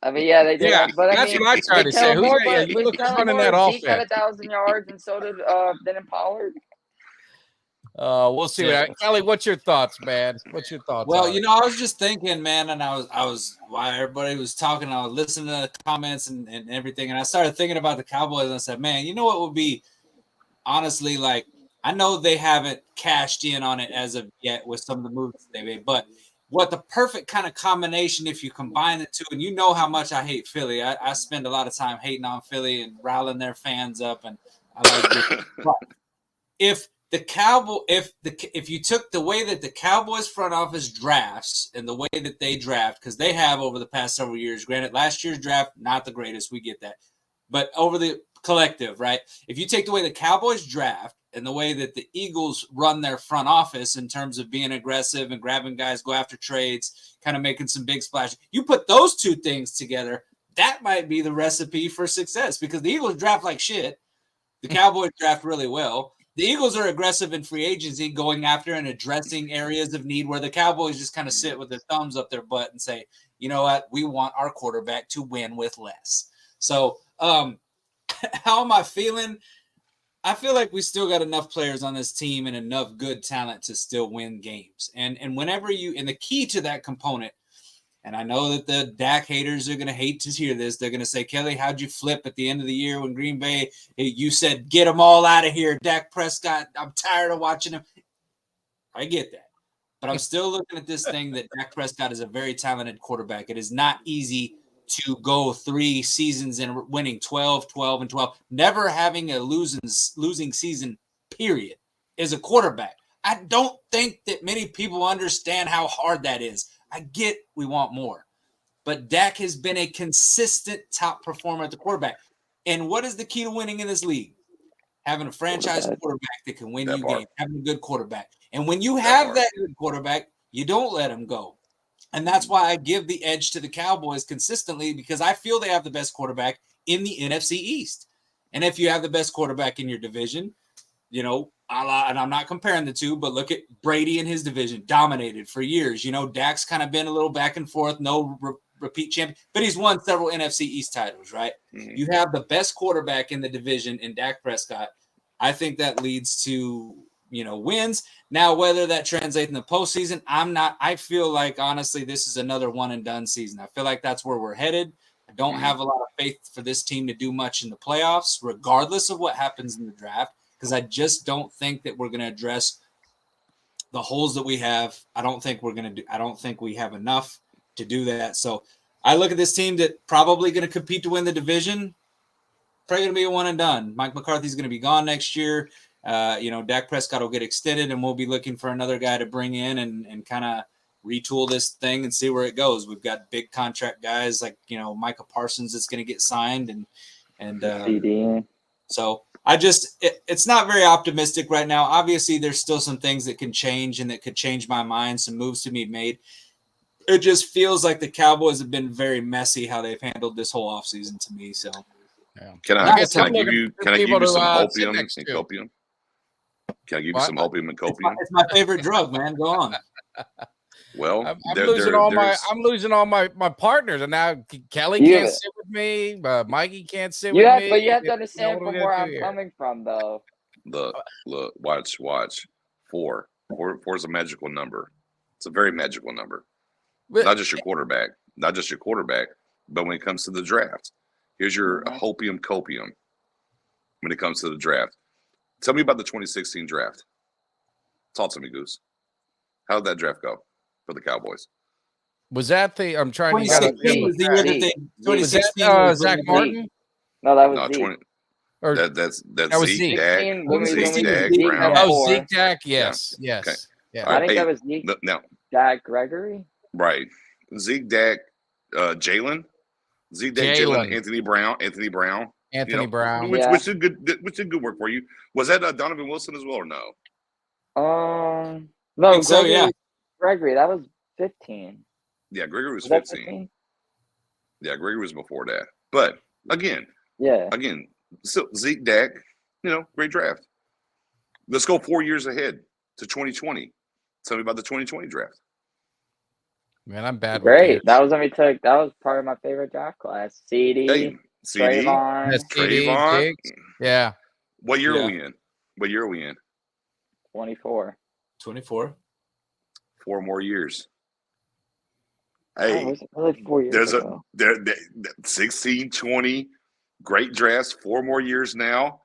I mean, yeah, they did. Yeah, but that's I mean, what I tried to say. Kellen Moore, You look who's running that Zeke got offense. 1,000 yards, and so did Pollard. We'll see. Yeah. Kelly, what's your thoughts, man? What's your thoughts? Well, on you it? know, I was just thinking, man, and I was while everybody was talking, I was listening to the comments and everything, and I started thinking about the Cowboys, and I said, man, you know what would be honestly like? I know they haven't cashed in on it as of yet with some of the moves they made, but what the perfect kind of combination if you combine the two, and you know how much I hate Philly. I spend a lot of time hating on Philly and riling their fans up, and I like it. But if you took the way that the Cowboys front office drafts and the way that they draft, because they have over the past several years, granted last year's draft not the greatest, we get that, but over the collective, right? If you take the way the Cowboys draft and the way that the Eagles run their front office in terms of being aggressive and grabbing guys, go after trades, kind of making some big splashes, you put those two things together, that might be the recipe for success, because the Eagles draft like shit. The Cowboys draft really well. The Eagles are aggressive in free agency, going after and addressing areas of need where the Cowboys just kind of sit with their thumbs up their butt and say, you know what, we want our quarterback to win with less. So how am I feeling? I feel like we still got enough players on this team and enough good talent to still win games. And whenever and the key to that component, and I know that the Dak haters are going to hate to hear this. They're going to say, Kelly, how'd you flip at the end of the year when Green Bay, you said, get them all out of here, Dak Prescott, I'm tired of watching him. I get that. But I'm still looking at this thing that Dak Prescott is a very talented quarterback. It is not easy to go 3 seasons and winning 12, 12, and 12, never having a losing season, period, as a quarterback. I don't think that many people understand how hard that is. I get we want more, but Dak has been a consistent top performer at the quarterback. And what is the key to winning in this league? Having a franchise quarterback that can win you games, having a good quarterback. And when you have that good quarterback, you don't let him go. And that's why I give the edge to the Cowboys consistently, because I feel they have the best quarterback in the NFC East. And if you have the best quarterback in your division, you know, and I'm not comparing the two, but look at Brady in his division, dominated for years. You know, Dak's kind of been a little back and forth, no repeat champion, but he's won several NFC East titles, right? Mm-hmm. You have the best quarterback in the division in Dak Prescott. I think that leads to, you know, wins. Now, whether that translates in the postseason, I feel like, honestly, this is another one and done season. I feel like that's where we're headed. I don't have a lot of faith for this team to do much in the playoffs, regardless of what happens in the draft, because I just don't think that we're going to address the holes that we have. I don't think we have enough to do that. So I look at this team that probably going to compete to win the division. Probably going to be a one and done. Mike McCarthy's going to be gone next year. You know, Dak Prescott will get extended, and we'll be looking for another guy to bring in and kind of retool this thing and see where it goes. We've got big contract guys like, you know, Micah Parsons that's going to get signed, and so it's not very optimistic right now. Obviously, there's still some things that can change and that could change my mind, some moves to be made. It just feels like the Cowboys have been very messy how they've handled this whole offseason to me. So, yeah. Can I give you some opium and copium? Can I give you some opium and copium? It's my favorite drug, man. Go on. Well, I'm there- losing there- all my there's- I'm losing all my partners, and now Kelly Yeah. can't sit with me. Mikey can't sit You with have, me. but you have to know understand what from we're where gonna I'm do here. coming from, though. Look, watch. 4 is a magical number. It's a very magical number. But- Not just your quarterback, but when it comes to the draft, here's your hopium copium. When it comes to the draft, tell me about the 2016 draft. Talk to me, Goose. How did that draft go for the Cowboys? Was that the? I'm trying to. You gotta, 2016 was the year that they. Zeke. was that 2016 was Zach when they- Martin? No, that was No, Zeke. 20. Or That's that was Zeke, Zeke. Dak, 16, when we- Zeke, when we- Dak, Zeke Brown. had oh, four. Zeke Dak. Yes, yes. Okay. Yeah. All I right, think hey, that was Zeke, Now, Dak Gregory. right. Zeke, Dak, Jalen. Zeke, Dak, Jalen, Jalen. Anthony Brown. Anthony You know, Brown. Yeah. which did good work for you. Was that Donovan Wilson as well or no? No, think so, Gregory, yeah. Gregory, that was 15. Yeah, Gregory was Was that 15. Yeah, Gregory was before that. But again, Yeah. still Zeke, Dak, great draft. Let's go 4 years ahead to 2020. Tell me about the 2020 draft. Man, I'm bad. Great. With That was when we took. That was part of my favorite draft class. CD, Hey, CD, Trayvon, That's CD, Trayvon. Diggs. Yeah. What year Yeah. are we in? 24. 24. 4 more years. Oh, Hey, was it like 4 years there's ago? 16, 20, great drafts. 4 more years now.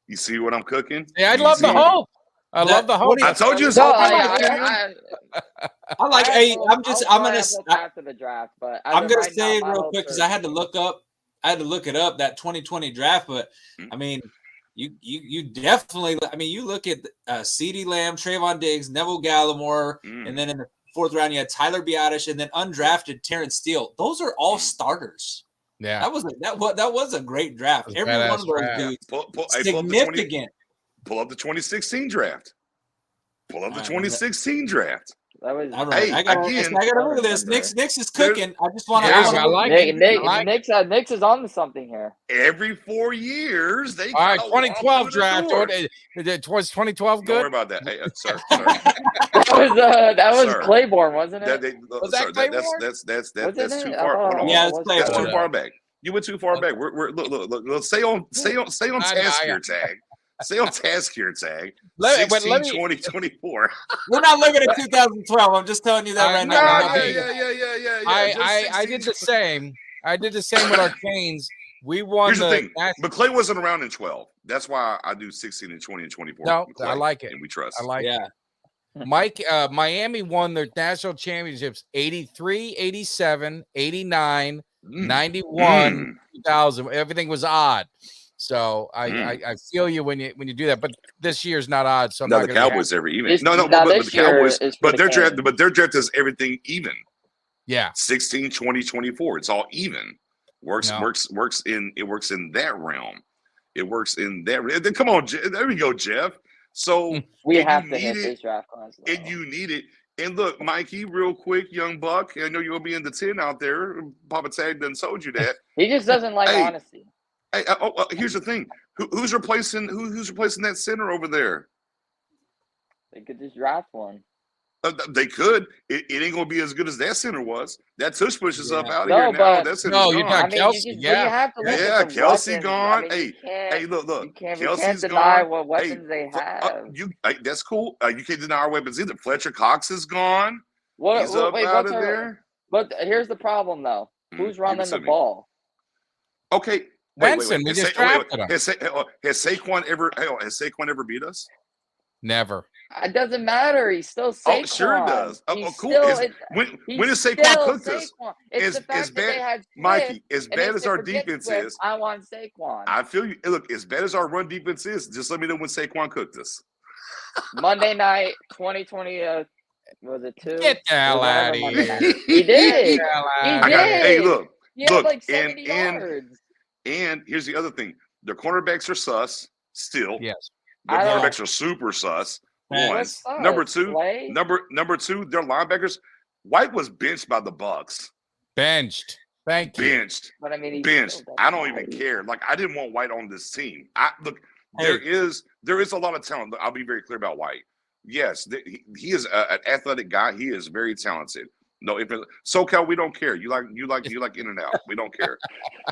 You see what I'm cooking? Yeah, I You love the see- hope. I love the hope. I told you it's No, hope. I like. Hey, I'm gonna. after the draft, but as I'm of gonna right now, say my real hopes quick because are- I had to look it up that 2020 draft. But I mean, you definitely. I mean, you look at CeeDee Lamb, Trayvon Diggs, Neville Gallimore, and then in the 4th round you had Tyler Biadasz, and then undrafted Terrence Steele. Those are all starters. Yeah. That was a great draft. It was Every badass one of those draft. dudes Significant. significant. Pull up the 2016 draft. Pull up the All right, 2016 draft. That was All right, Hey, I gotta again- look at this. Nix is cooking. I just want to. Yeah, I like it. Nix is on to something here. Every 4 years, they All right, kinda 2012 walk through the draft. door. Was 2012 Don't worry good? about that. Hey, sir. That was Sir. Claiborne, wasn't it? Was that Claiborne? That's Wasn't too it? far. I thought Hold on. it Yeah, was. it's That's Claiborne. too far back. You went too far back. We're look. Stay on task here, Tag. Stay on task here, Tag. 16, 20, 24. We're not looking at 2012. I'm just telling you that right No, now. Yeah. I did the same. I did the same with our Canes. We won Here's the thing. national- McClay wasn't around in 12. That's why I do 16 and 20 and 24. No, McClay, I like it. and we trust. I like Yeah. Mike, Miami won their national championships 83, 87, 89, 91, 2000. Everything was odd. So I feel you when you do that. But this year's not odd. So I'm No, not the gonna Cowboys every even. This- No, now but this the Cowboys, year is for but the their Canes. draft is everything even. Yeah. 16, 20, 24. It's all even. Works No. in that realm. It works in that. Come on, there we go, Jeff. So We and have you to hit need it, this draft class. though. and you need it. And look, Mikey, real quick, young buck. I know you'll be in the 10 out there. Papa Tag done told you that. He just doesn't like Hey. honesty. Hey, here's the thing. Who's replacing that center over there? They could just draft one. They could. It ain't gonna be as good as that center was. That tush push is up out of No, here now. but- That center's No, you gone. got I mean, Kelsey, you yeah. have to look Yeah, at the Kelsey weapons. gone. I mean, you can't, Hey, look. we can't Kelsey's deny gone. what weapons they have. That's cool. You can't deny our weapons either. Fletcher Cox is gone. He's up out of there. But here's the problem, though. Who's running the ball? Okay. Benson, we just drafted him. Has Saquon ever beat us? Never. It doesn't matter. He's still Saquon. Oh, sure it does. He's Cool. still- When is he's Saquon still cooked us? Saquon. It's the fact that they had Swift, Mikey, as and bad they as said, our "Forget defense Swift, is, I want Saquon." I feel you. Look, as bad as our run defense is, just let me know when Saquon cooked us. Monday night, 2020. Was it 2? Get the hell Whatever out of Monday here. night. He did. Get the hell He out of did. here. Hey, look. He had Look, like 70 yards. And here's the other thing: their cornerbacks are sus still. Yes. Their I don't- cornerbacks are super sus. Man, One. What's up, Number two. Slay? Number two. Their linebackers. White was benched by the Bucks. Benched. Thank you. Benched. But I mean, he Benched. still I don't doesn't even matter. care. Like I didn't want White on this team. Look. Hey. There is a lot of talent. I'll be very clear about White. Yes, he is an athletic guy. He is very talented. No, if SoCal, we don't care. You like in and out. We don't care.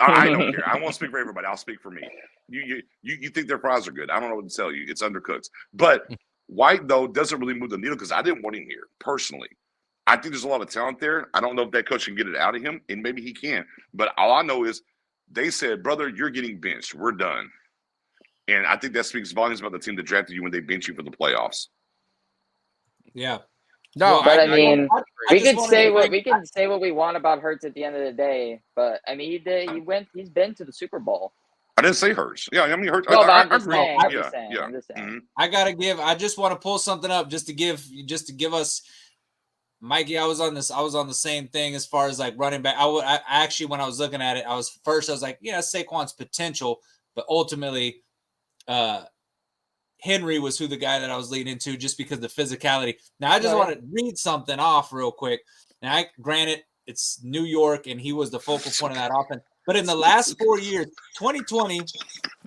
I don't care. I won't speak for everybody. I'll speak for me. You think their fries are good? I don't know what to tell you. It's undercooked. But White though doesn't really move the needle because I didn't want him here personally. I think there's a lot of talent there. I don't know if that coach can get it out of him, and maybe he can. But all I know is they said, "Brother, you're getting benched. We're done." And I think that speaks volumes about the team that drafted you when they bench you for the playoffs. Yeah. No, But I mean, we just can wanted say to what bring- we can say what we want about Hurts at the end of the day. But I mean, he's been to the Super Bowl. I didn't say Hurts. Yeah, I mean Hurts. No, but I I'm just agree. saying. I'm Yeah, just saying. yeah. I'm just saying. Mhm. I just want to pull something up just to give us Mikey. I was on the same thing as far as like running back. I actually, when I was looking at it, I was like, yeah, Saquon's potential, but ultimately, Henry was the guy that I was leading into just because of the physicality. Now, I just want to read something off real quick. Now, granted, it's New York, and he was the focal point of that offense. But in the last 4 years, 2020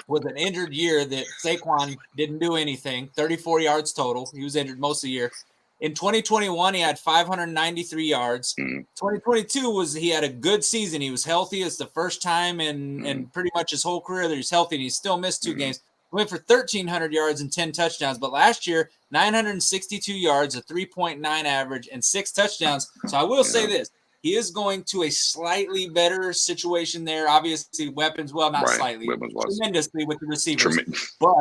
was an injured year that Saquon didn't do anything, 34 yards total. He was injured most of the year. In 2021, he had 593 yards. 2022 he had a good season. He was healthy. It's the first time in pretty much his whole career that he's healthy, and he still missed 2 games. He went for 1,300 yards and 10 touchdowns. But last year, 962 yards, a 3.9 average, and 6 touchdowns. So I will say this. He is going to a slightly better situation there. Obviously, weapons-wise, tremendously with the receivers. But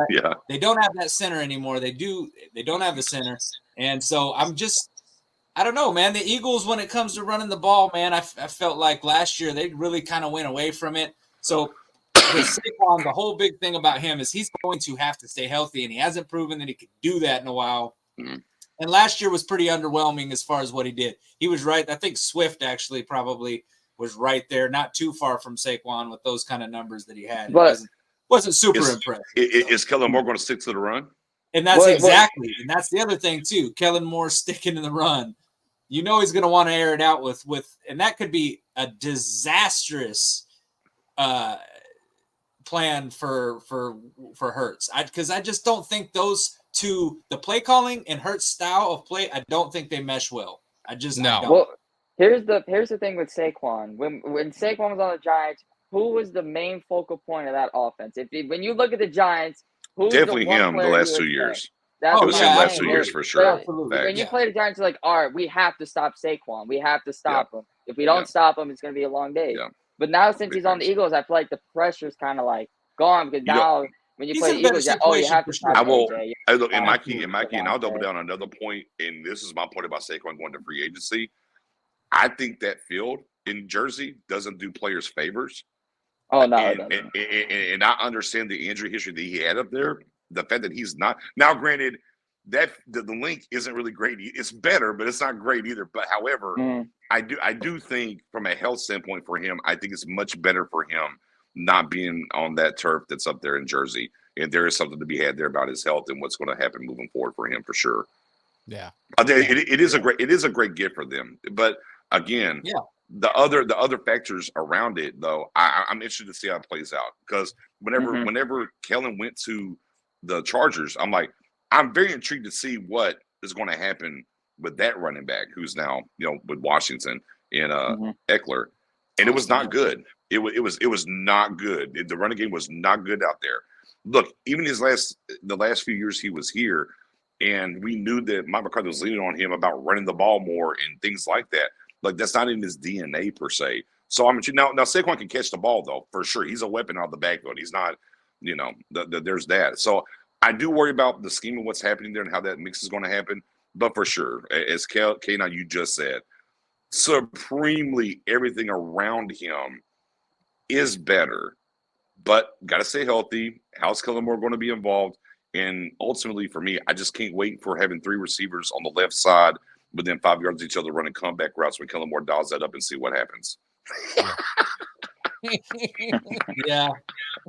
they don't have that center anymore. They don't have the center. And so I don't know, man. The Eagles, when it comes to running the ball, man, I felt like last year they really kind of went away from it. So with Saquon, the whole big thing about him is he's going to have to stay healthy, and he hasn't proven that he could do that in a while. And last year was pretty underwhelming as far as what he did. He was right. I think Swift actually probably was right there, not too far from Saquon with those kind of numbers that he had. But it wasn't super impressive. Is Kellen Moore going to stick to the run? And that's and that's the other thing too. Kellen Moore sticking to the run. You know he's going to want to air it out with, and that could be a disastrous plan for Hurts. Because I just don't think those two, the play calling and Hurts' style of play, I don't think they mesh well. I don't. Well, here's the thing with Saquon. When Saquon was on the Giants, who was the main focal point of that offense? When you look at the Giants, who's definitely the one him the player last you 2 would years. say? That's It was him last 2 years for sure. When you play the Giants, you're like, all right, we have to stop Saquon. We have to stop him. If we don't stop him, it's going to be a long day. But now since he's on the Eagles, I feel like the pressure's kind of like gone because now when you play the Eagles, you have to stop AJ. Look, in Mikey, and I'll double down on another point, and this is my point about Saquon going to free agency. I think that field in Jersey doesn't do players favors. Oh, no, and I understand the injury history that he had up there. The fact that he's not now, granted, that the link isn't really great. It's better, but it's not great either. But however, I do think from a health standpoint for him, I think it's much better for him not being on that turf that's up there in Jersey. And there is something to be had there about his health and what's going to happen moving forward for him for sure. Yeah, it is a great gift for them. But again, the other factors around it though, I'm interested to see how it plays out because whenever Kellen went to the Chargers, I'm very intrigued to see what is going to happen with that running back who's now with Washington and Eckler, and it was not good. It was not good. The running game was not good out there. Look, even the last few years he was here, and we knew that Mike McCarthy was leaning on him about running the ball more and things like that. Like that's not in his DNA per se. So now Saquon can catch the ball though for sure. He's a weapon out of the backfield. He's not, there's that. So I do worry about the scheme of what's happening there and how that mix is going to happen. But for sure, as K9, you just said, supremely everything around him is better. But got to stay healthy. How's Kellen Moore going to be involved? And ultimately, for me, I just can't wait for having 3 receivers on the left side within 5 yards of each other running comeback routes when Kellen Moore dials that up and see what happens. Yeah.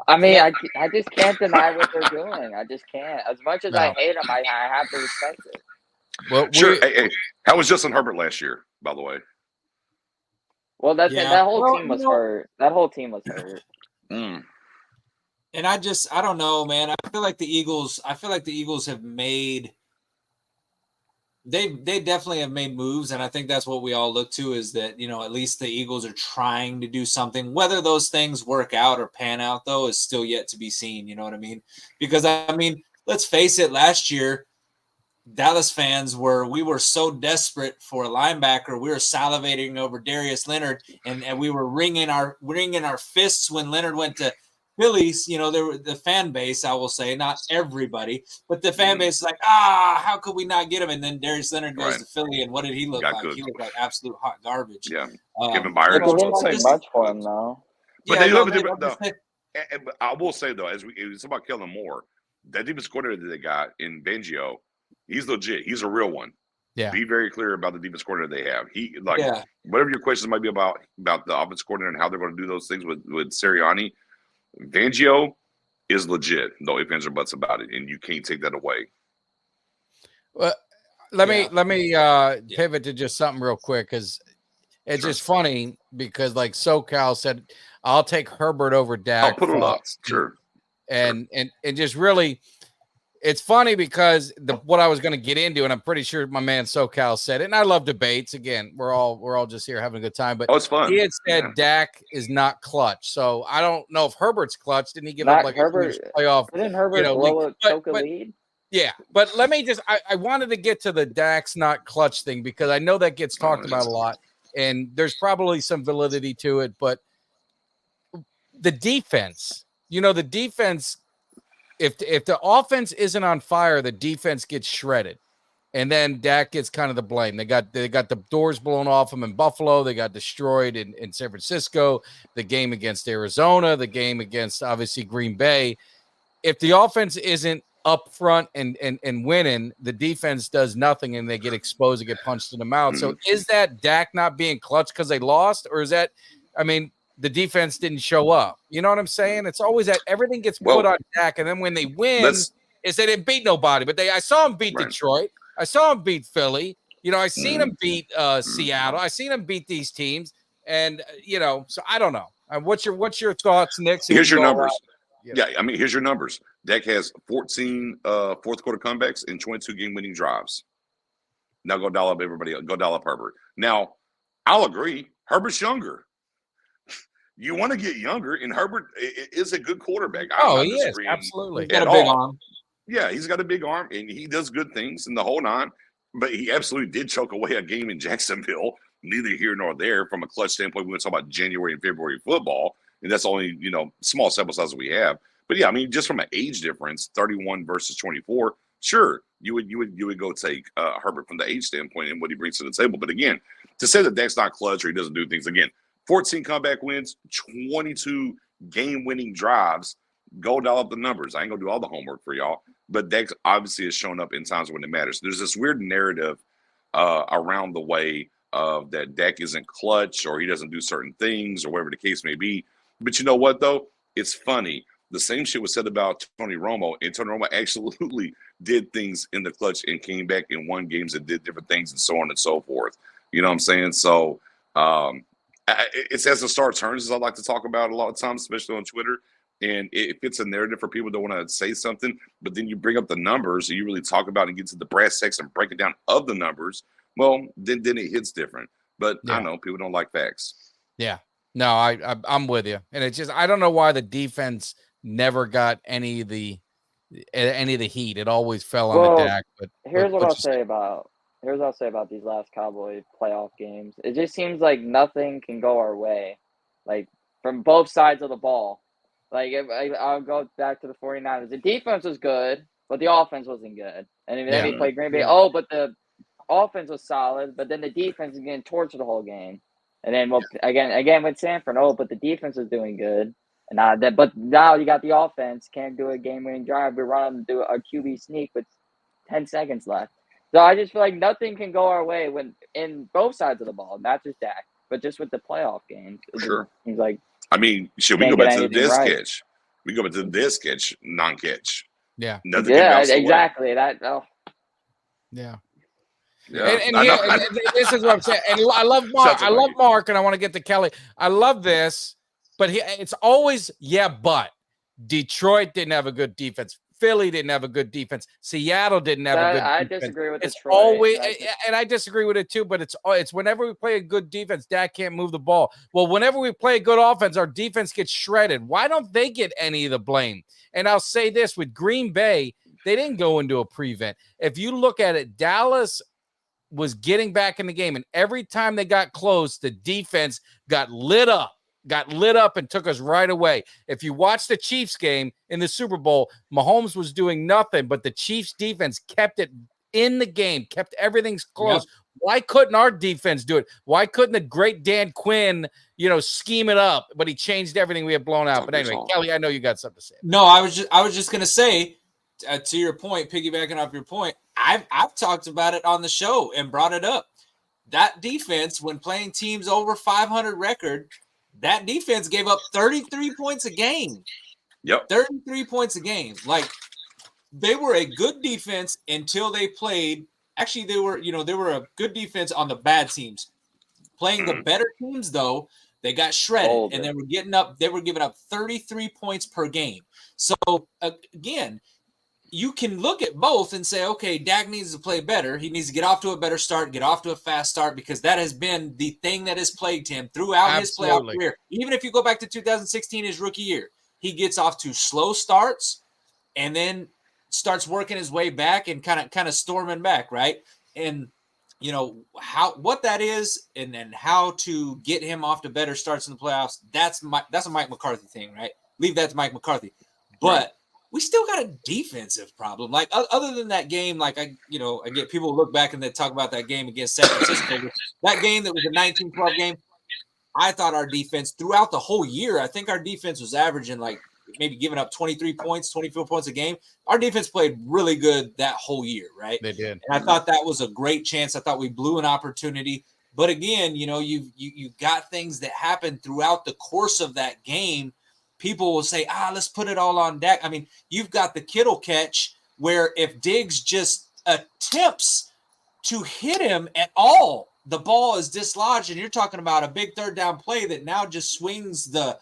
I mean, I just can't deny what they're doing. I just can't. As much as I hate them, I have to respect it. Well, sure. Hey, how was Justin Herbert last year, by the way? Well, that whole team was hurt. That whole team was hurt. And I don't know, man. I feel like the Eagles have made They definitely have made moves, and I think that's what we all look to is that, at least the Eagles are trying to do something. Whether those things work out or pan out, though, is still yet to be seen. You know what I mean? Because, let's face it, last year, Dallas fans we were so desperate for a linebacker. We were salivating over Darius Leonard, and we were wringing our fists when Leonard went to Phillies. There were the fan base, I will say, not everybody, but the fan base is like, how could we not get him? And then Darius Leonard goes to Philly, and what did he look like? Good. He looked like absolute hot garbage. Yeah, Kevin Byard. They didn't like much for him though. But they have a different. I will say though, as it's about Kellen Moore, that defense coordinator that they got in Fangio, he's legit. He's a real one. Yeah. Be very clear about the defense coordinator they have. Whatever your questions might be about the offense coordinator and how they're going to do those things with Sirianni, Fangio is legit. No ifs, ands, or buts about it, and you can't take that away. Well, let me pivot to just something real quick because it's just funny because like SoCal said, I'll take Herbert over Dak. I'll put him up, sure. And just really, it's funny because what I was going to get into, and I'm pretty sure my man SoCal said it, and I love debates. Again, we're all just here having a good time. But it's fun. He had said Dak is not clutch, so I don't know if Herbert's clutch. Didn't he give Not up like Herbert, a playoff? Didn't Herbert blow a choke a lead? Yeah, but let me just I wanted to get to the Dak's not clutch thing because I know that gets talked about a lot, and there's probably some validity to it. But the defense, the defense. If the offense isn't on fire, the defense gets shredded, and then Dak gets kind of the blame. They got the doors blown off them in Buffalo. They got destroyed in San Francisco. The game against Arizona. The game against obviously Green Bay. If the offense isn't up front and winning, the defense does nothing, and they get exposed and get punched in the mouth. So is that Dak not being clutch because they lost, or is that? The defense didn't show up. You know what I'm saying? It's always that everything gets put on Dak, and then when they win, they didn't beat nobody. But I saw them beat Detroit. I saw them beat Philly. I seen them beat Seattle. I seen them beat these teams, and so I don't know. What's your thoughts, Nix? Here's your numbers. Here's your numbers. Dak has 14 fourth quarter comebacks and 22 game-winning drives. Now go dial up everybody. Go dial up Herbert. Now, I'll agree. Herbert's younger. You want to get younger, and Herbert is a good quarterback. He is. Absolutely. He's got a big arm. Yeah, he's got a big arm, and he does good things in the whole nine. But he absolutely did choke away a game in Jacksonville, neither here nor there from a clutch standpoint. We're going to talk about January and February football, and that's only, small sample size we have. But, yeah, just from an age difference, 31 versus 24, sure, you would go take Herbert from the age standpoint and what he brings to the table. But, again, to say that Dak's not clutch or he doesn't do things, again, 14 comeback wins, 22 game-winning drives. Go dial up the numbers. I ain't going to do all the homework for y'all. But Dak obviously has shown up in times when it matters. There's this weird narrative around the way that Dak isn't clutch or he doesn't do certain things or whatever the case may be. But you know what, though? It's funny. The same shit was said about Tony Romo, and Tony Romo absolutely did things in the clutch and came back and won games and did different things and so on and so forth. You know what I'm saying? So, it's as the star turns, as I like to talk about a lot of times, especially on Twitter, and it fits a narrative for people that want to say something, but then you bring up the numbers and you really talk about and get to the brass tacks and break it down of the numbers. Well, then it hits different. But I know people don't like facts. Yeah, no, I'm with you, and it's just I don't know why the defense never got any of the heat. It always fell on the Dak. But here's what I'll say about these last Cowboys playoff games. It just seems like nothing can go our way, like from both sides of the ball. Like I'll go back to the 49ers. The defense was good, but the offense wasn't good. And then he played Green Bay. Oh, but the offense was solid, but then the defense was getting tortured the whole game. And then again with Sanford. Oh, but the defense was doing good. And but now you got the offense can't do a game-winning drive. We're running to do a QB sneak with 10 seconds left. So I just feel like nothing can go our way when in both sides of the ball, not just Dak, but just with the playoff games. Sure. He's like, should we go back to the dead sketch? We go back to the dead sketch, non-catch. Yeah. Exactly. Yeah. Yeah. And this is what I'm saying. And I love Mark. I love Mark, and I want to get to Kelly. I love this, but it's always but Detroit didn't have a good defense. Philly didn't have a good defense. Seattle didn't have a good I defense. disagree with It's Detroit. always, and I disagree with it too, but it's whenever we play a good defense, Dak can't move the ball. Well, whenever we play a good offense, our defense gets shredded. Why don't they get any of the blame? And I'll say this, with Green Bay, they didn't go into a prevent. If you look at it, Dallas was getting back in the game, and every time they got close, the defense got lit up and took us right away. If you watch the Chiefs game in the Super Bowl, Mahomes was doing nothing, but the Chiefs defense kept it in the game, kept everything close. Yep. Why couldn't our defense do it? Why couldn't the great Dan Quinn, scheme it up? But he changed everything. We had blown out. But anyway, Kelly, I know you got something to say. No, I was just going to say, to your point, piggybacking off your point, I've talked about it on the show and brought it up. That defense, when playing teams over 500 record, that defense gave up 33 points a game. Yep. 33 points a game. Like, they were a good defense until they played. Actually, they were a good defense on the bad teams. Playing the better teams, though, they got shredded, and they were giving up 33 points per game. So, again, you can look at both and say, okay, Dak needs to play better. He needs to get off to a better start, get off to a fast start, because that has been the thing that has plagued him throughout his playoff career. Even if you go back to 2016, his rookie year, he gets off to slow starts and then starts working his way back and kind of storming back, right? And what that is and how to get him off to better starts in the playoffs, that's a Mike McCarthy thing, right? Leave that to Mike McCarthy. But we still got a defensive problem. Like, other than that game, like, I get people who look back and they talk about that game against San Francisco. That game that was a 19-12 game, I thought our defense throughout the whole year, I think our defense was averaging like maybe giving up 23 points, 24 points a game. Our defense played really good that whole year, right? They did. And I thought that was a great chance. I thought we blew an opportunity. But again, you got things that happened throughout the course of that game. People will say, let's put it all on Dak. I mean, you've got the Kittle catch where if Diggs just attempts to hit him at all, the ball is dislodged, and you're talking about a big third down play that now just swings the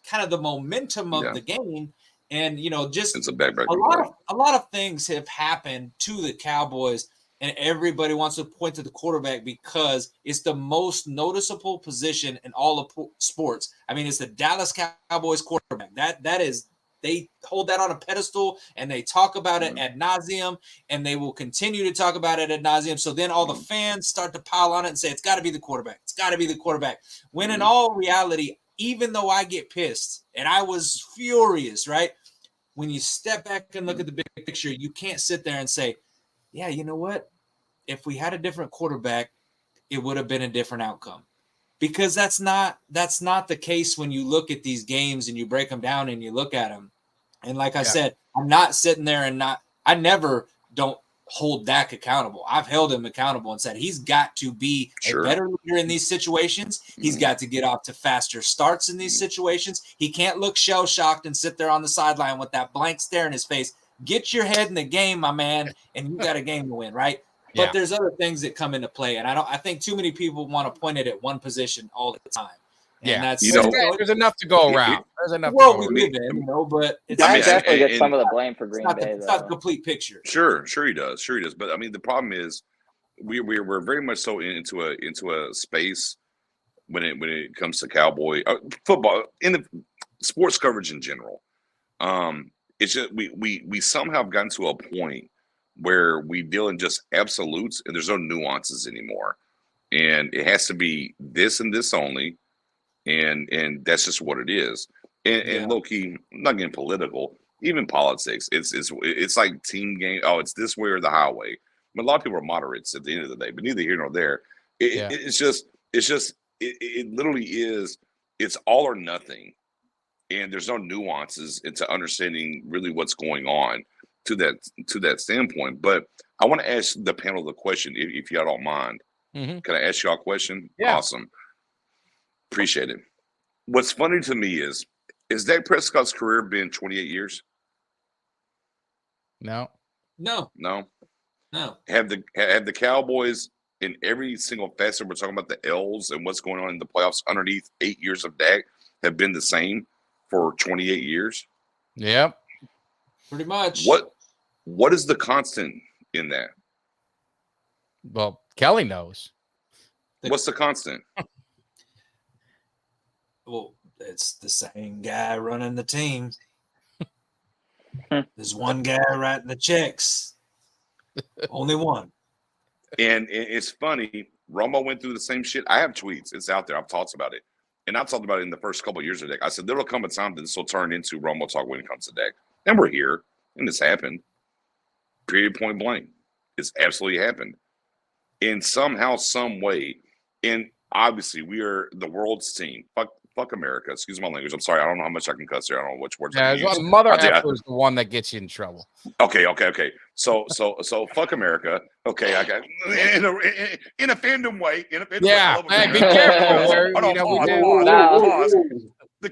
kind of the momentum of the game. And, just it's a lot of things have happened to the Cowboys, and everybody wants to point to the quarterback because it's the most noticeable position in all of sports. I mean, it's the Dallas Cowboys quarterback. That is, they hold that on a pedestal and they talk about it ad nauseum, and they will continue to talk about it ad nauseum. So then all the fans start to pile on it and say, it's got to be the quarterback. It's got to be the quarterback. When in all reality, even though I get pissed and I was furious, right? When you step back and look at the big picture, you can't sit there and say, yeah, you know what? If we had a different quarterback, it would have been a different outcome. Because that's not the case when you look at these games and you break them down and you look at them. And like I said, I'm not sitting there I never don't hold Dak accountable. I've held him accountable and said he's got to be a better leader in these situations. He's got to get off to faster starts in these situations. He can't look shell-shocked and sit there on the sideline with that blank stare in his face. Get your head in the game, my man, and you got a game to win, right? But there's other things that come into play, and I think too many people want to point it at one position all the time. And that's there's enough to go around. There's enough. Well, we live in, but it's definitely gets some of the blame for Green Bay. It's not the complete picture. Sure he does. But I mean, the problem is we're very much so into a space when it comes to Cowboy football in the sports coverage in general. It's just we somehow have gotten to a point where we deal in just absolutes and there's no nuances anymore, and it has to be this and this only, and that's just what it is. And low key, I'm not getting political. Even politics, it's like team game. Oh, it's this way or the highway. I mean, a lot of people are moderates at the end of the day, but neither here nor there. It literally is. It's all or nothing. And there's no nuances into understanding really what's going on to that standpoint. But I want to ask the panel the question, if y'all don't mind. Can I ask y'all a question? Yeah. Awesome. Appreciate it. What's funny to me is Dak Prescott's career been 28 years? No. Have the Cowboys in every single facet, we're talking about the L's and what's going on in the playoffs underneath 8 years of Dak, have been the same for 28 years? Yep. Pretty much. What is the constant in that? Well, Kelly knows. What's the constant? Well, it's the same guy running the team. There's one guy writing the checks. Only one. And it's funny. Romo went through the same shit. I have tweets. It's out there. I've talked about it. And I've talked about it in the first couple of years of Dak. I said, there will come a time that this will turn into Romo talk when it comes to Dak. And we're here. And it's happened. Period, point blank. It's absolutely happened. And somehow, some way, and obviously we are the world's team. Fuck America. Excuse my language. I'm sorry. I don't know how much I can cuss here. I don't know which words I can use. Mother effer is the one that gets you in trouble. Okay. So fuck America. Okay, I got in a fandom way. Yeah, hey, be careful. Pause. The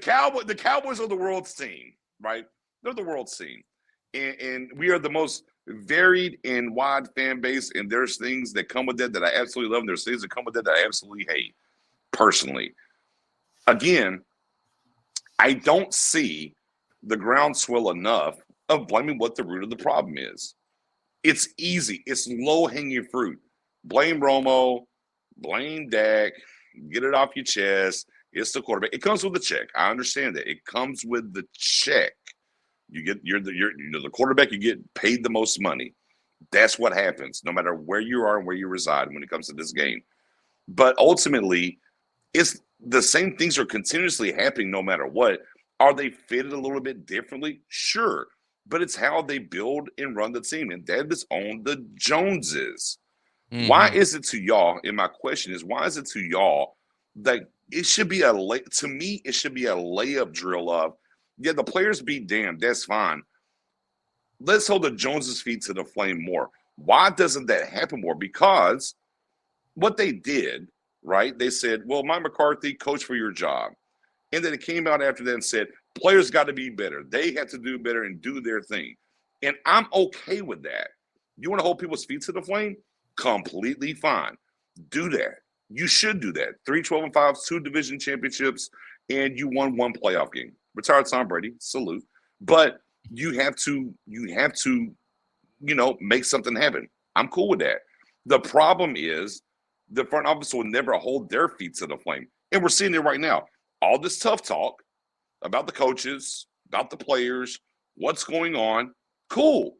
Cowboys are the world's team, right? They're the world's team, and we are the most varied and wide fan base. And there's things that come with that I absolutely love, and there's things that come with that I absolutely hate. Personally, again, I don't see the groundswell enough of blaming what the root of the problem is. It's easy. It's low-hanging fruit. Blame Romo. Blame Dak. Get it off your chest. It's the quarterback. It comes with a check. I understand that. It comes with the check. You're the quarterback. You get paid the most money. That's what happens, no matter where you are and where you reside when it comes to this game. But ultimately, it's the same things are continuously happening no matter what. Are they fitted a little bit differently? Sure. But it's how they build and run the team. And that is on the Joneses. Mm-hmm. Why is it to y'all? And my question is, why is it to y'all that it should be to me, it should be a layup drill of, yeah, the players be damned. That's fine. Let's hold the Joneses' feet to the flame more. Why doesn't that happen more? Because what they did, right? They said, well, Mike McCarthy, coach for your job. And then it came out after that and said, players got to be better. They have to do better and do their thing. And I'm okay with that. You want to hold people's feet to the flame? Completely fine. Do that. You should do that. 3-12-5, 2 division championships, and you won 1 playoff game. Retired Tom Brady, salute. But you have to, make something happen. I'm cool with that. The problem is the front office will never hold their feet to the flame. And we're seeing it right now. All this tough talk about the coaches, about the players, what's going on, cool.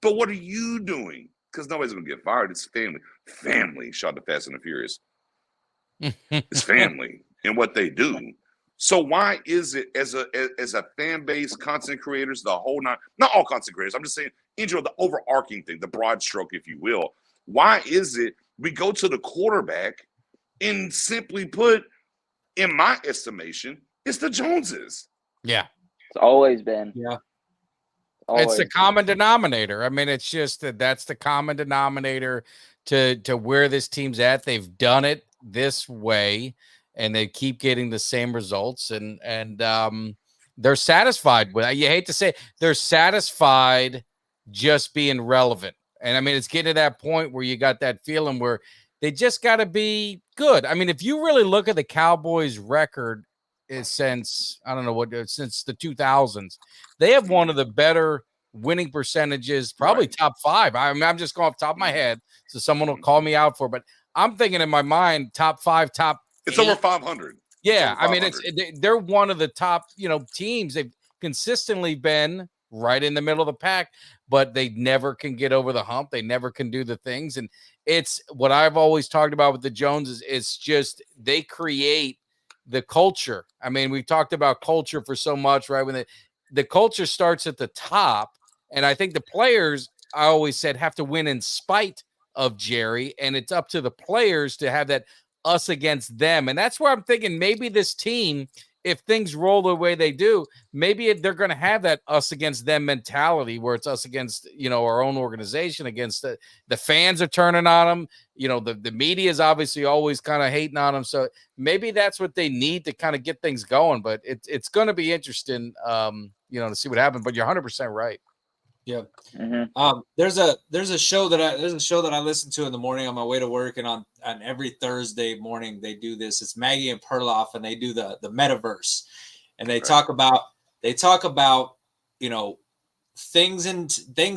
But what are you doing? Because nobody's going to get fired. It's family. Family, shot the Fast and the Furious. It's family and what they do. So why is it as a fan base, content creators, the whole not all content creators, I'm just saying, in general, the overarching thing, the broad stroke, if you will, why is it we go to the quarterback and simply put, in my estimation, it's the Joneses. Yeah. It's always been. Yeah. It's the common denominator. I mean, it's just that's the common denominator to where this team's at. They've done it this way, and they keep getting the same results, and they're satisfied with it. You hate to say it, they're satisfied just being relevant. And I mean, it's getting to that point where you got that feeling where they just got to be good. I mean, if you really look at the Cowboys record since the 2000s, they have one of the better winning percentages, probably top 5. I mean, I'm just going off the top of my head, so someone will call me out for it, but I'm thinking in my mind, top 5, top It's 8. over 500. Yeah, I mean, they're one of the top, teams. They've consistently been right in the middle of the pack, but they never can get over the hump. They never can do the things. And it's what I've always talked about with the Joneses. It's just they create the culture. I mean, we've talked about culture for so much, right? When the culture starts at the top, and I think the players, I always said, have to win in spite of Jerry, and it's up to the players to have that us against them. And that's where I'm thinking maybe this team, if things roll the way they do, maybe they're going to have that us against them mentality where it's us against, our own organization, against the fans are turning on them. The media is obviously always kind of hating on them. So maybe that's what they need to kind of get things going, but it's going to be interesting, to see what happens, but you're 100% right. Yeah. Mm-hmm. There's a show that I listen to in the morning on my way to work, and on every Thursday morning they do this. It's Maggie and Perloff, and they do the metaverse, and they talk about things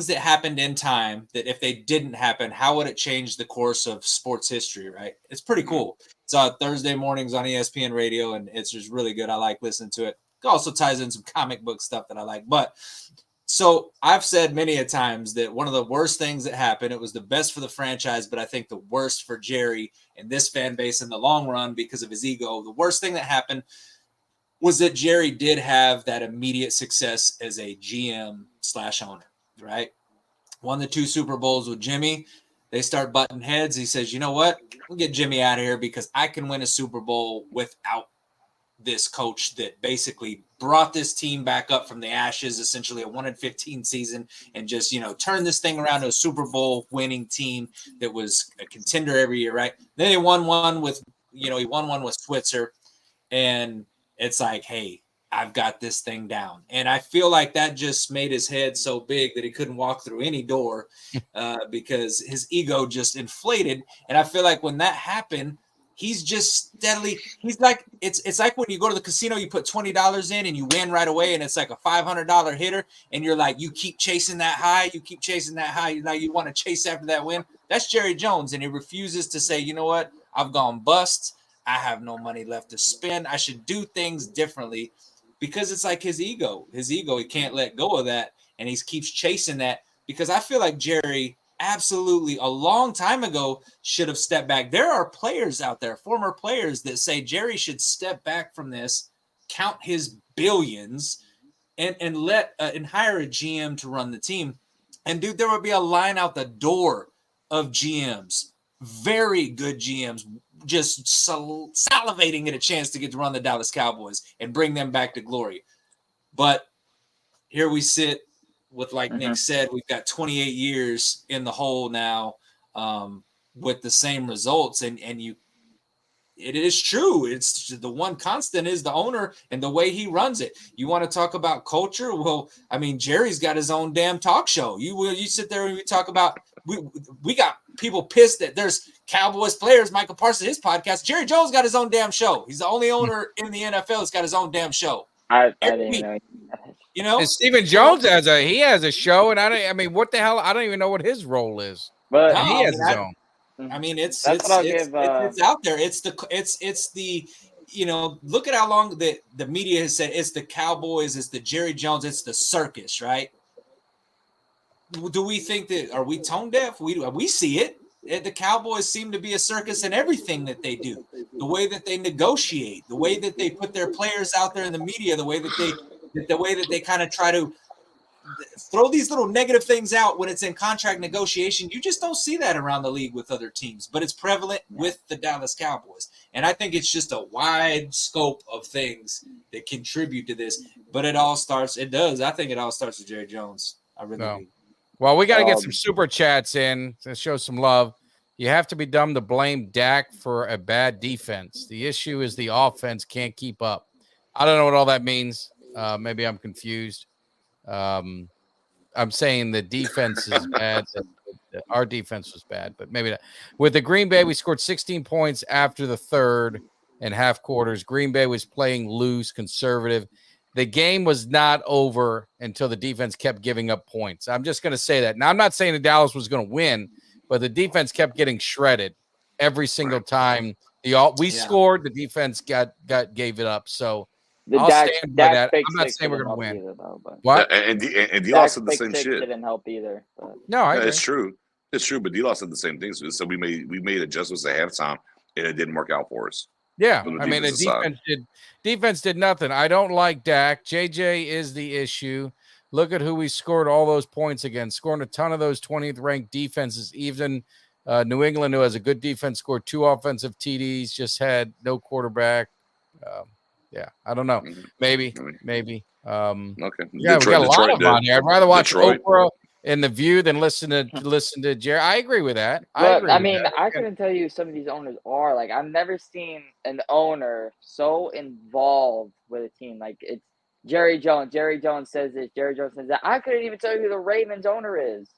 that happened in time that if they didn't happen, how would it change the course of sports history, right? It's pretty cool. It's Thursday mornings on ESPN radio, and it's just really good. I like listening to it. It also ties in some comic book stuff that I like. But so I've said many a times that one of the worst things that happened, it was the best for the franchise, but I think the worst for Jerry and this fan base in the long run because of his ego. The worst thing that happened was that Jerry did have that immediate success as a GM/owner, right? Won the 2 Super Bowls with Jimmy. They start butting heads. He says, you know what? We'll get Jimmy out of here because I can win a Super Bowl without this coach that basically brought this team back up from the ashes, essentially a 1-15 season, and just, turn this thing around to a Super Bowl winning team that was a contender every year, right? Then he won one with Switzer, and it's like, hey, I've got this thing down. And I feel like that just made his head so big that he couldn't walk through any door because his ego just inflated. And I feel like when that happened, he's just steadily, he's like, it's like when you go to the casino, you put $20 in and you win right away. And it's like a $500 hitter. And you're like, you keep chasing that high. You want to chase after that win. That's Jerry Jones. And he refuses to say, you know what? I've gone bust. I have no money left to spend. I should do things differently because it's like his ego. He can't let go of that. And he keeps chasing that because I feel like Jerry absolutely a long time ago should have stepped back. There are players out there, former players that say Jerry should step back from this, count his billions and hire a GM to run the team. And dude, there would be a line out the door of GMs, very good GMs, just salivating at a chance to get to run the Dallas Cowboys and bring them back to glory. But here we sit with, like Nick said, we've got 28 years in the hole now with the same results. And it is true. It's the one constant is the owner and the way he runs it. You want to talk about culture? Well, I mean, Jerry's got his own damn talk show. You sit there and we talk about, we got people pissed that there's Cowboys players, Michael Parsons, his podcast. Jerry Jones got his own damn show. He's the only owner in the NFL that's got his own damn show. I didn't know. And Stephen Jones has a show, and I mean, what the hell? I don't even know what his role is. But he has his own. I mean, it's That's what I'll give, it's out there. It's the look at how long the media has said it's the Cowboys, it's the Jerry Jones, it's the circus, right? Do we think that, are we tone deaf? We see it. The Cowboys seem to be a circus in everything that they do. The way that they negotiate, the way that they put their players out there in the media, the way that they kind of try to throw these little negative things out when it's in contract negotiation. You just don't see that around the league with other teams, but it's prevalent with the Dallas Cowboys. And I think it's just a wide scope of things that contribute to this, but I think it all starts with Jerry Jones. I really do. Well, we got to get some super chats in to show some love. You have to be dumb to blame Dak for a bad defense. The issue is the offense can't keep up. I don't know what all that means. Maybe I'm confused. I'm saying the defense is bad. Our defense was bad, but maybe not. With the Green Bay, we scored 16 points after the third and half quarters. Green Bay was playing loose, conservative. The game was not over until the defense kept giving up points. I'm just going to say that. Now, I'm not saying that Dallas was going to win, but the defense kept getting shredded every single time. We scored, the defense gave it up. So I'll stand by that. I'm not saying we're going to win. Either, though, what? And D-Law said the same shit. Didn't help either. But. No, I agree. It's true. It's true, but D-Law said the same thing. So we made adjustments at halftime, and it didn't work out for us. Yeah, I mean, the defense did nothing. I don't like Dak. JJ is the issue. Look at who we scored all those points against, scoring a ton of those 20th ranked defenses. Even New England, who has a good defense, scored 2 offensive TDs, just had no quarterback. Yeah, I don't know. Maybe. Okay. Yeah, we got a lot of them on here. I'd rather watch Oprah and The View than listen to Jerry. I agree with that. I couldn't tell you who some of these owners are. Like, I've never seen an owner so involved with a team. Like, it's Jerry Jones. Jerry Jones says this. Jerry Jones says that. I couldn't even tell you who the Ravens owner is.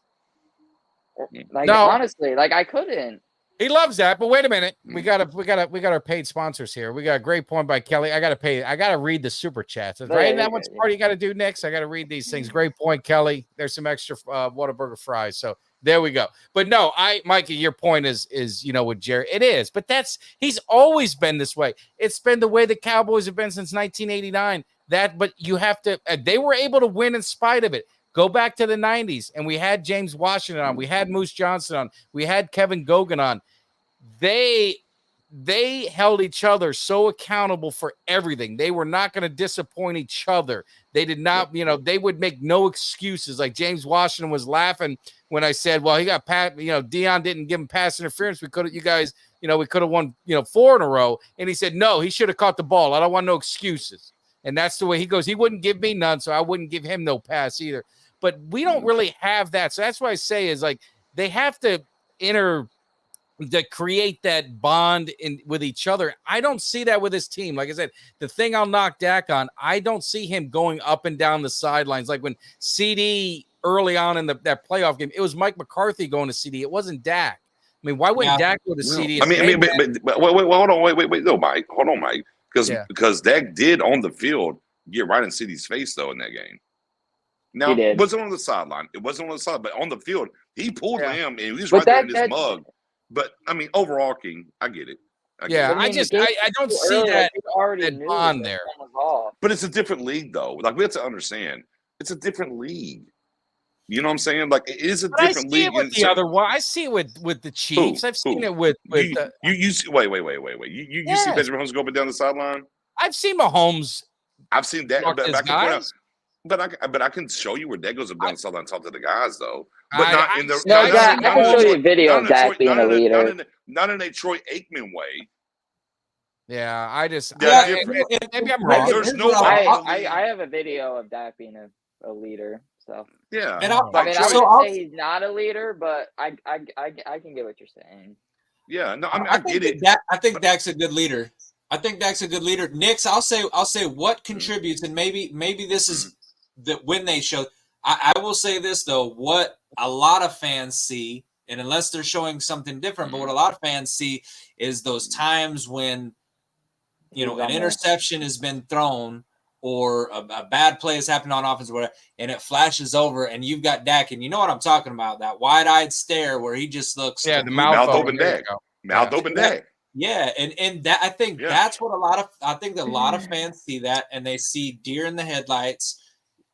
Like, honestly, like, I couldn't. He loves that, but wait a minute. We got our paid sponsors here. We got a great point by Kelly. I gotta read the super chats. Right? And that one's part you gotta do next. I gotta read these things. Great point, Kelly. There's some extra Whataburger fries. So there we go. But no, Mikey, your point is with Jerry. It is, but he's always been this way. It's been the way the Cowboys have been since 1989. But you have to, they were able to win in spite of it. Go back to the 90s, and we had James Washington on. We had Moose Johnson on. We had Kevin Gogan on. They held each other so accountable for everything. They were not going to disappoint each other. They did not, they would make no excuses. Like James Washington was laughing when I said, well, he got Dion didn't give him pass interference. We could have won, 4 in a row. And he said, no, he should have caught the ball. I don't want no excuses. And that's the way he goes. He wouldn't give me none, so I wouldn't give him no pass either. But we don't really have that. So that's what I say is like they have to create that bond with each other. I don't see that with his team. Like I said, the thing I'll knock Dak on, I don't see him going up and down the sidelines. Like when CD early on in that playoff game, it was Mike McCarthy going to CD. It wasn't Dak. I mean, why wouldn't Dak go to CD? But hold on, no, Mike. Hold on, Mike. Because Dak did on the field get right in CD's face, though, in that game. Now, it wasn't on the sideline. It wasn't on the side, but on the field, he pulled him, and he was right there in his mug. But, I mean, overall, King, I get it. I don't see that bond there. But it's a different league, though. Like, we have to understand. It's a different league. You know what I'm saying? Like, it is a different league. I see it with the other one. I see it with the Chiefs. I've seen it with wait. You see Patrick Mahomes go up and down the sideline? I've seen Mahomes. I've seen that. But I can show you where Dak goes up down the sideline and talk to the guys, though. But I can show you a video of Dak being a leader. Not in a Troy Aikman way. Yeah, maybe I'm wrong. There's no. I have a video of Dak being a leader. So yeah, and I would say he's not a leader, but I can get what you're saying. Yeah, no, I get it. I think Dak's a good leader. Nix, I'll say what contributes, and maybe this is that when they show. I will say this though, what a lot of fans see, and unless they're showing something different, but what a lot of fans see is those times when an interception has been thrown. Or a bad play has happened on offense, or whatever, and it flashes over, and you've got Dak, and you know what I'm talking about, that wide-eyed stare where he just looks the mouth open Dak. Mouth open Dak. Yeah, and that I think that's what a lot of fans see that, and they see deer in the headlights.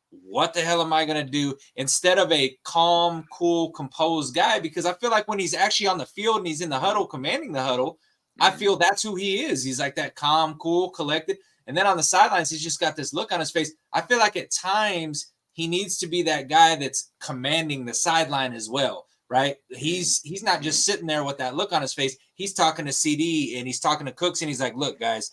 What the hell am I going to do? Instead of a calm, cool, composed guy, because I feel like when he's actually on the field and he's in the huddle, commanding the huddle, I feel that's who he is. He's like that calm, cool, collected. And then on the sidelines, he's just got this look on his face. I feel like at times he needs to be that guy that's commanding the sideline as well, right? He's not just sitting there with that look on his face. He's talking to CD and he's talking to Cooks, and he's like, look, guys,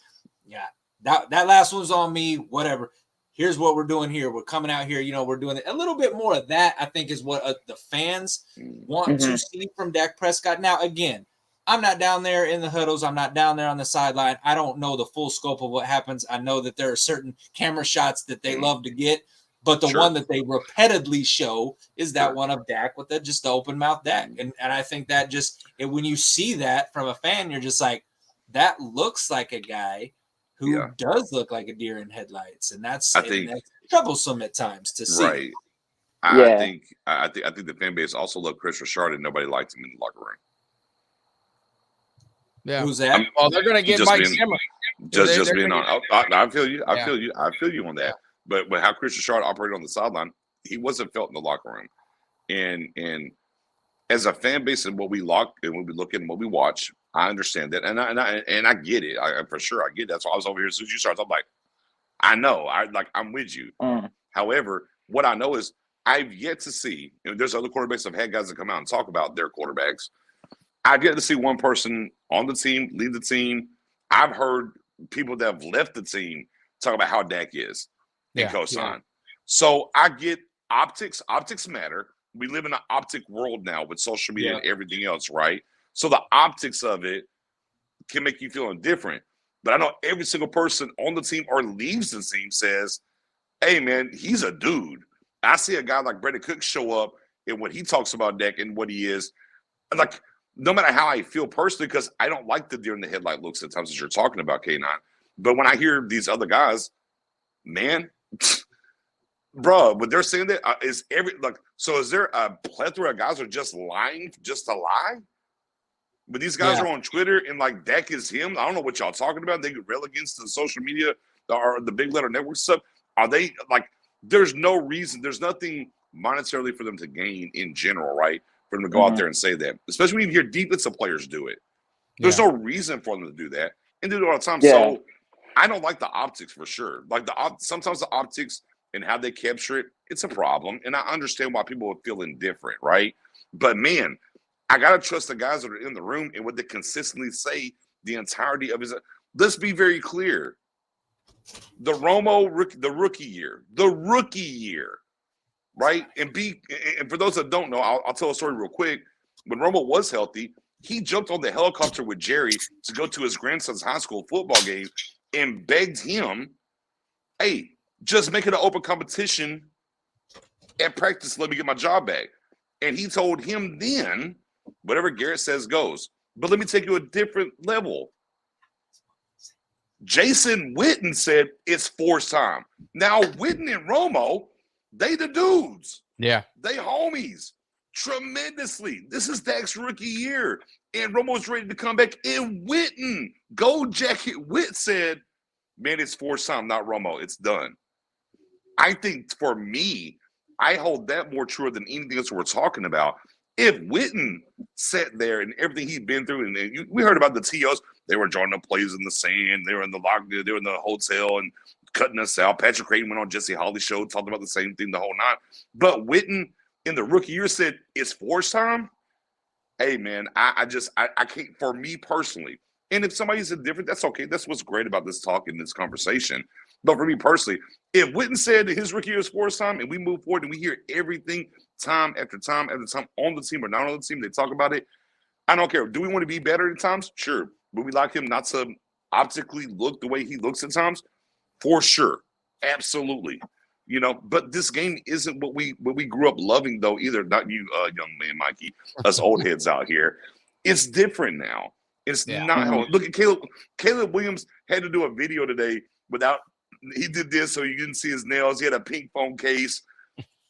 that last one's on me, whatever. Here's what we're doing here. We're coming out here, we're doing it. A little bit more of that, I think, is what the fans want to see from Dak Prescott. Now, again, I'm not down there in the huddles. I'm not down there on the sideline. I don't know the full scope of what happens. I know that there are certain camera shots that they love to get, but the one that they repeatedly show is that one of Dak with just the open mouth Dak. And I think that when you see that from a fan, you're just like, that looks like a guy who does look like a deer in headlights. And that's troublesome at times to see. Right. I think the fan base also loved Chris Richard, and nobody liked him in the locker room. Yeah. Who's that? Well, they're going to get Mike Zimmer. Just being on. I feel you. I feel you on that. Yeah. But how Chris Richard operated on the sideline, he wasn't felt in the locker room. And as a fan base and what we look at and what we watch, I understand that, and I get it. For sure, I get that. So I was over here as soon as you started. I'm like, I know. I'm with you. However, what I know is I've yet to see. There's other quarterbacks I've had guys that come out and talk about their quarterbacks. I've yet to see one person on the team leave the team. I've heard people that have left the team talk about how Dak is and co-sign. So I get optics. Optics matter. We live in an optic world now with social media and everything else, right? So the optics of it can make you feel indifferent. But I know every single person on the team or leaves the team says, hey, man, he's a dude. I see a guy like Brandon Cook show up and when he talks about Dak and what he is, like, no matter how I feel personally, because I don't like the deer in the headlight looks at times that you're talking about, K9. But when I hear these other guys, man, bro, when they're saying that, is there a plethora of guys who are just lying just to lie? But these guys are on Twitter and like Dak is him. I don't know what y'all talking about. They rail against the social media or the big letter network stuff. Are they like? There's no reason. There's nothing monetarily for them to gain in general, right? For them to go out there and say that, especially when you hear defensive players do it. There's no reason for them to do that and do it all the time. So I don't like the optics for sure. Like sometimes the optics and how they capture it, it's a problem, and I understand why people would feel indifferent, right? But man, I gotta trust the guys that are in the room and what they consistently say the entirety of his. Let's be very clear. The rookie year, right? And for those that don't know, I'll tell a story real quick. When Romo was healthy, he jumped on the helicopter with Jerry to go to his grandson's high school football game and begged him, "Hey, just make it an open competition at practice. Let me get my job back." And he told him then, whatever Garrett says goes. But let me take you a different level. Jason Witten said it's forced time. Now, Witten and Romo, they the dudes. Yeah. They homies tremendously. This is Dak's rookie year. And Romo's ready to come back. And Witten, Gold Jacket Witt said, man, it's forced time, not Romo. It's done. I think for me, I hold that more true than anything else we're talking about. If Witten sat there and everything he'd been through, and we heard about the TOs, they were drawing up plays in the sand, they were in the lock, they were in the hotel and cutting us out. Patrick Creighton went on Jesse Holly's show, talked about the same thing the whole night. But Witten in the rookie year said it's forced time. Hey man, I can't, for me personally. And if somebody's different, that's okay. That's what's great about this talk and this conversation. But for me personally, if Witten said that his rookie year is forced time and we move forward and we hear everything time after time after time on the team or not on the team, they talk about it, I don't care. Do we want to be better at times? Sure. Would we like him not to optically look the way he looks at times? For sure. Absolutely. You know, but this game isn't what we grew up loving, though, either. Not you, young man, Mikey, us old heads out here. It's different now. It's not. Look at Caleb. Caleb Williams had to do a video today without. He did this so you didn't see his nails. He had a pink phone case.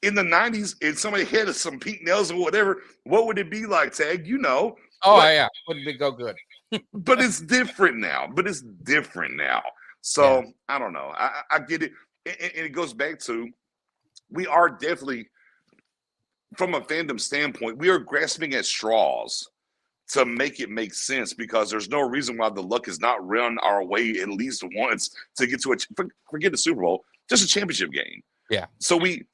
In the 90s, if somebody had some pink nails or whatever, what would it be like, Tag? You know. Oh, yeah. Wouldn't it go good? But it's different now. So, I don't know. I get it. And it goes back to, we are definitely, from a fandom standpoint, we are grasping at straws to make it make sense, because there's no reason why the luck is not run our way at least once to get to forget the Super Bowl, just a championship game. Yeah. So we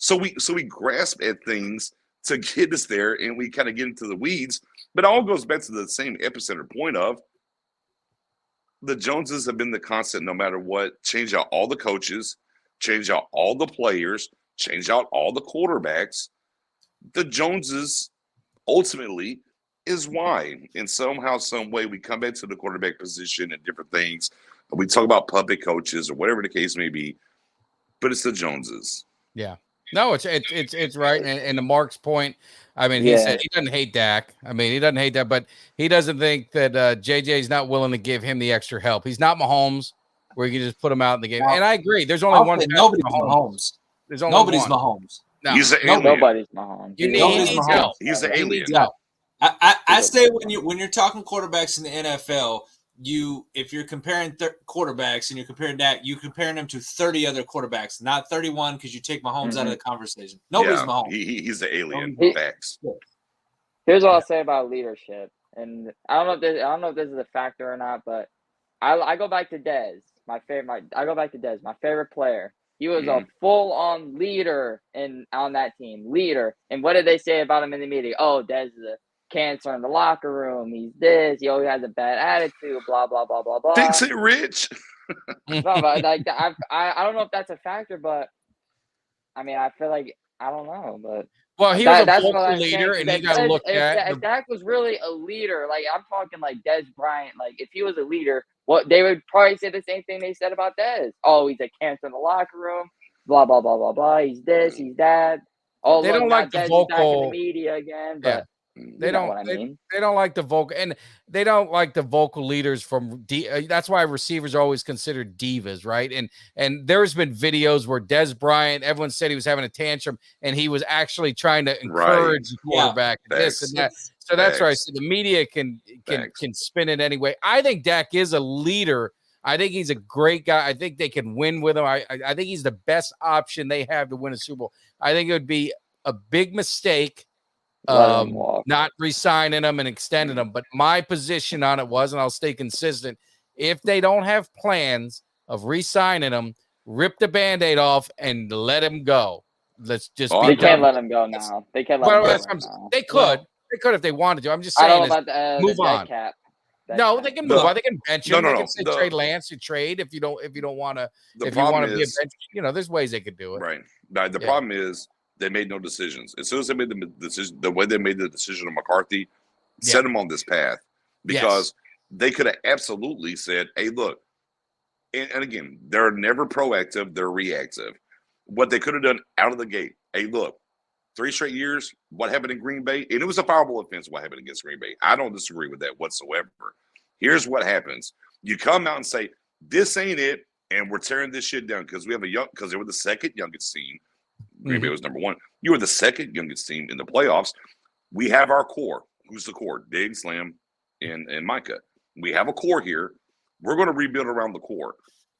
grasp at things to get us there, and we kind of get into the weeds. But it all goes back to the same epicenter point of the Joneses have been the constant no matter what. Change out all the coaches, change out all the players, change out all the quarterbacks. The Joneses ultimately is why. And somehow, some way, we come back to the quarterback position and different things. We talk about puppet coaches or whatever the case may be, but it's the Joneses. Yeah. No, it's right. And to Mark's point, I mean, he said he doesn't hate Dak. I mean, he doesn't hate that, but he doesn't think that JJ is not willing to give him the extra help. He's not Mahomes, where you can just put him out in the game. And I agree. There's only one. Nobody's Mahomes. There's only nobody's one. Mahomes. No. He's the alien. Nobody's Mahomes. He needs help. He's the alien. I say when you're talking quarterbacks in the NFL, if you're comparing quarterbacks and you're comparing Dak, you're comparing them to 30 other quarterbacks, not 31, because you take Mahomes out of the conversation. Nobody's Mahomes. He's the alien. Facts. Here's what I'll say about leadership, and I don't know if this is a factor or not, but I go back to Dez, my favorite player. He was a full-on leader on that team, leader. And what did they say about him in the media? Oh, Dez is a cancer in the locker room. He's this. He always has a bad attitude. Blah blah blah blah blah. Fix it, Rich. No, but like I don't know if that's a factor, but I mean I feel like I don't know, but well, he was a vocal leader, and he got to look at. If Dak was really a leader, like I'm talking like Dez Bryant, like if he was a leader, what they would probably say the same thing they said about Dez. Oh, he's a cancer in the locker room. Blah blah blah blah blah. He's this. He's that. Oh, they don't like the Dez vocal. Back in the media again, but. They don't. what I mean. They don't like the vocal, and they don't like the vocal leaders from. That's why receivers are always considered divas, right? And there's been videos where Des Bryant, everyone said he was having a tantrum, and he was actually trying to encourage the quarterback, this and that. So that's why I said the media can spin it anyway. I think Dak is a leader. I think he's a great guy. I think they can win with him. I think he's the best option they have to win a Super Bowl. I think it would be a big mistake not re-signing him and extending him. But my position on it was, and I'll stay consistent, if they don't have plans of re-signing him, rip the Band-Aid off and let him go. Let's just they can't let him go now. They can't let him go now. They could. They could if they wanted to. I'm just saying. I don't know about move the on. Cap. No, they can move on. They can bench him. No. They can say trade Lance. You trade if you don't want to. If you want to be a bench, there's ways they could do it. Right. Now, the problem is they made no decisions. As soon as they made the decision, the way they made the decision on McCarthy, set him on this path because they could have absolutely said, "Hey, look," and again, they're never proactive; they're reactive. What they could have done out of the gate, "Hey, look, 3 straight years, what happened in Green Bay?" And it was a fireable offense what happened against Green Bay. I don't disagree with that whatsoever. Here's what happens. You come out and say, "This ain't it," and we're tearing this shit down because they were the second youngest team. Green Bay was number 1. You were the second youngest team in the playoffs. We have our core. Who's the core? Diggs, Lamb, and Micah. We have a core here. We're going to rebuild around the core.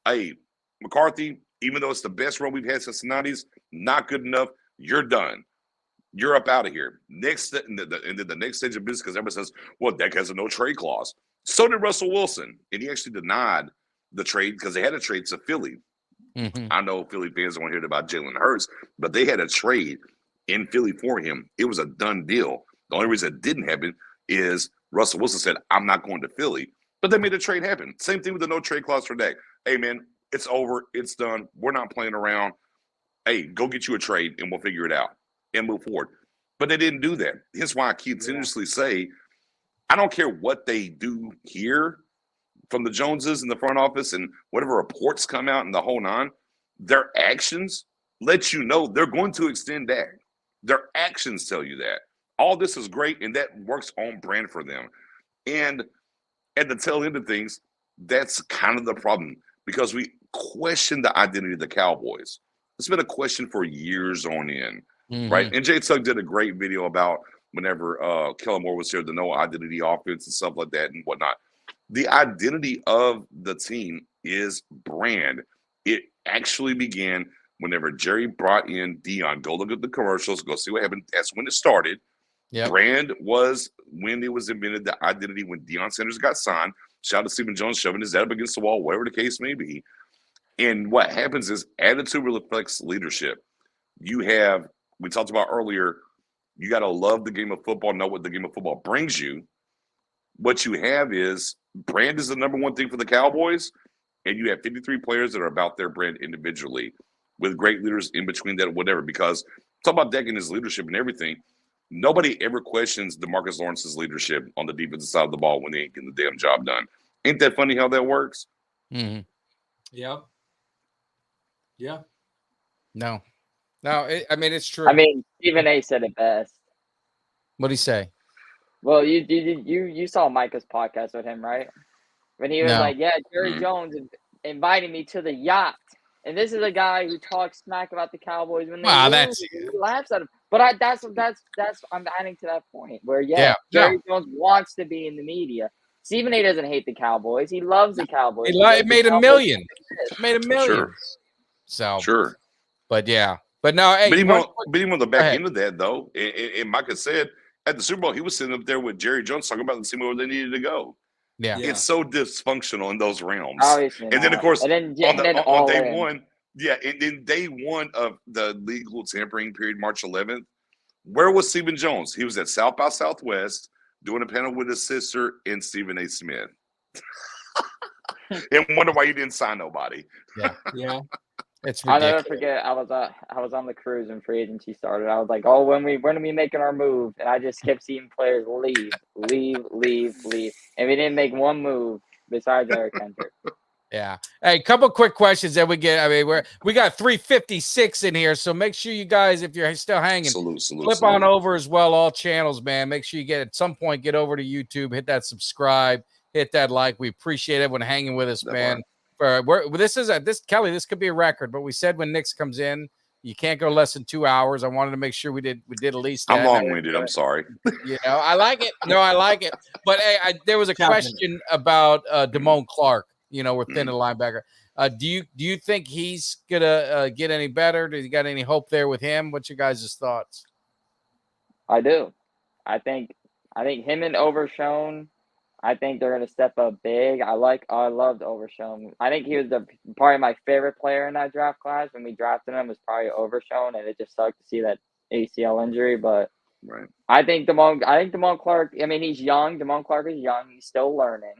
Hey, McCarthy, even though it's the best run we've had since the 90s, not good enough. You're done. You're up out of here. Next, and then the next stage of business, because everyone says, "Well, Dak has a no trade clause." So did Russell Wilson, and he actually denied the trade because they had a trade to Philly. I know Philly fans don't hear about Jalen Hurts, but they had a trade in Philly for him. It was a done deal. The only reason it didn't happen is Russell Wilson said, "I'm not going to Philly," but they made a trade happen. Same thing with the no trade clause for Dak. Hey, man, it's over. It's done. We're not playing around. Hey, go get you a trade, and we'll figure it out and move forward. But they didn't do that. Here's why I continuously say, I don't care what they do here from the Joneses in the front office and whatever reports come out and the whole nine, their actions let you know they're going to extend Dak. Their actions tell you that. All this is great, and that works on brand for them. And at the tail end of things, that's kind of the problem because we question the identity of the Cowboys. It's been a question for years on end, right? And Jay Tugg did a great video about whenever Kellen Moore was here, the no identity offense and stuff like that and whatnot. The identity of the team is brand. It actually began whenever Jerry brought in Deion. Go look at the commercials. Go see what happened. That's when it started. Brand was when it was invented, the identity when Deion Sanders got signed. Shout out to Stephen Jones shoving his head up against the wall, whatever the case may be. And what happens is attitude reflects leadership. You have, we talked about earlier, you got to love the game of football, know what the game of football brings you. What you have is brand is the number one thing for the Cowboys, and you have 53 players that are about their brand individually with great leaders in between that, whatever. Because talk about Dak and his leadership and everything. Nobody ever questions DeMarcus Lawrence's leadership on the defensive side of the ball when they ain't getting the damn job done. Ain't that funny how that works? Yeah. No, it's true. I mean, Stephen A. said it best. What'd he say? Well, you saw Micah's podcast with him, right? When he was like, "Yeah, Jerry Jones invited me to the yacht," and this is a guy who talks smack about the Cowboys when they lose. He laughs at him. But that's I'm adding to that point where Jerry Jones wants to be in the media. Stephen A. doesn't hate the Cowboys. He loves the Cowboys. It made $1 million. It made $1 million. Sure. So sure. But yeah. But no, hey, but even on the back end of that, though, and Micah said at the Super Bowl, he was sitting up there with Jerry Jones talking about the team where they needed to go. Yeah. It's so dysfunctional in those realms. Obviously and then, of course, on day one. Yeah, and then day one of the legal tampering period, March 11th, where was Stephen Jones? He was at South by Southwest doing a panel with his sister and Stephen A. Smith. And wonder why you didn't sign nobody. Yeah. It's ridiculous. I'll never forget. I was on the cruise when free agency started. I was like, "Oh, when are we making our move?" And I just kept seeing players leave, and we didn't make one move besides Eric Kendrick. Yeah. Hey, couple quick questions that we get. I mean, we got 356 in here, so make sure you guys, if you're still hanging, Salute. flip on over as well. All channels, man. Make sure you get at some point get over to YouTube, hit that subscribe, hit that like. We appreciate everyone hanging with us, man. This Kelly, this could be a record, but we said when Nix comes in, you can't go less than 2 hours. I wanted to make sure we did at least that. I'm long-winded. I'm sorry. You know, I like it. No, I like it. But hey, there was a question about Damone Clark. You know, we're thin at linebacker. Do you think he's gonna get any better? Do you got any hope there with him? What's your guys' thoughts? I do. I think him and Overshown, I think they're gonna step up big. I loved Overshown. I think he was probably my favorite player in that draft class. When we drafted him, was probably Overshown, and it just sucked to see that ACL injury. But Right. I think Damone Clark. I mean, he's young. Damone Clark is young. He's still learning.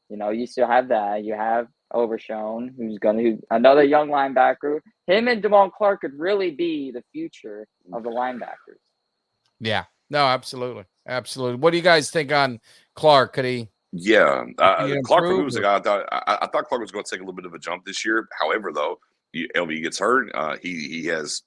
You know, you still have that. You have Overshown, who's another young linebacker. Him and Damone Clark could really be the future of the linebackers. Yeah. No, absolutely. Absolutely. What do you guys think on Clark? Could he? Yeah. Clark, for me, was a improve, guy I thought Clark was going to take a little bit of a jump this year. However, though, LV gets hurt. He has,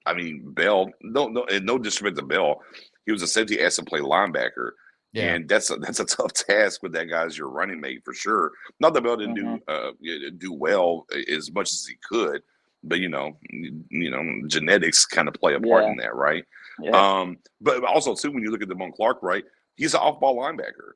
I mean, Bell, no disrespect to Bell. He was a safety ass to play linebacker. Yeah. And that's a tough task with that guy as your running mate for sure. Not that Bell didn't do well as much as he could, but you know, genetics kind of play a part in that, right? Yeah. But also too, when you look at Damone Clark, right, he's an off-ball linebacker,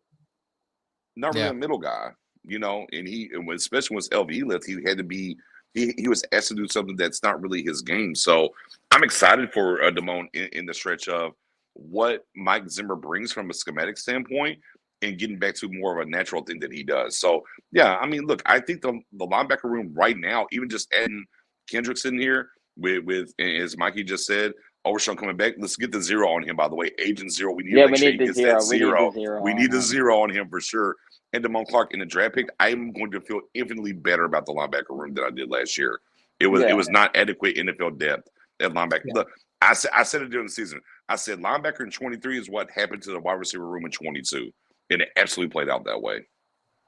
not really a middle guy, you know. And especially once LV left, he had to be. He was asked to do something that's not really his game. So I'm excited for Damone in the stretch of what Mike Zimmer brings from a schematic standpoint and getting back to more of a natural thing that he does. So, yeah, I mean, look, I think the linebacker room right now, even just adding Kendricks in here with as Mikey just said, Overshown coming back, let's get the zero on him, by the way. Agent Zero, we need to make sure he gets that zero. We need the zero on him for sure. And Damone Clark in the draft pick, I'm going to feel infinitely better about the linebacker room than I did last year. It was not adequate NFL depth at linebacker. Yeah. Look, I said it during the season. I said linebacker in 23 is what happened to the wide receiver room in 22, and it absolutely played out that way.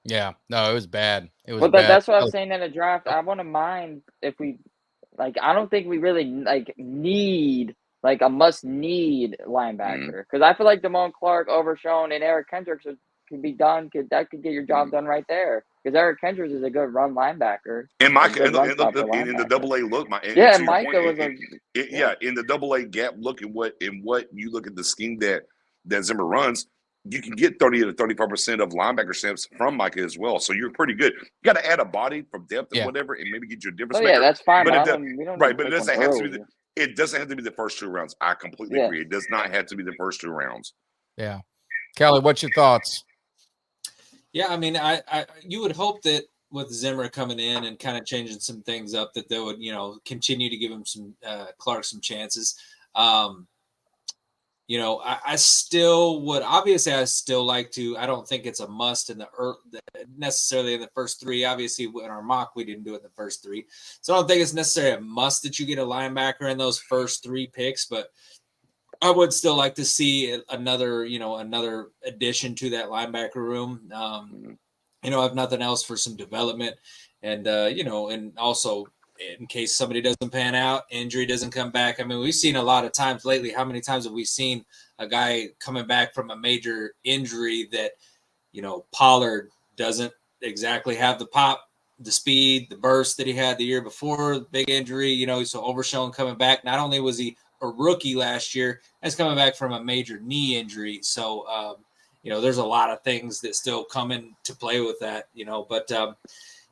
Yeah, no, it was bad. It was. But bad. That's what I was saying in the draft. I wouldn't mind if we, I don't think we really need a must-need linebacker because I feel like Damone Clark, Overshown, and Eric Kendricks could be done. That could get your job done right there. Because Eric Kendricks is a good run linebacker. And Mike in the double A look, Mike was in the double A gap look and what you look at the scheme that Zimmer runs, you can get 30 to 35% of linebacker snaps from Mike as well. So you're pretty good. You got to add a body from depth and whatever, and maybe get you a difference maker. Yeah, that's fine. But it doesn't have to be. It doesn't have to be the first 2 rounds. I completely agree. It does not have to be the first 2 rounds. Yeah, Kelly, what's your thoughts? Yeah, I mean, I you would hope that with Zimmer coming in and kind of changing some things up, that they would, continue to give him some Clark some chances. I still would. Obviously, I still like to. I don't think it's a must necessarily in the first 3. Obviously, in our mock, we didn't do it in the first 3, so I don't think it's necessarily a must that you get a linebacker in those first 3 picks, but I would still like to see another addition to that linebacker room. If nothing else, for some development, and and also in case somebody doesn't pan out, injury doesn't come back. I mean, we've seen a lot of times lately. How many times have we seen a guy coming back from a major injury that, Pollard doesn't exactly have the pop, the speed, the burst that he had the year before, big injury, so Overshown coming back. Not only was he a rookie last year, that's coming back from a major knee injury. So, there's a lot of things that still come into play with that, but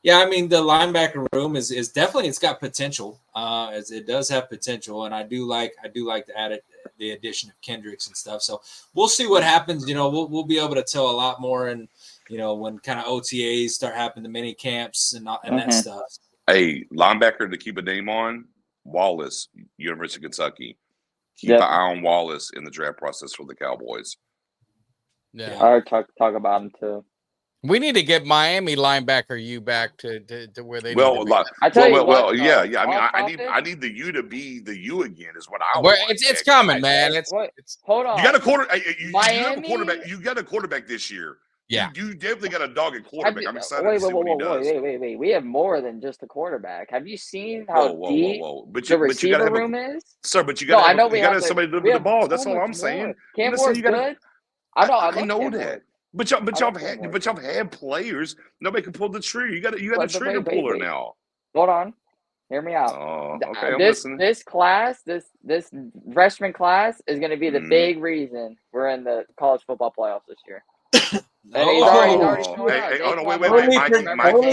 yeah, I mean, the linebacker room is definitely, it's got potential, as it does have potential. And I do like to add the addition of Kendricks and stuff. So we'll see what happens. We'll be able to tell a lot more. And, when kind of OTAs start happening, the mini camps and that stuff. Hey, linebacker to keep a name on, Wallace, University of Kentucky. Keep an eye on Wallace in the draft process for the Cowboys. Yeah, I talk about him too. We need to get Miami linebacker you back to where they. Yeah. I need the U to be the U again. Is what I. It's coming, man. Hold on. You got a quarter. Miami? You got a quarterback this year. Yeah. You definitely got a dog at quarterback. I'm excited Wait, to see what he does. wait. We have more than just a quarterback. Have you seen how deep But the you receiver gotta have room is? sir. But you No, gotta I have, know you gotta have somebody to we deliver the have ball. so That's all much I'm saying. more. I'm Cam just saying Ward's you gotta. good. I I love know Cam that. Ward. But I love Cam Ward. y'all have players. Nobody can pull the trigger. You got a But trigger puller now. Hold on. Hear me out. Oh, okay. I'm This listening. this class, this freshman class is going to be the Mhm. big reason we're in the college football playoffs this year. And he's Oh, already showing up. Hey, hold on, wait,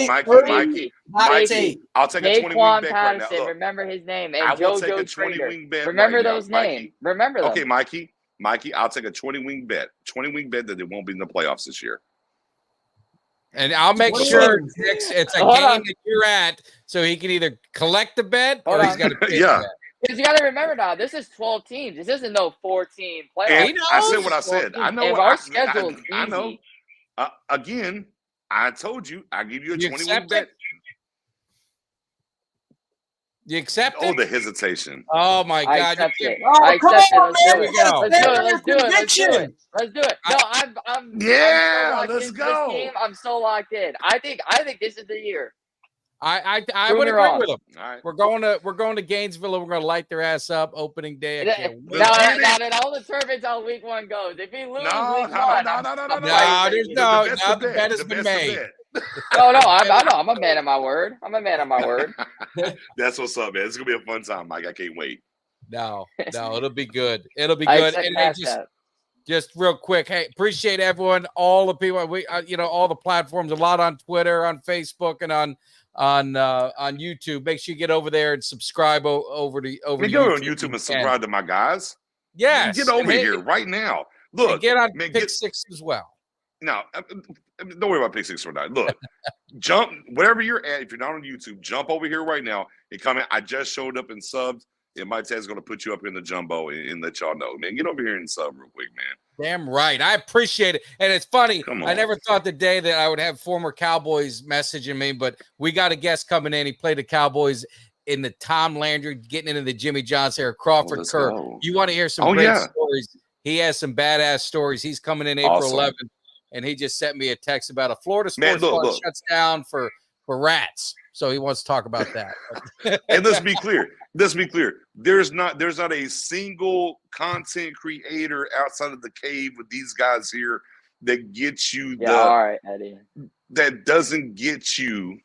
Mikey. Mikey. I'll take a 20-wing bet right now. Patterson, Look, remember his name, I and will take a JoJo Trader. 20-wing bet. Remember right those now, names. Remember them. Okay, Mikey, I'll take a 20-wing bet. 20-wing bet that they won't be in the playoffs this year. And I'll make What sure is it's a Hold game on. that you're at, so he can either collect the bet or Hold he's on. got to pay Yeah. the bet. Because you got to remember now, this is 12 teams. This isn't no 14 playoff. And I said what I said. I know. If our schedule is I know. easy. Again, I told you. I give you a You 20-wing accept bet. it? You accept Oh, it? the hesitation. Oh my I God! accept You it. can't- I come accept it. on, Let's man. do it. Here we go. Let's do it. Stand Let's do it. Let's do conviction. it. Let's do it. No, I'm Yeah, so locked let's into go. this team. I'm so locked in. I think this is the year. I Prove would me agree wrong. with him. All right. We're going to Gainesville and we're going to light their ass up opening day. I can't wait. Let's Now get it. that all the turbines how week one goes. If he loses No, week one, I'm No, fighting there's you. no. bet's Now the the bet has The been bet's the made. bet. No, I know. I'm a man of my word. I'm a man of my word. That's what's up, man. It's gonna be a fun time, Mike. I can't wait. No, it'll be good. It'll be I good. accept And hey, that. just real quick, hey, appreciate everyone, all the people. We, all the platforms, a lot on Twitter, on Facebook, and on YouTube. Make sure you get over there and subscribe over to Go YouTube. on YouTube and subscribe to my guys. Yes, Get over and here right now. and Look, get on man, Pick Six as well. No, don't worry about Pick 6 or not. Look, jump wherever you're at. If you're not on YouTube, jump over here right now and comment. I just showed up and subbed. And Mike Tag's going to put you up in the jumbo and let y'all know, man. Get over here and sub real quick, man. Damn right. I appreciate it. And it's funny. Come I on. never thought the day that I would have former Cowboys messaging me, but we got a guest coming in. He played the Cowboys in the Tom Landry, getting into the Jimmy Johnson era, Crawford let's Kerr. go. You want to hear some great stories? He has some badass stories. He's coming in April 11th, and he just sent me a text about a Florida sports bar shuts down for rats. So he wants to talk about that. And let's be clear. There's not a single content creator outside of the cave with these guys here that gets you all right, Eddie. That doesn't get you.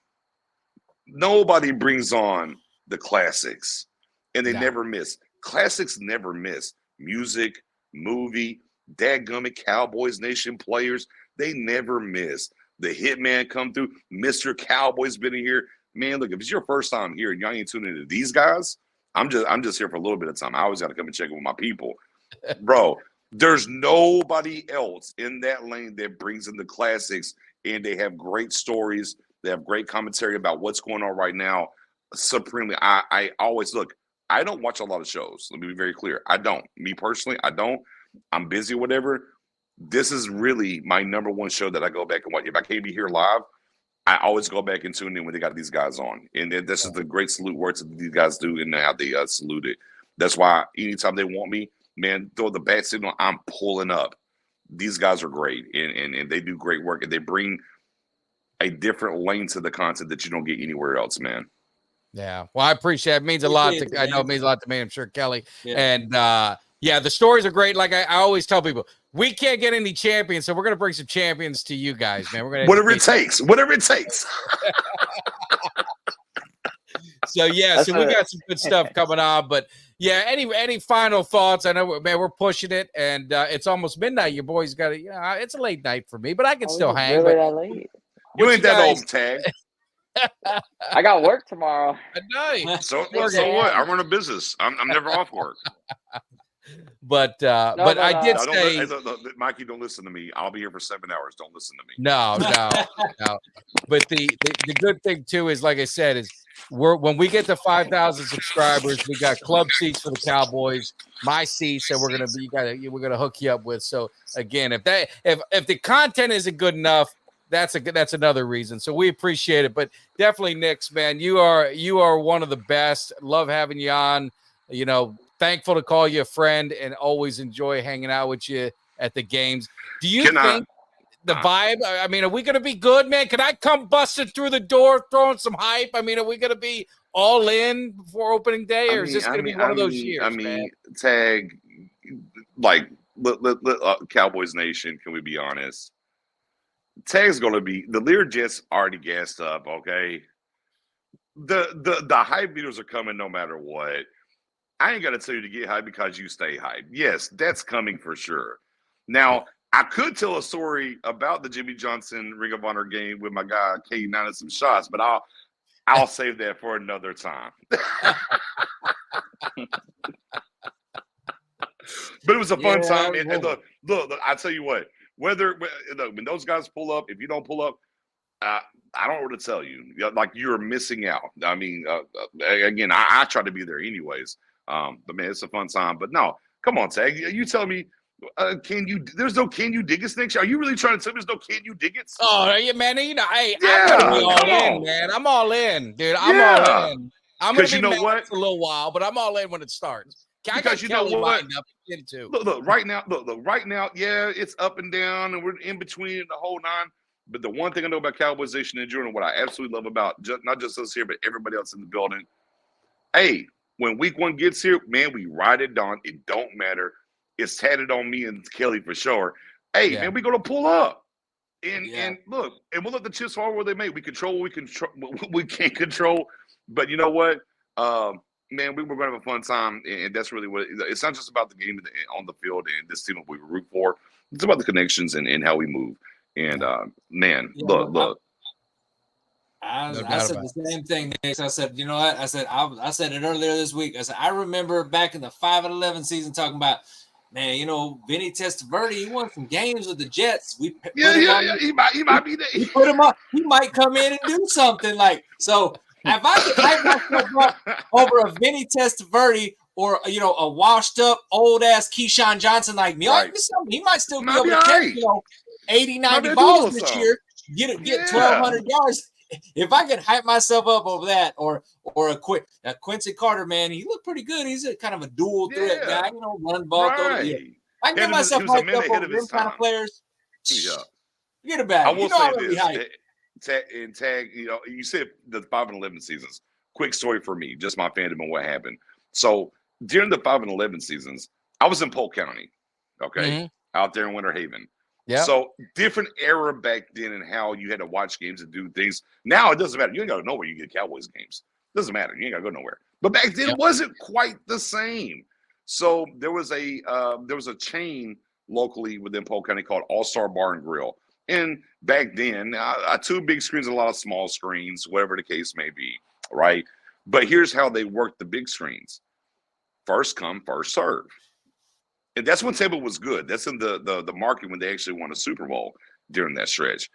Nobody brings on the classics, and they never miss. Classics never miss. Music, movie, dadgummit Cowboys Nation players, they never miss. The Hitman come through. Mr. Cowboy's been in here. Man, look, if it's your first time here and y'all ain't tuning into these guys, I'm just here for a little bit of time. I always got to come and check in with my people. Bro, there's nobody else in that lane that brings in the classics, and they have great stories. They have great commentary about what's going on right now. Supremely, I always look. I don't watch a lot of shows. Let me be very clear. I don't. Me personally, I don't. I'm busy or whatever. This is really my number one show that I go back and watch. If I can't be here live, I always go back and tune in when they got these guys on. And this is the great salute words that these guys do and how they salute it. That's why anytime they want me, man, throw the bat signal, I'm pulling up. These guys are great, and they do great work, and they bring a different lane to the content that you don't get anywhere else, man. Yeah. Well, I appreciate it. It means a lot. I know it means a lot to me. I'm sure Kelly. Yeah. And the stories are great. Like I always tell people, we can't get any champions, so we're gonna bring some champions to you guys, man. We're gonna whatever it takes. So we got some good stuff coming on. But yeah, any final thoughts? I know, man, we're pushing it, and it's almost midnight. Your boys got to, it's a late night for me, but I can still hang. Really that late? You ain't that old, Tag. I got work tomorrow. At night. So what? I run a business. I'm never off work. But I did say, Mikey, don't listen to me. I'll be here for 7 hours. Don't listen to me. No. But the good thing too is, like I said, is when we get to 5,000 subscribers, we got club seats for the Cowboys, my seats that we're gonna hook you up with. So again, if the content isn't good enough, that's another reason. So we appreciate it. But definitely, Nix, man, you are one of the best. Love having you on. Thankful to call you a friend and always enjoy hanging out with you at the games. Do you think the vibe? I mean, are we going to be good, man? Can I come busting through the door, throwing some hype? I mean, are we going to be all in before opening day, or is this going to be one of those years, man? Tag, like, Cowboys Nation, can we be honest? Tag's going to be – the Learjets already gassed up, okay? The hype meters are coming no matter what. I ain't got to tell you to get hype because you stay hyped. Yes, that's coming for sure. Now, I could tell a story about the Jimmy Johnson Ring of Honor game with my guy K9 and some shots, but I'll save that for another time. But it was a fun time. And look, I tell you what, when those guys pull up, if you don't pull up, I don't know what to tell you. Like, you're missing out. I mean, again, I try to be there anyways. But man, it's a fun time. But no, come on, Tag. You tell me, there's no can you dig it, Nix? Are you really trying to tell me there's no can you dig it? Oh, yeah, man. You know, I'm gonna be all in, man. I'm all in, dude. I'm all in. I'm gonna be mad for a little while, but I'm all in when it starts. Because you know what? Look, right now, yeah, it's up and down, and we're in between the whole nine. But the one thing I know about Cowboys Nation and Jordan, what I absolutely love about not just us here, but everybody else in the building, hey, when week one gets here, man, we ride it on. It don't matter. It's tatted on me and Kelly for sure. Hey, man, we're gonna pull up. And look, and we'll let the chips fall where they may. We control what we can't control. But you know what? Man, we're going to have a fun time, and that's really what it's not just about the game on the field and this team that we root for. It's about the connections and how we move. And man, look. I said the same thing, Nix. I said, you know what? I said it earlier this week. I said, I remember back in the 5-11 season talking about, man, you know, Vinny Testaverde, he won some games with the Jets. He might be there. He put him up. He might come in and do something like so. If I could hype myself up over a Vinny Testaverde or, you know, a washed up old ass Keyshawn Johnson like me, he might still be able to catch, 80, 90 balls this year, get 1,200 yards. If I could hype myself up over that, or a Quincy Carter, man, he looked pretty good. He's a kind of a dual threat guy, you know, run the ball. I can get myself hyped up over them kind of players. Yeah, forget about it. I will say this. Tag, you know, you said the 5-11 seasons. Quick story for me, just my fandom and what happened. So during the 5-11 seasons, I was in Polk County, out there in Winter Haven. Yeah. So different era back then and how you had to watch games and do things. Now it doesn't matter. You ain't got to know where you get Cowboys games. It doesn't matter. You ain't got to go nowhere. But back then it wasn't quite the same. So there was a chain locally within Polk County called All-Star Bar and Grill. And back then, 2 big screens, a lot of small screens, whatever the case may be, right? But here's how they work the big screens. First come, first serve. And that's when Tampa was good. That's in the market when they actually won a Super Bowl during that stretch.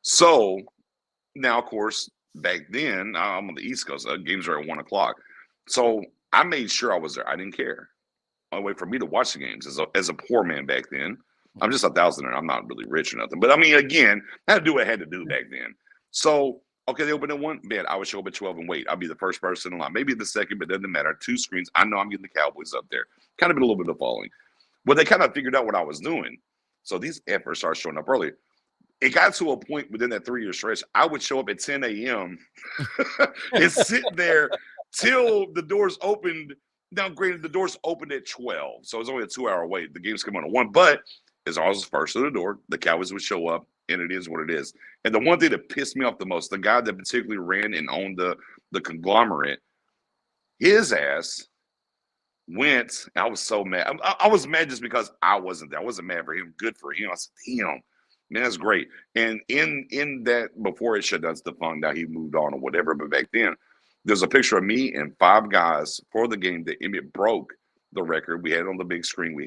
So now, of course, back then, I'm on the East Coast. Games are at 1 o'clock. So I made sure I was there. I didn't care. Only way for me to watch the games as a poor man back then. I'm just 1,000 and I'm not really rich or nothing. But I mean, again, I had to do what I had to do back then. So, okay, they opened at 1. Man, I would show up at 12 and wait. I'll be the first person in line. Maybe the second, but it doesn't matter. 2 screens. I know I'm getting the Cowboys up there. Kind of been a little bit of following. Well, they kind of figured out what I was doing. So these efforts started showing up early. It got to a point within that 3-year stretch, I would show up at 10 a.m. and sit there till the doors opened. Now, granted, the doors opened at 12. So it was only a 2-hour wait. The game's come on at 1. But as I was first to the door, the Cowboys would show up, and it is what it is. And the one thing that pissed me off the most, the guy that particularly ran and owned the conglomerate, his ass went. I was so mad. I was mad just because I wasn't there. I wasn't mad for him. Good for him. I said, damn, man, that's great. And in that, before it shut down, Stephon, now he moved on or whatever. But back then, there's a picture of me and 5 guys for the game that Emmett broke the record. We had it on the big screen.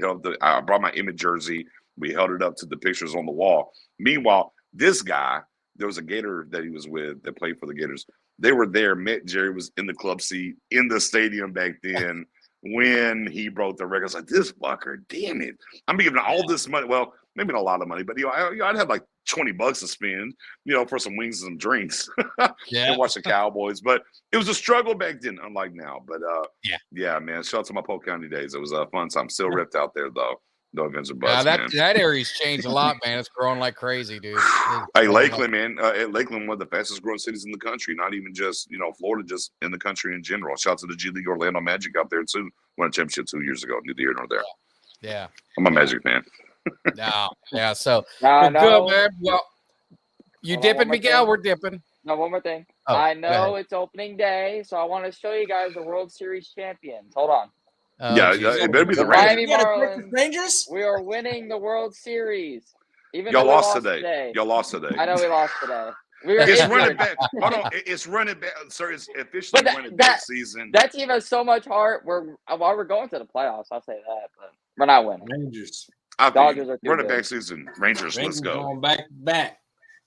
I brought my Emmett jersey. We held it up to the pictures on the wall. Meanwhile, this guy, there was a Gator that he was with that played for the Gators. They were there. Met Jerry was in the club seat in the stadium back then when he broke the record. I was like, this fucker, damn it. I'm giving all this money. Well, maybe not a lot of money, but I'd have like $20 to spend, for some wings and some drinks and watch the Cowboys. But it was a struggle back then, unlike now. But yeah, man, shout out to my Polk County days. It was a fun time. Still ripped out there though. No ifs or Yeah, buts, man. that area's changed a lot, man. It's growing like crazy, dude. Hey, Lakeland, man. Lakeland, one of the fastest growing cities in the country. Not even just Florida, just in the country in general. Shout out to the G League Orlando Magic out there too. Won a championship 2 years ago. Neither here nor there. Yeah, I'm a Magic fan. no, yeah. So No, good, man. Well, you Hold on, dipping, one more Miguel? thing. We're dipping. No, one more thing. Oh, I go know ahead. it's opening day, so I want to show you guys the World Series champions. Hold on. Oh, Yeah, geez. it better be The the Rangers. Miami You got the Texas Marlins. Rangers? We are winning the World Series. Even Y'all though we lost today. Y'all lost today. I know we lost today. We were It's injured. running back. Hold on. It's running back. Sir, it's officially But running back season. That team has so much heart. While we're going to the playoffs, I'll say that, but we're not winning. Rangers. Dodgers are too running good. back season. Rangers, let's go. Going back to back.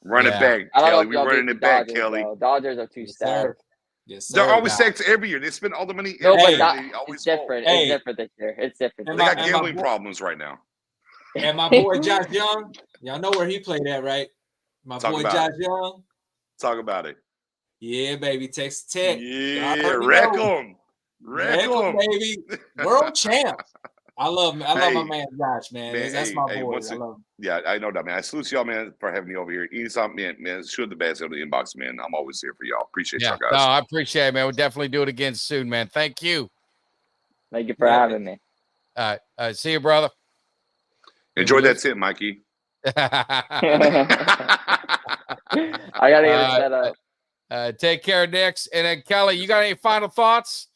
Run it Yeah. back, I don't know Kelly. if We y'all running beat it the back, Dodgers, Kelly. though. Dodgers are too Yes, stacked. sir. Yes, sir. They're always stacked every year. They spend all the money No, every but year. that, They always it's different. Hey. It's different this year. It's different. They And got my gambling boy- problems right now. And my boy Josh Young, y'all know where he played at, right? My Talk boy about Josh it. Young. Talk about it. Yeah, baby. Texas Tech. Yeah, Y'all already wreck know. them. Wreck Heck 'em, them. baby. World champ. I love my Hey, man Josh, man. man, That's hey, my hey, boy. what's I it- love him. Yeah, I know that, man. I salute y'all, man, for having me over here. Anytime, man, shoot the bats out of the inbox, man. I'm always here for y'all. Appreciate Yeah, y'all no, guys. I appreciate it, man. We'll definitely do it again soon, man. Thank you. Thank you for having me. All right, see you, brother. Enjoy that tip, Mikey. I gotta get it set up. Take care, Nix. And then Kelly, you got any final thoughts?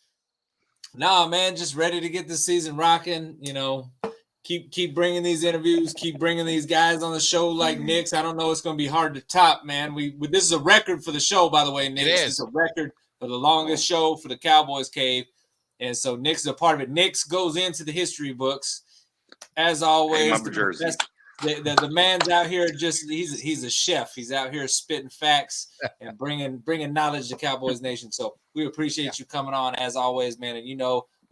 Nah, man, just ready to get the season rocking. You know, keep bringing these interviews, keep bringing these guys on the show like Nix. I don't know, it's going to be hard to top, man. This is a record for the show, by the way, Nix. It is. It's a record for the longest show for the Cowboys Cave, and so Nix is a part of it. Nix goes into the history books as always. Hey, my jersey. The man's out here he's a chef. He's out here spitting facts and bringing knowledge to Cowboys Nation. So we appreciate you coming on as always, man. And we're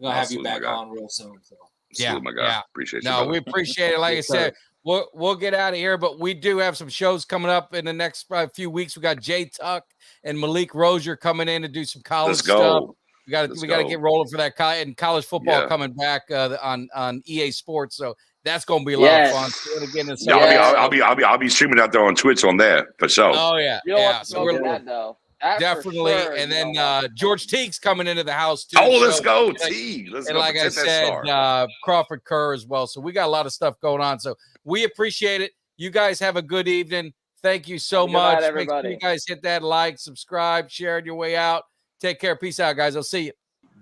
gonna have you back on real soon. So Salute, my guy. Appreciate you. No, we appreciate it. Like I said, we'll get out of here, but we do have some shows coming up in the next few weeks. We got Jay Tuck and Malik Rozier coming in to do some college Let's go. stuff. We got to get rolling for that and college football coming back on EA Sports. So that's going to be a lot of fun. So again, I'll be streaming out there on Twitch on that for sure. Oh yeah, You don't yeah. want to So we're that though. That for definitely, sure, and you then don't want to George Teague's coming into the house too. Oh, let's So, go, like- T. Let's and go. like I Protect that said, star. Crawford Kerr as well. So we got a lot of stuff going on. So we appreciate it. You guys have a good evening. Thank you so Good much. night, Make sure everybody. you guys hit that like, subscribe, share on your way out. Take care. Peace out, guys. I'll see you.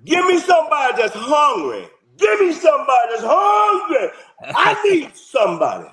Give me somebody that's hungry. Give me somebody that's hungry. I need somebody.